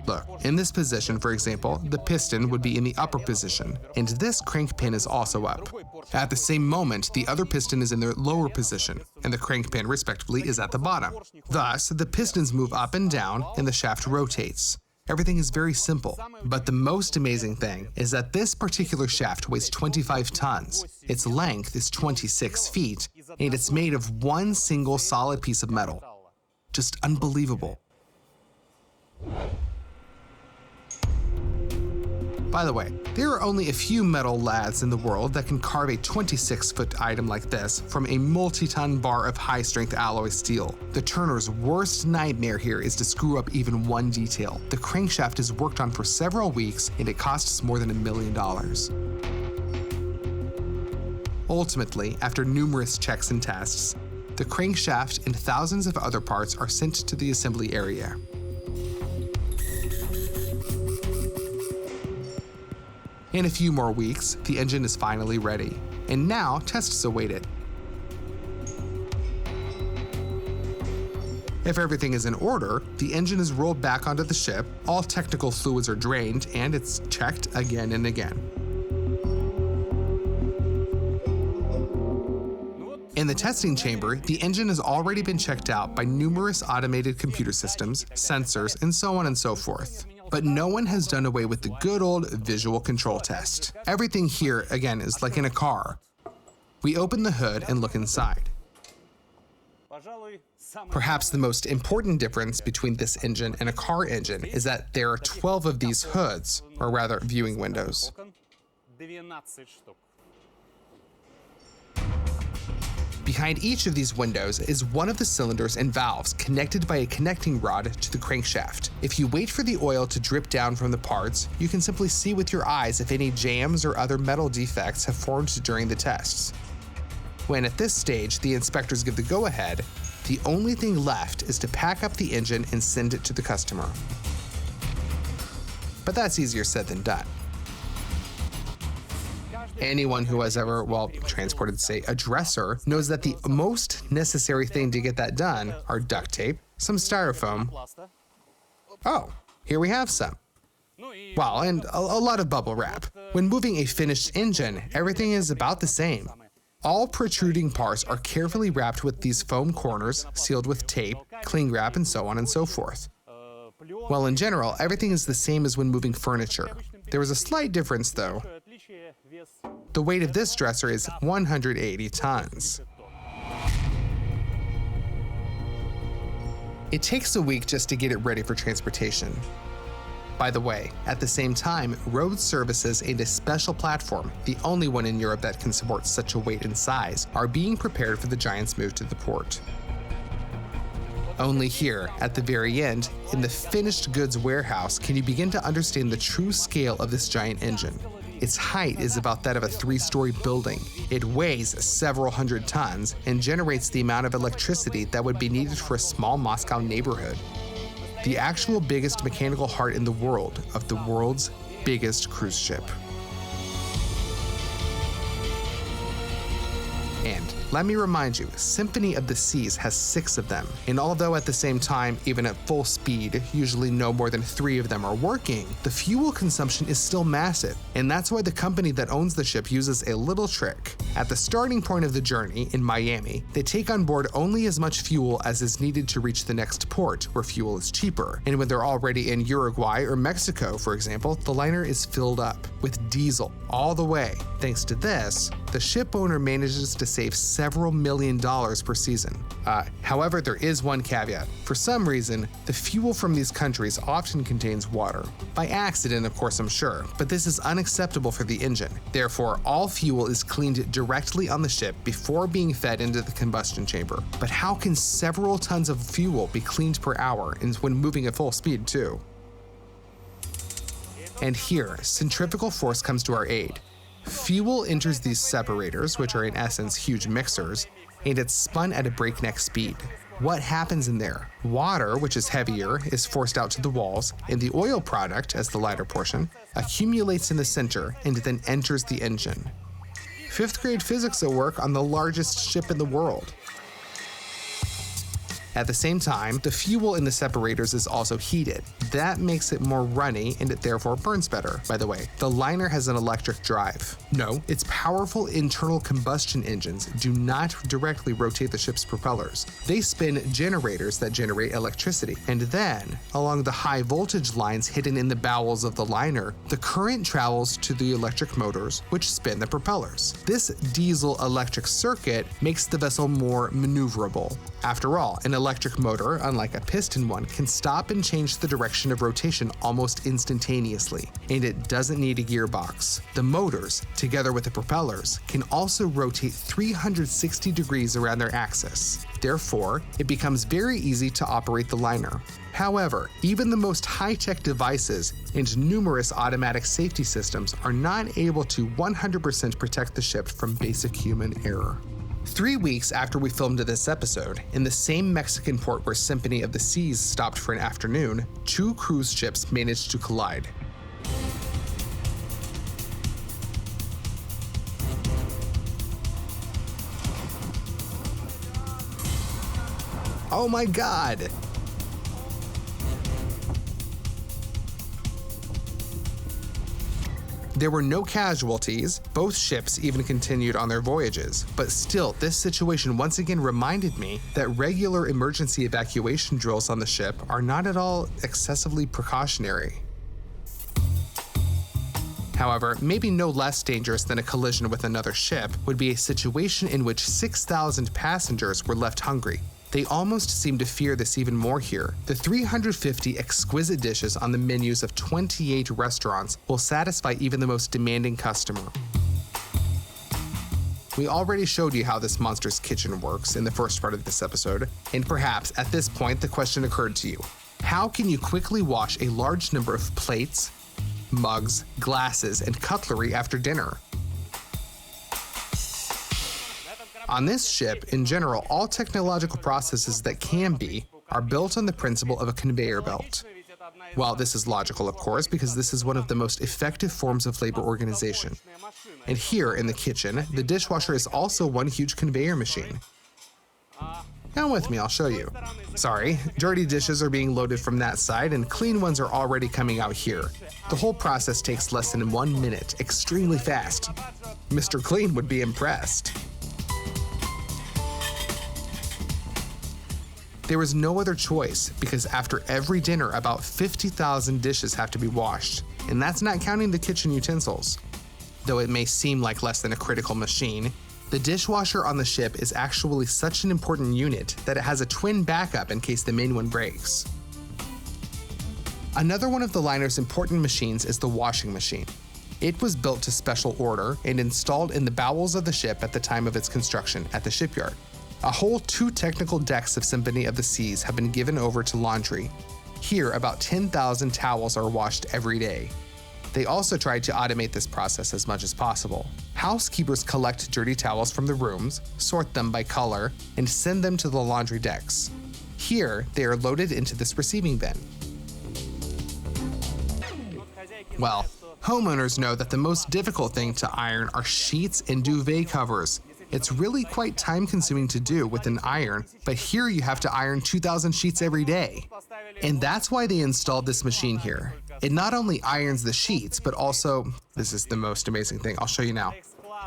G: Look, in this position, for example, the piston would be in the upper position, and this crank pin is also up. At the same moment, the other piston is in the lower position, and the crank pin, respectively, is at the bottom. Thus, the pistons move up and down, and the shaft rotates. Everything is very simple, but the most amazing thing is that this particular shaft weighs 25 tons, its length is 26 feet, and it's made of one single solid piece of metal. Just unbelievable. By the way, there are only a few metal lathes in the world that can carve a 26-foot item like this from a multi-ton bar of high-strength alloy steel. The turner's worst nightmare here is to screw up even one detail. The crankshaft is worked on for several weeks, and it costs more than $1 million. Ultimately, after numerous checks and tests, the crankshaft and thousands of other parts are sent to the assembly area. In a few more weeks, the engine is finally ready, and now tests await it. If everything is in order, the engine is rolled back onto the ship, all technical fluids are drained, and it's checked again and again. In the testing chamber, the engine has already been checked out by numerous automated computer systems, sensors, and so on and so forth. But no one has done away with the good old visual control test. Everything here, again, is like in a car. We open the hood and look inside. Perhaps the most important difference between this engine and a car engine is that there are 12 of these hoods, or rather viewing windows. Behind each of these windows is one of the cylinders and valves connected by a connecting rod to the crankshaft. If you wait for the oil to drip down from the parts, you can simply see with your eyes if any jams or other metal defects have formed during the tests. When at this stage the inspectors give the go-ahead, the only thing left is to pack up the engine and send it to the customer. But that's easier said than done. Anyone who has ever, transported, say, a dresser knows that the most necessary thing to get that done are duct tape, some styrofoam. Oh, here we have some. Well, and a lot of bubble wrap. When moving a finished engine, everything is about the same. All protruding parts are carefully wrapped with these foam corners, sealed with tape, cling wrap, and so on and so forth. Well, in general, everything is the same as when moving furniture. There is a slight difference, though. The weight of this dresser is 180 tons. It takes a week just to get it ready for transportation. By the way, at the same time, road services and a special platform, the only one in Europe that can support such a weight and size, are being prepared for the giant's move to the port. Only here, at the very end, in the finished goods warehouse, can you begin to understand the true scale of this giant engine. Its height is about that of a 3-story building. It weighs several hundred tons and generates the amount of electricity that would be needed for a small Moscow neighborhood. The actual biggest mechanical heart in the world of the world's biggest cruise ship. And let me remind you, Symphony of the Seas has 6 of them, and although at the same time, even at full speed, usually no more than 3 of them are working, the fuel consumption is still massive, and that's why the company that owns the ship uses a little trick. At the starting point of the journey, in Miami, they take on board only as much fuel as is needed to reach the next port, where fuel is cheaper, and when they're already in Uruguay or Mexico, for example, the liner is filled up with diesel all the way. Thanks to this, the ship owner manages to save several $1 million per season. However, there is one caveat. For some reason, the fuel from these countries often contains water. By accident, of course, I'm sure, but this is unacceptable for the engine. Therefore, all fuel is cleaned directly on the ship before being fed into the combustion chamber. But how can several tons of fuel be cleaned per hour and when moving at full speed too? And here, centrifugal force comes to our aid. Fuel enters these separators, which are in essence huge mixers, and it's spun at a breakneck speed. What happens in there? Water, which is heavier, is forced out to the walls, and the oil product, as the lighter portion, accumulates in the center and then enters the engine. 5th grade physics at work on the largest ship in the world. At the same time, the fuel in the separators is also heated. That makes it more runny and it therefore burns better. By the way, the liner has an electric drive. No, its powerful internal combustion engines do not directly rotate the ship's propellers. They spin generators that generate electricity. And then, along the high voltage lines hidden in the bowels of the liner, the current travels to the electric motors, which spin the propellers. This diesel-electric circuit makes the vessel more maneuverable. After all, an electric motor, unlike a piston one, can stop and change the direction of rotation almost instantaneously, and it doesn't need a gearbox. The motors, together with the propellers, can also rotate 360 degrees around their axis. Therefore, it becomes very easy to operate the liner. However, even the most high-tech devices and numerous automatic safety systems are not able to 100% protect the ship from basic human error. 3 weeks after we filmed this episode, in the same Mexican port where Symphony of the Seas stopped for an afternoon, 2 cruise ships managed to collide. Oh my God! There were no casualties, both ships even continued on their voyages, but still, this situation once again reminded me that regular emergency evacuation drills on the ship are not at all excessively precautionary. However, maybe no less dangerous than a collision with another ship would be a situation in which 6,000 passengers were left hungry. They almost seem to fear this even more here. The 350 exquisite dishes on the menus of 28 restaurants will satisfy even the most demanding customer. We already showed you how this monster's kitchen works in the first part of this episode, and perhaps at this point the question occurred to you. How can you quickly wash a large number of plates, mugs, glasses, and cutlery after dinner? On this ship, in general, all technological processes that can be are built on the principle of a conveyor belt. Well, this is logical, of course, because this is one of the most effective forms of labor organization. And here in the kitchen, the dishwasher is also one huge conveyor machine. Come with me, I'll show you. Sorry, dirty dishes are being loaded from that side and clean ones are already coming out here. The whole process takes less than 1 minute, extremely fast. Mr. Clean would be impressed. There was no other choice because after every dinner, about 50,000 dishes have to be washed, and that's not counting the kitchen utensils. Though it may seem like less than a critical machine, the dishwasher on the ship is actually such an important unit that it has a twin backup in case the main one breaks. Another one of the liner's important machines is the washing machine. It was built to special order and installed in the bowels of the ship at the time of its construction at the shipyard. A whole 2 technical decks of Symphony of the Seas have been given over to laundry. Here, about 10,000 towels are washed every day. They also tried to automate this process as much as possible. Housekeepers collect dirty towels from the rooms, sort them by color, and send them to the laundry decks. Here, they are loaded into this receiving bin. Well, homeowners know that the most difficult thing to iron are sheets and duvet covers. It's really quite time-consuming to do with an iron, but here you have to iron 2,000 sheets every day. And that's why they installed this machine here. It not only irons the sheets, but also, this is the most amazing thing, I'll show you now.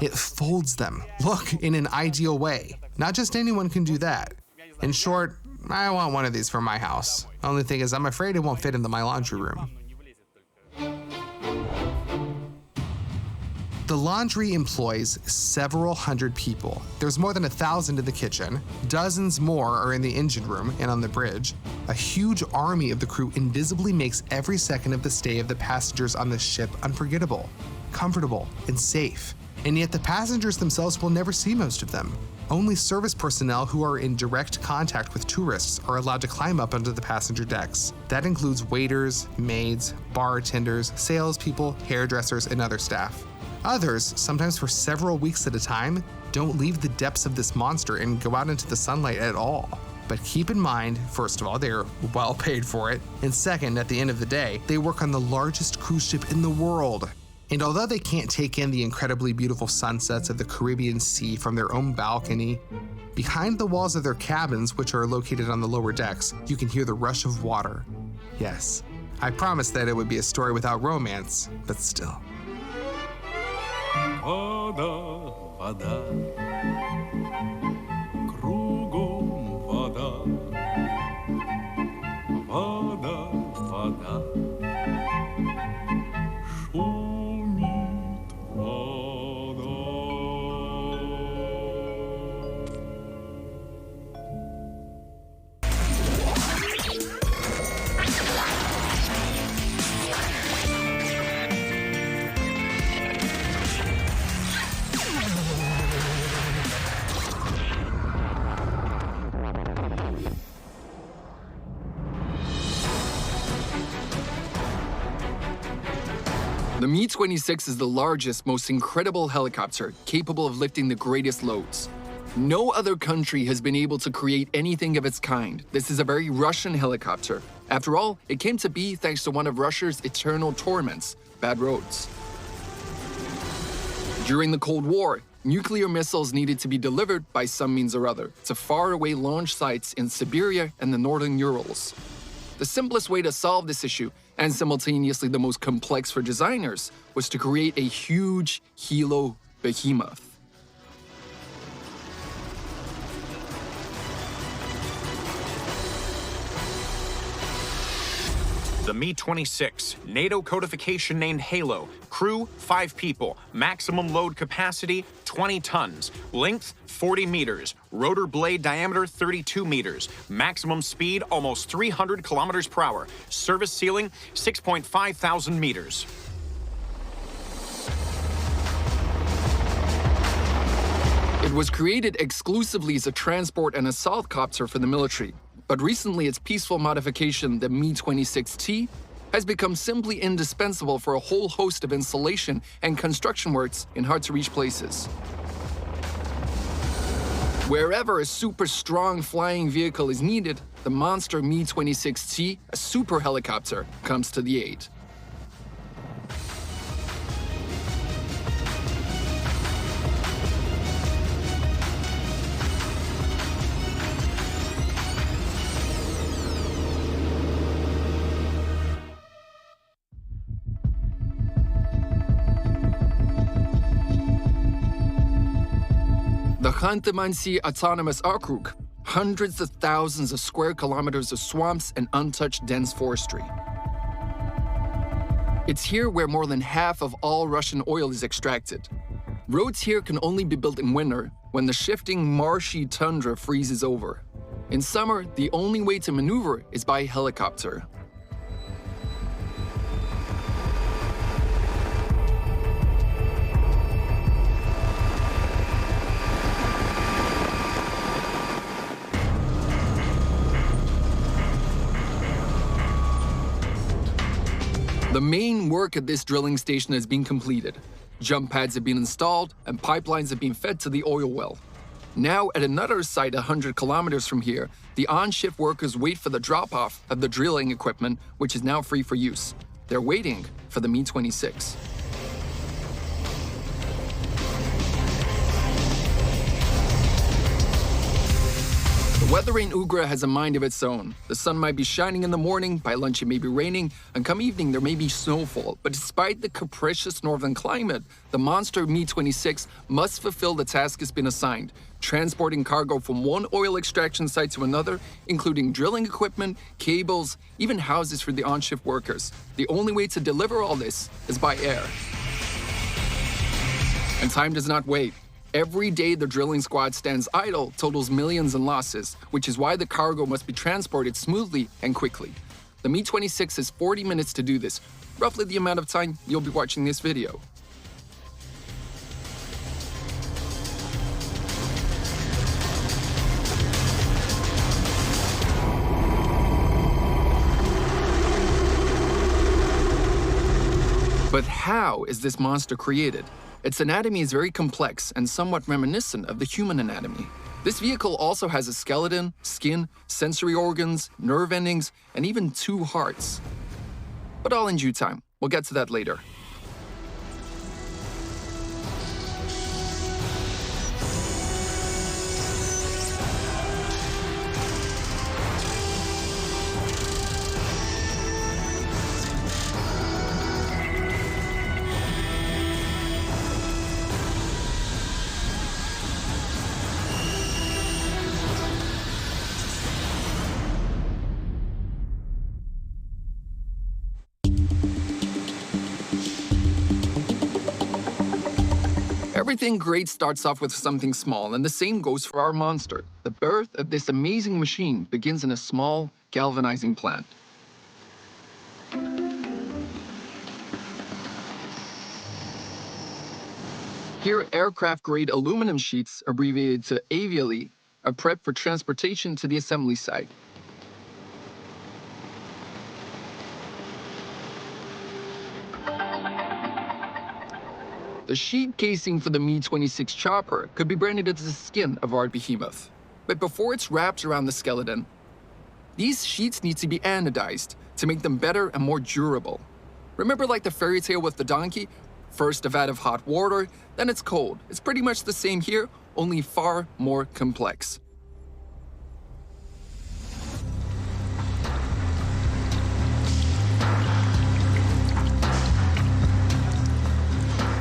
G: It folds them. Look, in an ideal way. Not just anyone can do that. In short, I want one of these for my house. Only thing is, I'm afraid it won't fit into my laundry room. The laundry employs several hundred people. There's more than 1,000 in the kitchen, dozens more are in the engine room and on the bridge. A huge army of the crew invisibly makes every second of the stay of the passengers on this ship unforgettable, comfortable, and safe. And yet the passengers themselves will never see most of them. Only service personnel who are in direct contact with tourists are allowed to climb up onto the passenger decks. That includes waiters, maids, bartenders, salespeople, hairdressers, and other staff. Others, sometimes for several weeks at a time, don't leave the depths of this monster and go out into the sunlight at all. But keep in mind, first of all, they're well paid for it, and second, at the end of the day, they work on the largest cruise ship in the world. And although they can't take in the incredibly beautiful sunsets of the Caribbean Sea from their own balcony, behind the walls of their cabins, which are located on the lower decks, you can hear the rush of water. Yes, I promised that it would be a story without romance, but still.
I: Вода, вода, кругом вода, вода, вода, шумит вода.
B: The Mi-26 is the largest, most incredible helicopter capable of lifting the greatest loads. No other country has been able to create anything of its kind. This is a very Russian helicopter. After all, it came to be thanks to one of Russia's eternal torments, bad roads. During the Cold War, nuclear missiles needed to be delivered by some means or other to faraway launch sites in Siberia and the northern Urals. The simplest way to solve this issue, and simultaneously the most complex for designers, was to create a huge helo behemoth.
E: The Mi-26, NATO codification named Halo, crew 5 people, maximum load capacity 20 tons, length 40 meters, rotor blade diameter 32 meters, maximum speed almost 300 kilometers per hour, service ceiling 6.5 thousand meters.
B: It was created exclusively as a transport and assault copter for the military, but recently its peaceful modification, the Mi-26T, has become simply indispensable for a whole host of installation and construction works in hard-to-reach places. Wherever a super strong flying vehicle is needed, the monster Mi-26T, a super helicopter, comes to the aid. The Khanty-Mansi Autonomous Okrug, hundreds of thousands of square kilometers of swamps and untouched dense forestry. It's here where more than half of all Russian oil is extracted. Roads here can only be built in winter, when the shifting, marshy tundra freezes over. In summer, the only way to maneuver is by helicopter. The main work at this drilling station has been completed. Jump pads have been installed and pipelines have been fed to the oil well. Now, at another site 100 kilometers from here, the on-shift workers wait for the drop-off of the drilling equipment, which is now free for use. They're waiting for the Mi-26. The weather in Ugra has a mind of its own. The sun might be shining in the morning, by lunch it may be raining, and come evening there may be snowfall. But despite the capricious northern climate, the monster Mi-26 must fulfill the task it's been assigned, transporting cargo from one oil extraction site to another, including drilling equipment, cables, even houses for the on-shift workers. The only way to deliver all this is by air. And time does not wait. Every day the drilling squad stands idle totals millions in losses, which is why the cargo must be transported smoothly and quickly. The Mi-26 has 40 minutes to do this, roughly the amount of time you'll be watching this video. But how is this monster created? Its anatomy is very complex and somewhat reminiscent of the human anatomy. This vehicle also has a skeleton, skin, sensory organs, nerve endings, and even 2 hearts. But all in due time. We'll get to that later. Everything great starts off with something small, and the same goes for our monster. The birth of this amazing machine begins in a small, galvanizing plant. Here, aircraft-grade aluminum sheets, abbreviated to avially, are prepped for transportation to the assembly site. The sheet casing for the Mi-26 chopper could be branded as the skin of our behemoth. But before it's wrapped around the skeleton, these sheets need to be anodized to make them better and more durable. Remember like the fairy tale with the donkey? First a vat of hot water, then it's cold. It's pretty much the same here, only far more complex.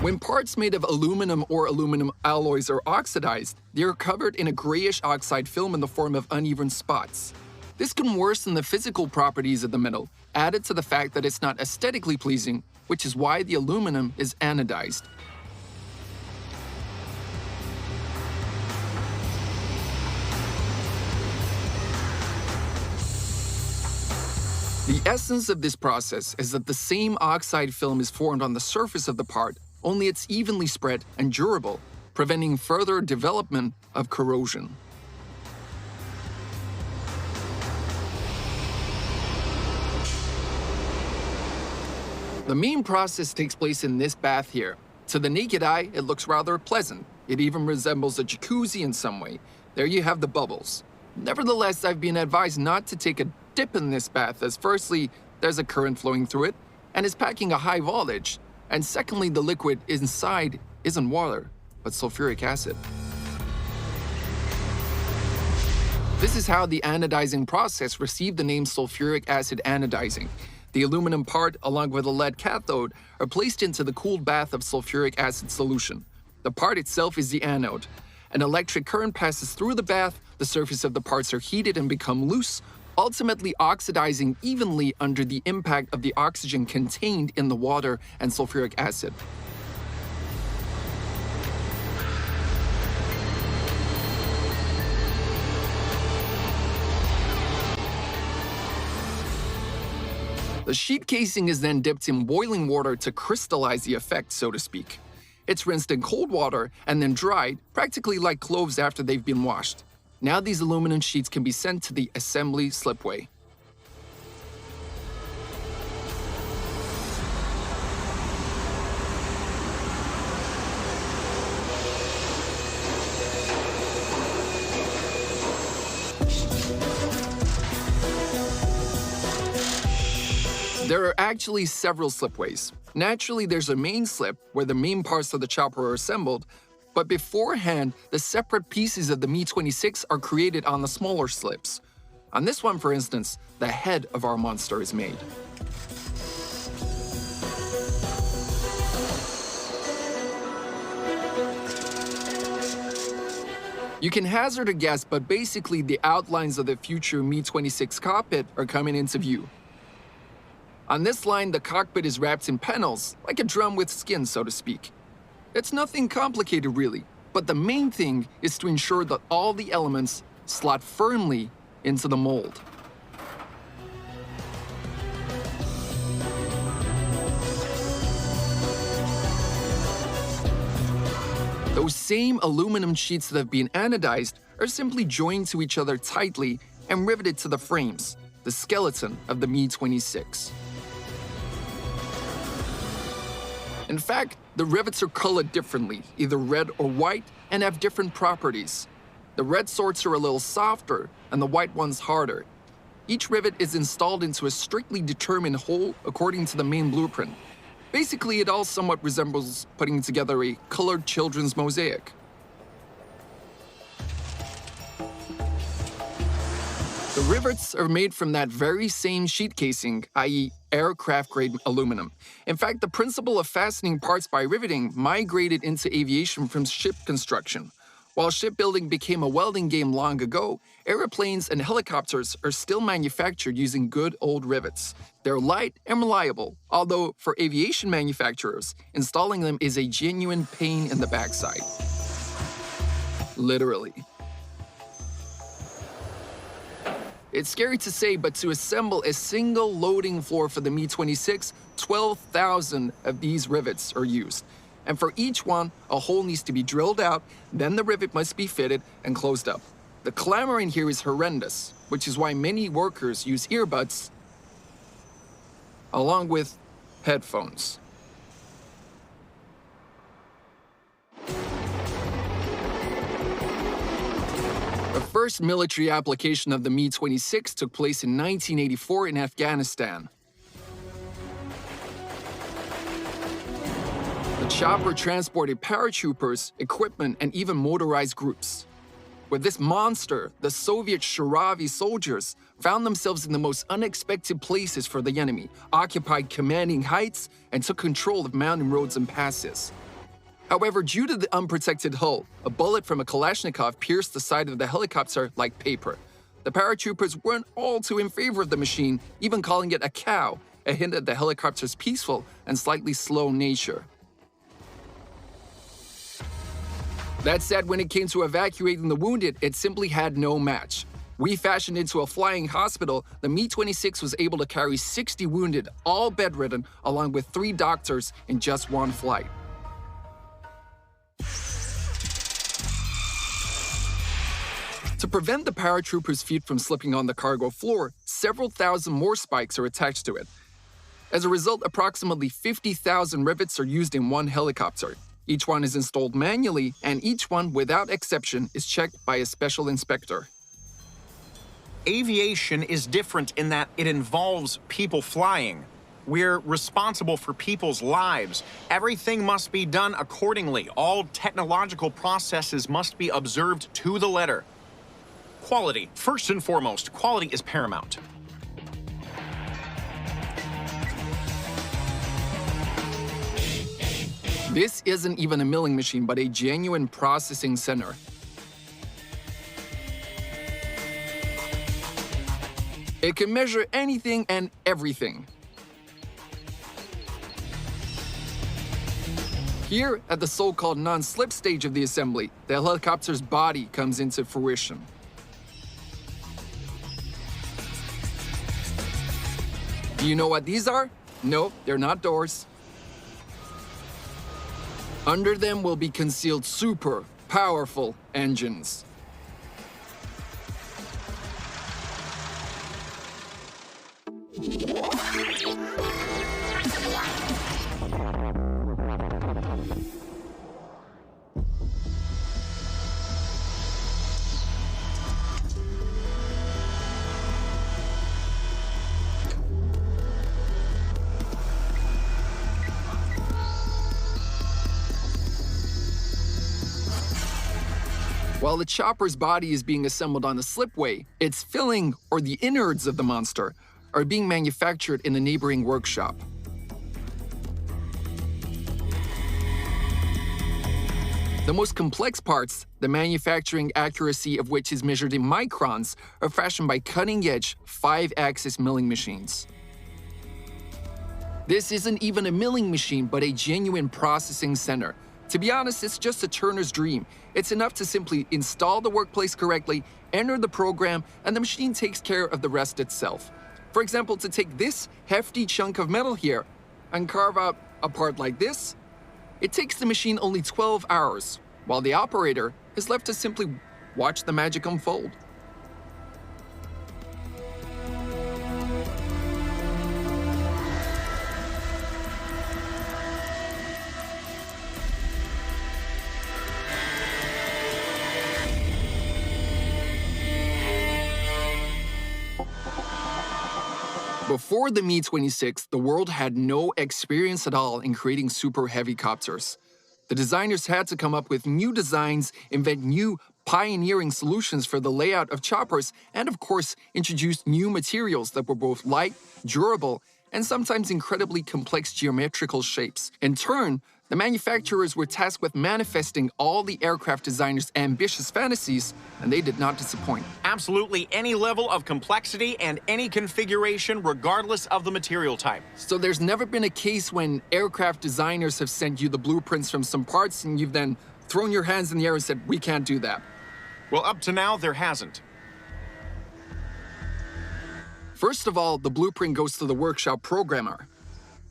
B: When parts made of aluminum or aluminum alloys are oxidized, they are covered in a grayish oxide film in the form of uneven spots. This can worsen the physical properties of the metal, added to the fact that it's not aesthetically pleasing, which is why the aluminum is anodized. The essence of this process is that the same oxide film is formed on the surface of the part, only it's evenly spread and durable, preventing further development of corrosion. The main process takes place in this bath here. To the naked eye, it looks rather pleasant. It even resembles a jacuzzi in some way. There you have the bubbles. Nevertheless, I've been advised not to take a dip in this bath, as firstly, there's a current flowing through it, and is packing a high voltage, and secondly, the liquid inside isn't water, but sulfuric acid. This is how the anodizing process received the name sulfuric acid anodizing. The aluminum part, along with a lead cathode, are placed into the cooled bath of sulfuric acid solution. The part itself is the anode. An electric current passes through the bath, the surface of the parts are heated and become loose, ultimately oxidizing evenly under the impact of the oxygen contained in the water and sulfuric acid. The sheet casing is then dipped in boiling water to crystallize the effect, so to speak. It's rinsed in cold water and then dried, practically like clothes after they've been washed. Now these aluminum sheets can be sent to the assembly slipway. There are actually several slipways. Naturally, there's a main slip where the main parts of the chopper are assembled, but beforehand, the separate pieces of the Mi-26 are created on the smaller slips. On this one, for instance, the head of our monster is made. You can hazard a guess, but basically the outlines of the future Mi-26 cockpit are coming into view. On this line, the cockpit is wrapped in panels, like a drum with skin, so to speak. It's nothing complicated, really, but the main thing is to ensure that all the elements slot firmly into the mold. Those same aluminum sheets that have been anodized are simply joined to each other tightly and riveted to the frames, the skeleton of the Mi-26. In fact, the rivets are colored differently, either red or white, and have different properties. The red sorts are a little softer, and the white ones harder. Each rivet is installed into a strictly determined hole according to the main blueprint. Basically, it all somewhat resembles putting together a colored children's mosaic. The rivets are made from that very same sheet casing, i.e. aircraft-grade aluminum. In fact, the principle of fastening parts by riveting migrated into aviation from ship construction. While shipbuilding became a welding game long ago, airplanes and helicopters are still manufactured using good old rivets. They're light and reliable, although for aviation manufacturers, installing them is a genuine pain in the backside. Literally. It's scary to say, but to assemble a single loading floor for the Mi-26, 12,000 of these rivets are used. And for each one, a hole needs to be drilled out, then the rivet must be fitted and closed up. The clamor in here is horrendous, which is why many workers use earbuds along with headphones. The first military application of the Mi-26 took place in 1984 in Afghanistan. The chopper transported paratroopers, equipment, and even motorized groups. With this monster, the Soviet Shiravi soldiers found themselves in the most unexpected places for the enemy, occupied commanding heights, and took control of mountain roads and passes. However, due to the unprotected hull, a bullet from a Kalashnikov pierced the side of the helicopter like paper. The paratroopers weren't all too in favor of the machine, even calling it a cow, a hint at the helicopter's peaceful and slightly slow nature. That said, when it came to evacuating the wounded, it simply had no match. Refashioned into a flying hospital, the Mi-26 was able to carry 60 wounded, all bedridden, along with 3 doctors in just one flight. prevent the paratrooper's feet from slipping on the cargo floor, several thousand more spikes are attached to it. As a result, approximately 50,000 rivets are used in one helicopter. Each one is installed manually, and each one, without exception, is checked by a special inspector.
E: Aviation is different in that it involves people flying. We're responsible for people's lives. Everything must be done accordingly. All technological processes must be observed to the letter. Quality. First and foremost, quality is paramount.
B: This isn't even a milling machine, but a genuine processing center. It can measure anything and everything. Here, at the so-called non-slip stage of the assembly, the helicopter's body comes into fruition. Do you know what these are? No, they're not doors. Under them will be concealed super powerful engines. While the chopper's body is being assembled on the slipway, its filling, or the innards of the monster, are being manufactured in a neighboring workshop. The most complex parts, the manufacturing accuracy of which is measured in microns, are fashioned by cutting-edge 5-axis milling machines. This isn't even a milling machine, but a genuine processing center. To be honest, it's just a turner's dream. It's enough to simply install the workplace correctly, enter the program, and the machine takes care of the rest itself. For example, to take this hefty chunk of metal here and carve out a part like this, it takes the machine only 12 hours, while the operator is left to simply watch the magic unfold. Before the Mi-26, the world had no experience at all in creating super heavy copters. The designers had to come up with new designs, invent new pioneering solutions for the layout of choppers, and of course, introduce new materials that were both light, durable, and sometimes incredibly complex geometrical shapes. In turn, the manufacturers were tasked with manifesting all the aircraft designers' ambitious fantasies, and they did not disappoint.
E: Absolutely any level of complexity and any configuration, regardless of the material type.
B: So there's never been a case when aircraft designers have sent you the blueprints from some parts and you've then thrown your hands in the air and said, "We can't do that."
E: Well, up to now, there hasn't.
B: First of all, the blueprint goes to the workshop programmer.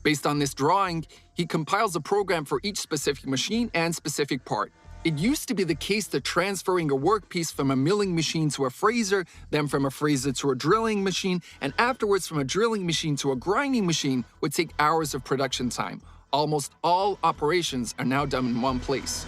B: Based on this drawing, he compiles a program for each specific machine and specific part. It used to be the case that transferring a workpiece from a milling machine to a fraser, then from a fraser to a drilling machine, and afterwards from a drilling machine to a grinding machine would take hours of production time. Almost all operations are now done in one place.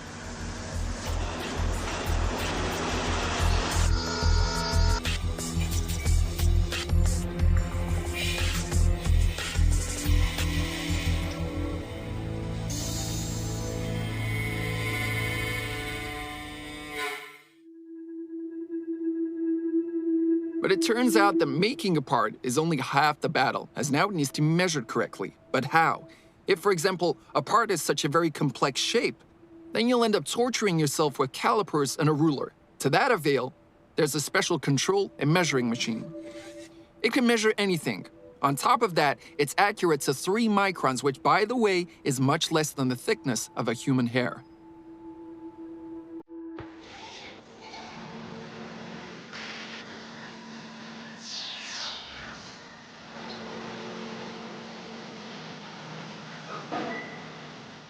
B: But it turns out that making a part is only half the battle, as now it needs to be measured correctly. But how? If, for example, a part has such a very complex shape, then you'll end up torturing yourself with calipers and a ruler. To that avail, there's a special control and measuring machine. It can measure anything. On top of that, it's accurate to 3 microns, which, by the way, is much less than the thickness of a human hair.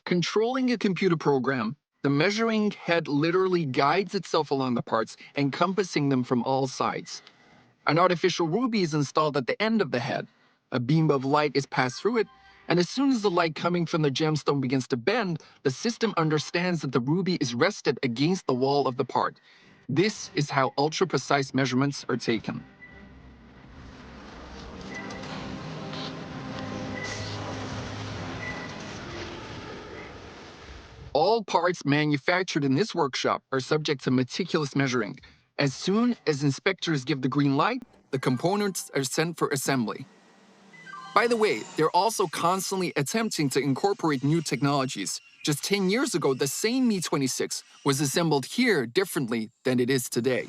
B: Controlling a computer program The measuring head literally guides itself along the parts, encompassing them from all sides. An artificial ruby is installed at the end of the head. A beam of light is passed through it, and as soon as the light coming from the gemstone begins to bend, the system understands that the ruby is rested against the wall of the part. This is how ultra-precise measurements are taken. All parts manufactured in this workshop are subject to meticulous measuring. As soon as inspectors give the green light, the components are sent for assembly. By the way, they're also constantly attempting to incorporate new technologies. Just 10 years ago, the same Mi-26 was assembled here differently than it is today.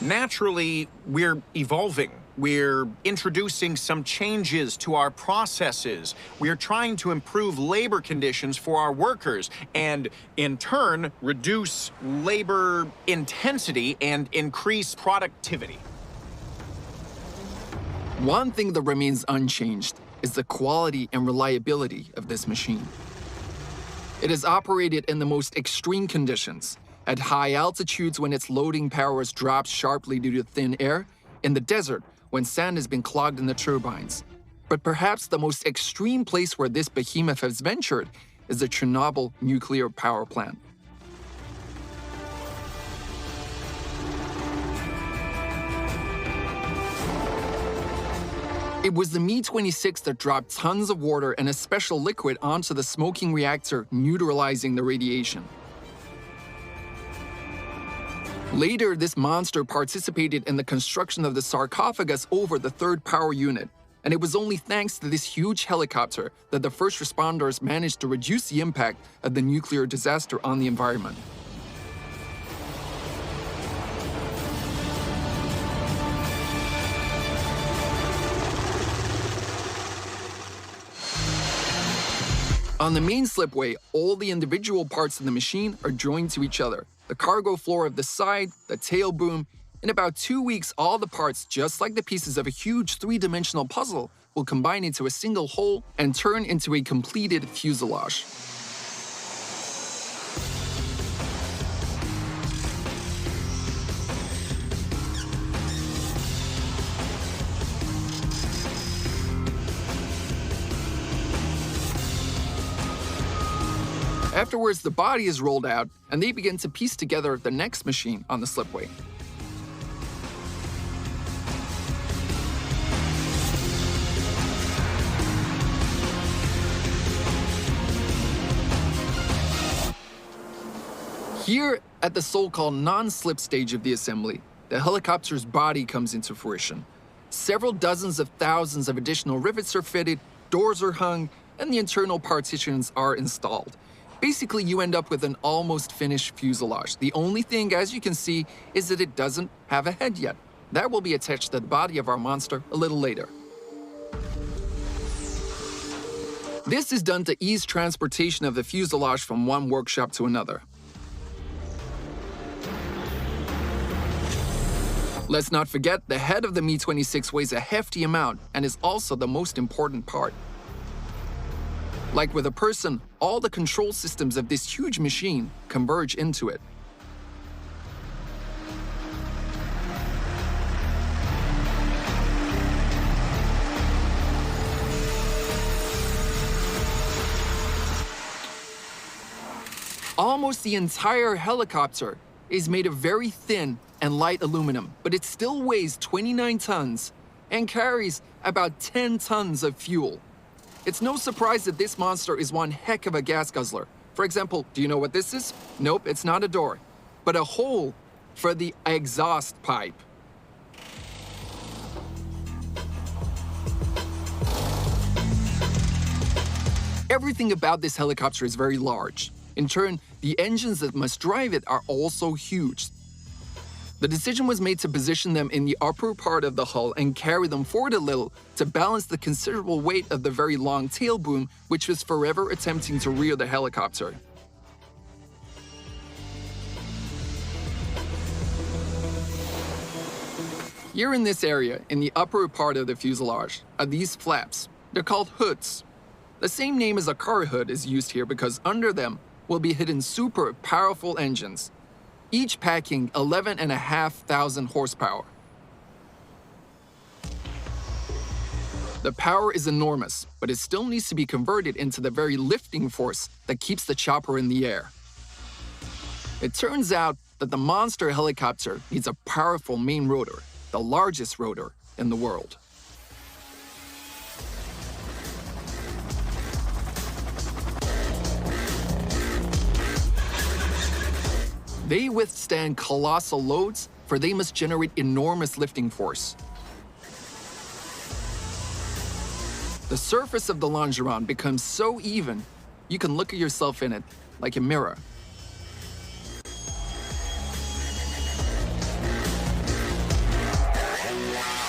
E: Naturally, we're evolving. We're introducing some changes to our processes. We're trying to improve labor conditions for our workers and, in turn, reduce labor intensity and increase productivity.
B: One thing that remains unchanged is the quality and reliability of this machine. It is operated in the most extreme conditions. At high altitudes when its loading powers drop sharply due to thin air, in the desert when sand has been clogged in the turbines. But perhaps the most extreme place where this behemoth has ventured is the Chernobyl nuclear power plant. It was the Mi-26 that dropped tons of water and a special liquid onto the smoking reactor, neutralizing the radiation. Later, this monster participated in the construction of the sarcophagus over the third power unit, and it was only thanks to this huge helicopter that the first responders managed to reduce the impact of the nuclear disaster on the environment. On the main slipway, all the individual parts of the machine are joined to each other. The cargo floor of the side, the tail boom. In about 2 weeks, all the parts, just like the pieces of a huge three-dimensional puzzle, will combine into a single whole and turn into a completed fuselage. Afterwards, the body is rolled out, and they begin to piece together the next machine on the slipway. Here, at the so-called non-slip stage of the assembly, the helicopter's body comes into fruition. Several dozens of thousands of additional rivets are fitted, doors are hung, and the internal partitions are installed. Basically, you end up with an almost finished fuselage. The only thing, as you can see, is that it doesn't have a head yet. That will be attached to the body of our monster a little later. This is done to ease transportation of the fuselage from one workshop to another. Let's not forget, the head of the Mi-26 weighs a hefty amount and is also the most important part. Like with a person, all the control systems of this huge machine converge into it. Almost the entire helicopter is made of very thin and light aluminum, but it still weighs 29 tons and carries about 10 tons of fuel. It's no surprise that this monster is one heck of a gas guzzler. For example, do you know what this is? Nope, it's not a door, but a hole for the exhaust pipe. Everything about this helicopter is very large. In turn, the engines that must drive it are also huge. The decision was made to position them in the upper part of the hull and carry them forward a little to balance the considerable weight of the very long tail boom, which was forever attempting to rear the helicopter. Here in this area, in the upper part of the fuselage, are these flaps. They're called hoods. The same name as a car hood is used here because under them will be hidden super powerful engines, each packing 11,500 horsepower. The power is enormous, but it still needs to be converted into the very lifting force that keeps the chopper in the air. It turns out that the monster helicopter needs a powerful main rotor, the largest rotor in the world. They withstand colossal loads, for they must generate enormous lifting force. The surface of the longeron becomes so even, you can look at yourself in it like a mirror.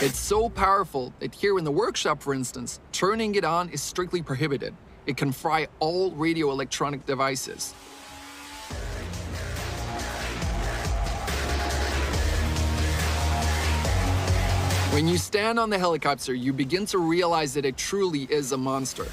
B: It's so powerful that here in the workshop, for instance, turning it on is strictly prohibited. It can fry all radio electronic devices. When you stand on the helicopter, you begin to realize that it truly is a monster.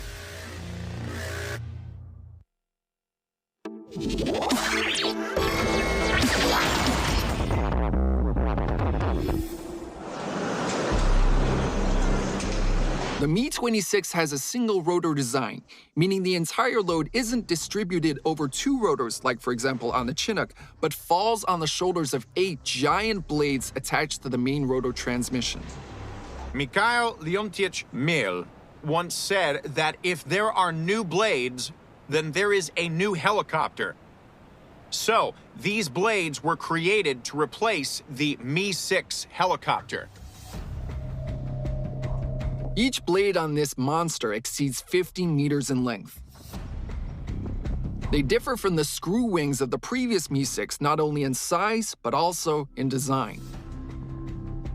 B: The Mi-26 has a single rotor design, meaning the entire load isn't distributed over two rotors, like for example on the Chinook, but falls on the shoulders of 8 giant blades attached to the main rotor transmission.
E: Mikhail Leontievich Mil once said that if there are new blades, then there is a new helicopter. So, these blades were created to replace the Mi-6 helicopter.
B: Each blade on this monster exceeds 15 meters in length. They differ from the screw wings of the previous Mi-6 not only in size, but also in design.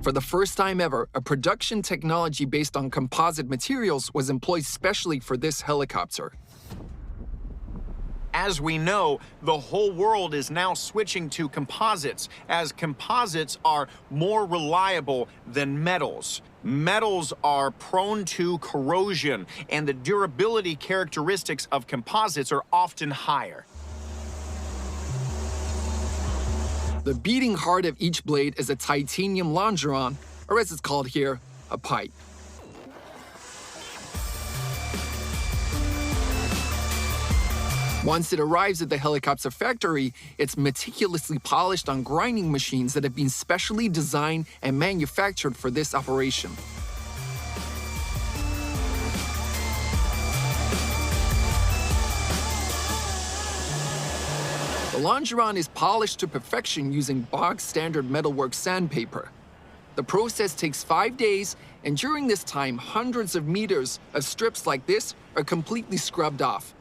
B: For the first time ever, a production technology based on composite materials was employed specially for this helicopter.
E: As we know, the whole world is now switching to composites, as composites are more reliable than metals. Metals are prone to corrosion, and the durability characteristics of composites are often higher.
B: The beating heart of each blade is a titanium longeron, or as it's called here, a pipe. Once it arrives at the helicopter factory, it's meticulously polished on grinding machines that have been specially designed and manufactured for this operation. The longeron is polished to perfection using bog-standard metalwork sandpaper. The process takes 5 days, and during this time, hundreds of meters of strips like this are completely scrubbed off.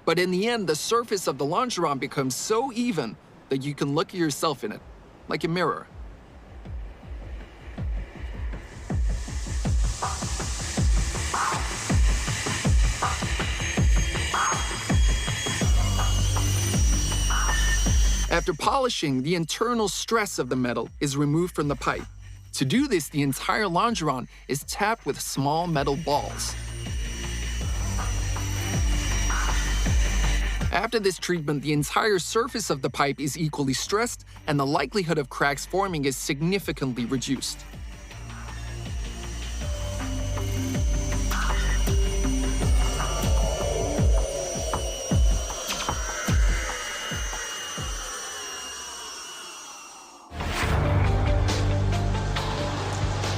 B: But in the end, the surface of the longeron becomes so even that you can look at yourself in it, like a mirror. After polishing, the internal stress of the metal is removed from the pipe. To do this, the entire longeron is tapped with small metal balls. After this treatment, the entire surface of the pipe is equally stressed, and the likelihood of cracks forming is significantly reduced.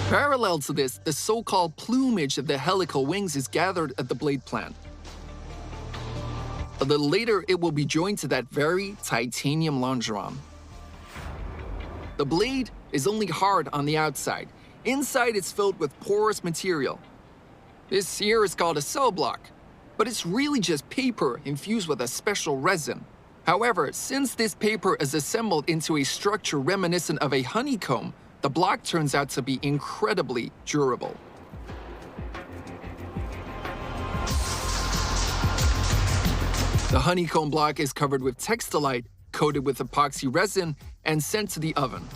B: Parallel to this, the so-called plumage of the helical wings is gathered at the blade plant. A little later, it will be joined to that very titanium longeron. The blade is only hard on the outside. Inside, it's filled with porous material. This here is called a cell block, but it's really just paper infused with a special resin. However, since this paper is assembled into a structure reminiscent of a honeycomb, the block turns out to be incredibly durable. The honeycomb block is covered with textilite, coated with epoxy resin, and sent to the oven.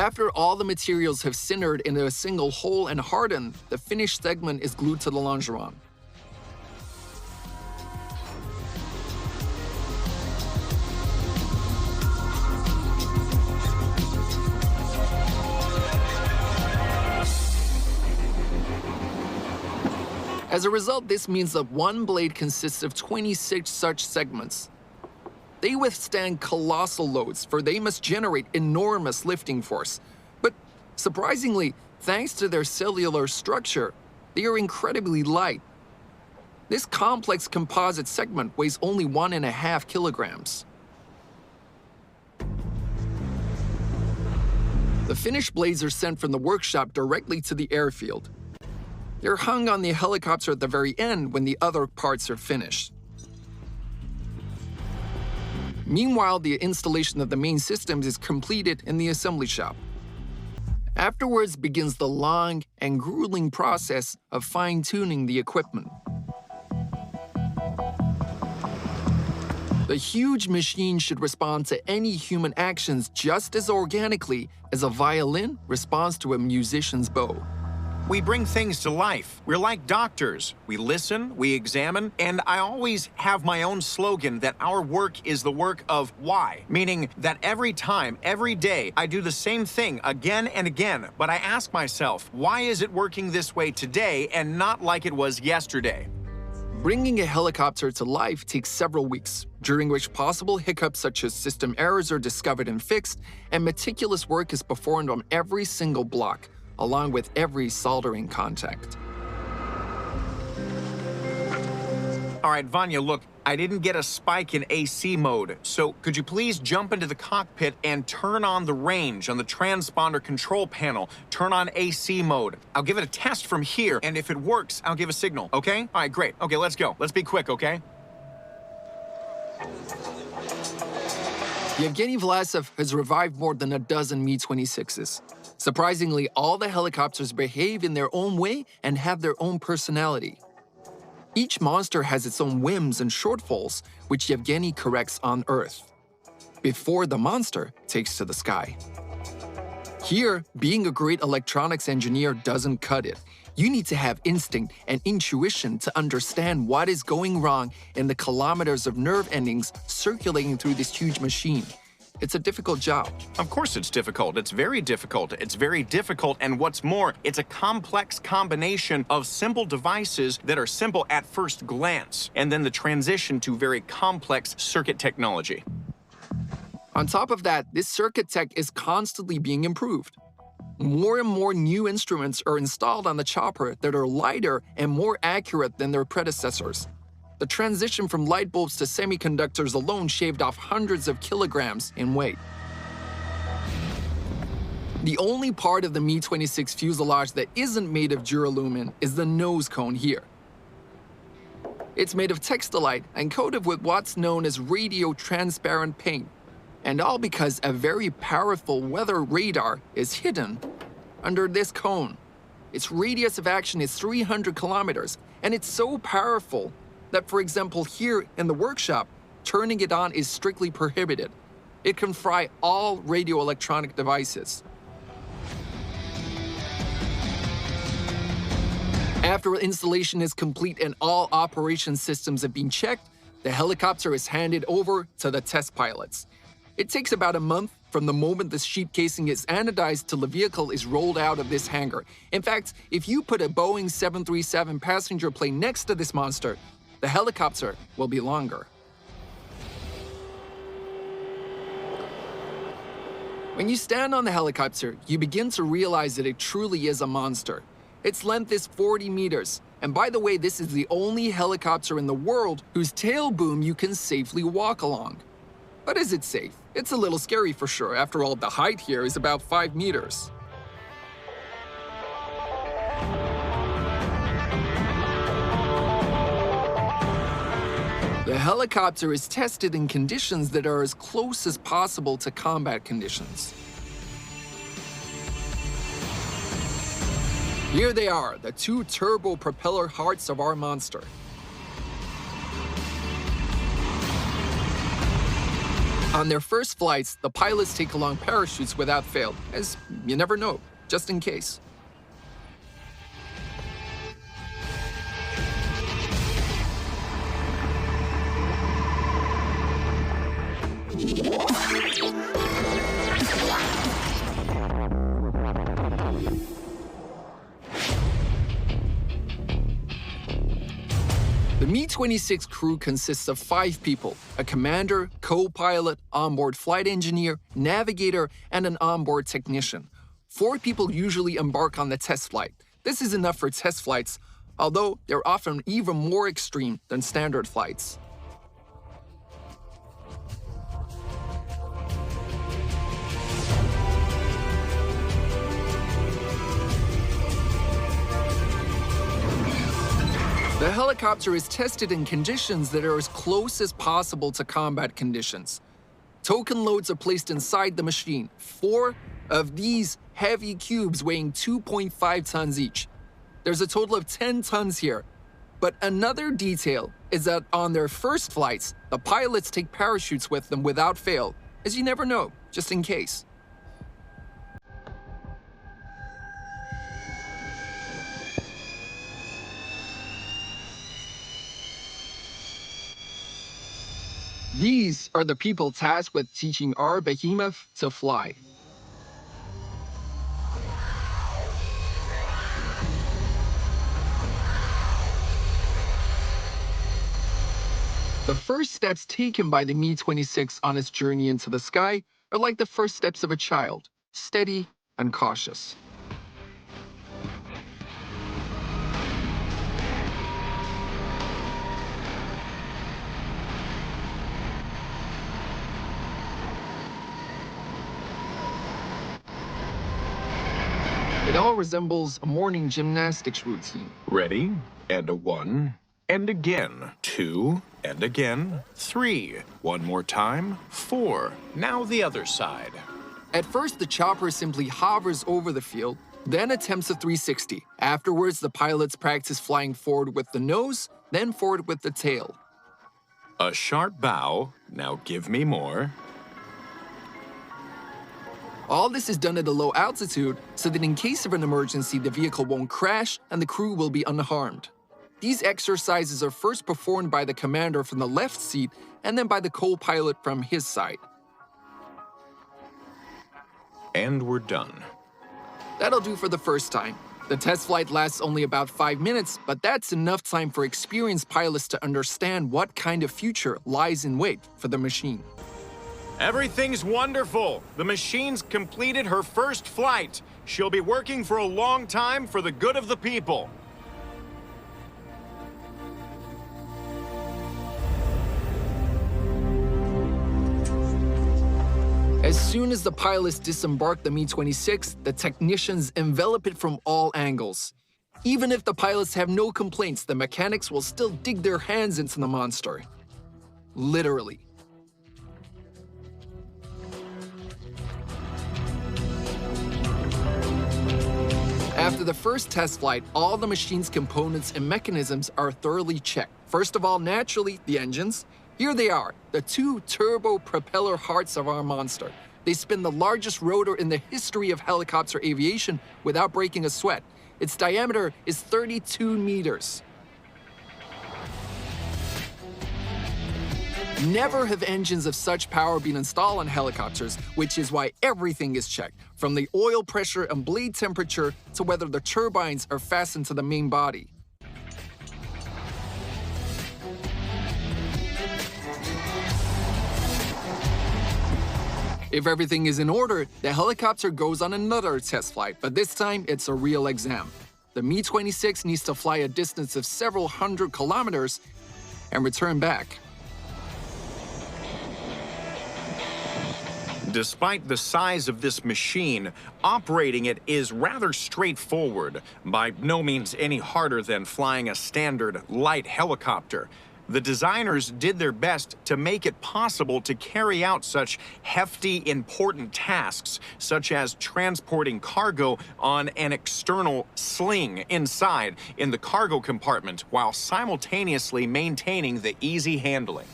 B: After all the materials have sintered into a single hole and hardened, the finished segment is glued to the longeron. As a result, this means that one blade consists of 26 such segments. They withstand colossal loads, for they must generate enormous lifting force. But surprisingly, thanks to their cellular structure, they are incredibly light. This complex composite segment weighs only 1.5 kilograms. The finished blades are sent from the workshop directly to the airfield. They're hung on the helicopter at the very end when the other parts are finished. Meanwhile, the installation of the main systems is completed in the assembly shop. Afterwards begins the long and grueling process of fine-tuning the equipment. The huge machine should respond to any human actions just as organically as a violin responds to a musician's bow.
E: We bring things to life. We're like doctors. We listen, we examine, and I always have my own slogan that our work is the work of why, meaning that every time, every day, I do the same thing again and again, but I ask myself, why is it working this way today and not like it was yesterday?
B: Bringing a helicopter to life takes several weeks, during which possible hiccups such as system errors are discovered and fixed, and meticulous work is performed on every single block, along with every soldering contact.
E: All right, Vanya, look, I didn't get a spike in AC mode, so could you please jump into the cockpit and turn on the range on the transponder control panel? Turn on AC mode. I'll give it a test from here, and if it works, I'll give a signal, okay? All right, great. Okay, let's go. Let's be quick, okay?
B: Yevgeny Vlasov has revived more than a dozen Mi-26s. Surprisingly, all the helicopters behave in their own way and have their own personality. Each monster has its own whims and shortfalls, which Yevgeny corrects on Earth, before the monster takes to the sky. Here, being a great electronics engineer doesn't cut it. You need to have instinct and intuition to understand what is going wrong in the kilometers of nerve endings circulating through this huge machine. It's a difficult job.
E: Of course it's difficult. It's very difficult. It's very difficult, and what's more, it's a complex combination of simple devices that are simple at first glance, and then the transition to very complex circuit technology.
B: On top of that, this circuit tech is constantly being improved. More and more new instruments are installed on the chopper that are lighter and more accurate than their predecessors. The transition from light bulbs to semiconductors alone shaved off hundreds of kilograms in weight. The only part of the Mi-26 fuselage that isn't made of duralumin is the nose cone here. It's made of textilite and coated with what's known as radio-transparent paint, and all because a very powerful weather radar is hidden under this cone. Its radius of action is 300 kilometers, and it's so powerful that, for example, here in the workshop, turning it on is strictly prohibited. It can fry all radio electronic devices. After installation is complete and all operation systems have been checked, the helicopter is handed over to the test pilots. It takes about a month from the moment the sheet casing is anodized till the vehicle is rolled out of this hangar. In fact, if you put a Boeing 737 passenger plane next to this monster, the helicopter will be longer. When you stand on the helicopter, you begin to realize that it truly is a monster. Its length is 40 meters, and by the way, this is the only helicopter in the world whose tail boom you can safely walk along. But is it safe? It's a little scary for sure. After all, the height here is about 5 meters. The helicopter is tested in conditions that are as close as possible to combat conditions. Here they are, the two turbo propeller hearts of our monster. On their first flights, the pilots take along parachutes without fail, as you never know, just in case. The Mi-26 crew consists of 5 people: a commander, co-pilot, onboard flight engineer, navigator, and an onboard technician. 4 people usually embark on the test flight. This is enough for test flights, although they're often even more extreme than standard flights. The helicopter is tested in conditions that are as close as possible to combat conditions. Token loads are placed inside the machine, 4 of these heavy cubes weighing 2.5 tons each. There's a total of 10 tons here. But another detail is that on their first flights, the pilots take parachutes with them without fail, as you never know, just in case. These are the people tasked with teaching our behemoth to fly. The first steps taken by the Mi-26 on its journey into the sky are like the first steps of a child, steady and cautious. It all resembles a morning gymnastics routine.
E: Ready, and a 1, and again, 2, and again, 3. One more time, 4. Now the other side.
B: At first, the chopper simply hovers over the field, then attempts a 360. Afterwards, the pilots practice flying forward with the nose, then forward with the tail.
E: A sharp bow. Now give me more.
B: All this is done at a low altitude so that in case of an emergency, the vehicle won't crash and the crew will be unharmed. These exercises are first performed by the commander from the left seat and then by the co-pilot from his side.
E: And we're done.
B: That'll do for the first time. The test flight lasts only about 5 minutes, but that's enough time for experienced pilots to understand what kind of future lies in wait for the machine.
E: Everything's wonderful. The machine's completed her first flight. She'll be working for a long time for the good of the people.
B: As soon as the pilots disembark the Mi-26, the technicians envelop it from all angles. Even if the pilots have no complaints, the mechanics will still dig their hands into the monster. Literally. After the first test flight, all the machine's components and mechanisms are thoroughly checked. First of all, naturally, the engines. Here they are, the 2 turbo propeller hearts of our monster. They spin the largest rotor in the history of helicopter aviation without breaking a sweat. Its diameter is 32 meters. Never have engines of such power been installed on helicopters, which is why everything is checked, from the oil pressure and blade temperature to whether the turbines are fastened to the main body. If everything is in order, the helicopter goes on another test flight, but this time it's a real exam. The Mi-26 needs to fly a distance of several hundred kilometers and return back.
E: Despite the size of this machine, operating it is rather straightforward, by no means any harder than flying a standard light helicopter. The designers did their best to make it possible to carry out such hefty, important tasks, such as transporting cargo on an external sling inside in the cargo compartment, while simultaneously maintaining the easy handling.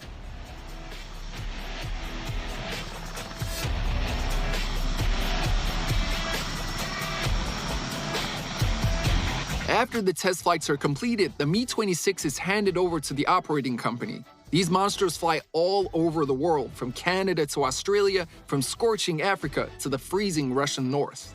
B: After the test flights are completed, the Mi-26 is handed over to the operating company. These monsters fly all over the world, from Canada to Australia, from scorching Africa to the freezing Russian north.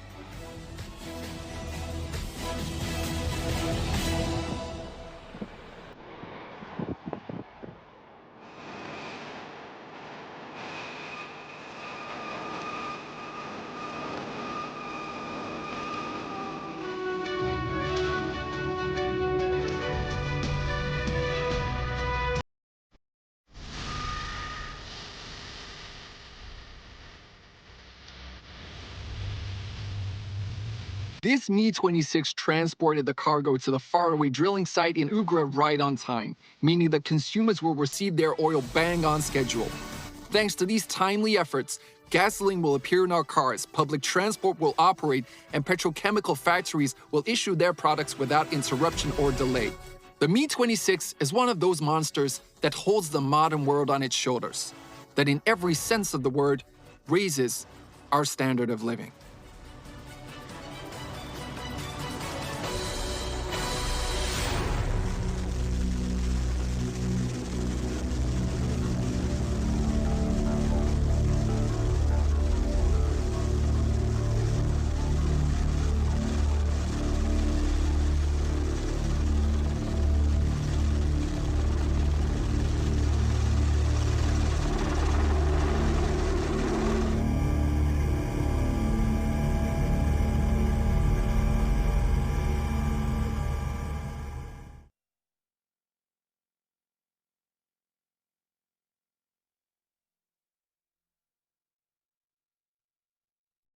B: This Mi-26 transported the cargo to the faraway drilling site in Ugra right on time, meaning that consumers will receive their oil bang on schedule. Thanks to these timely efforts, gasoline will appear in our cars, public transport will operate, and petrochemical factories will issue their products without interruption or delay. The Mi-26 is one of those monsters that holds the modern world on its shoulders, that in every sense of the word, raises our standard of living.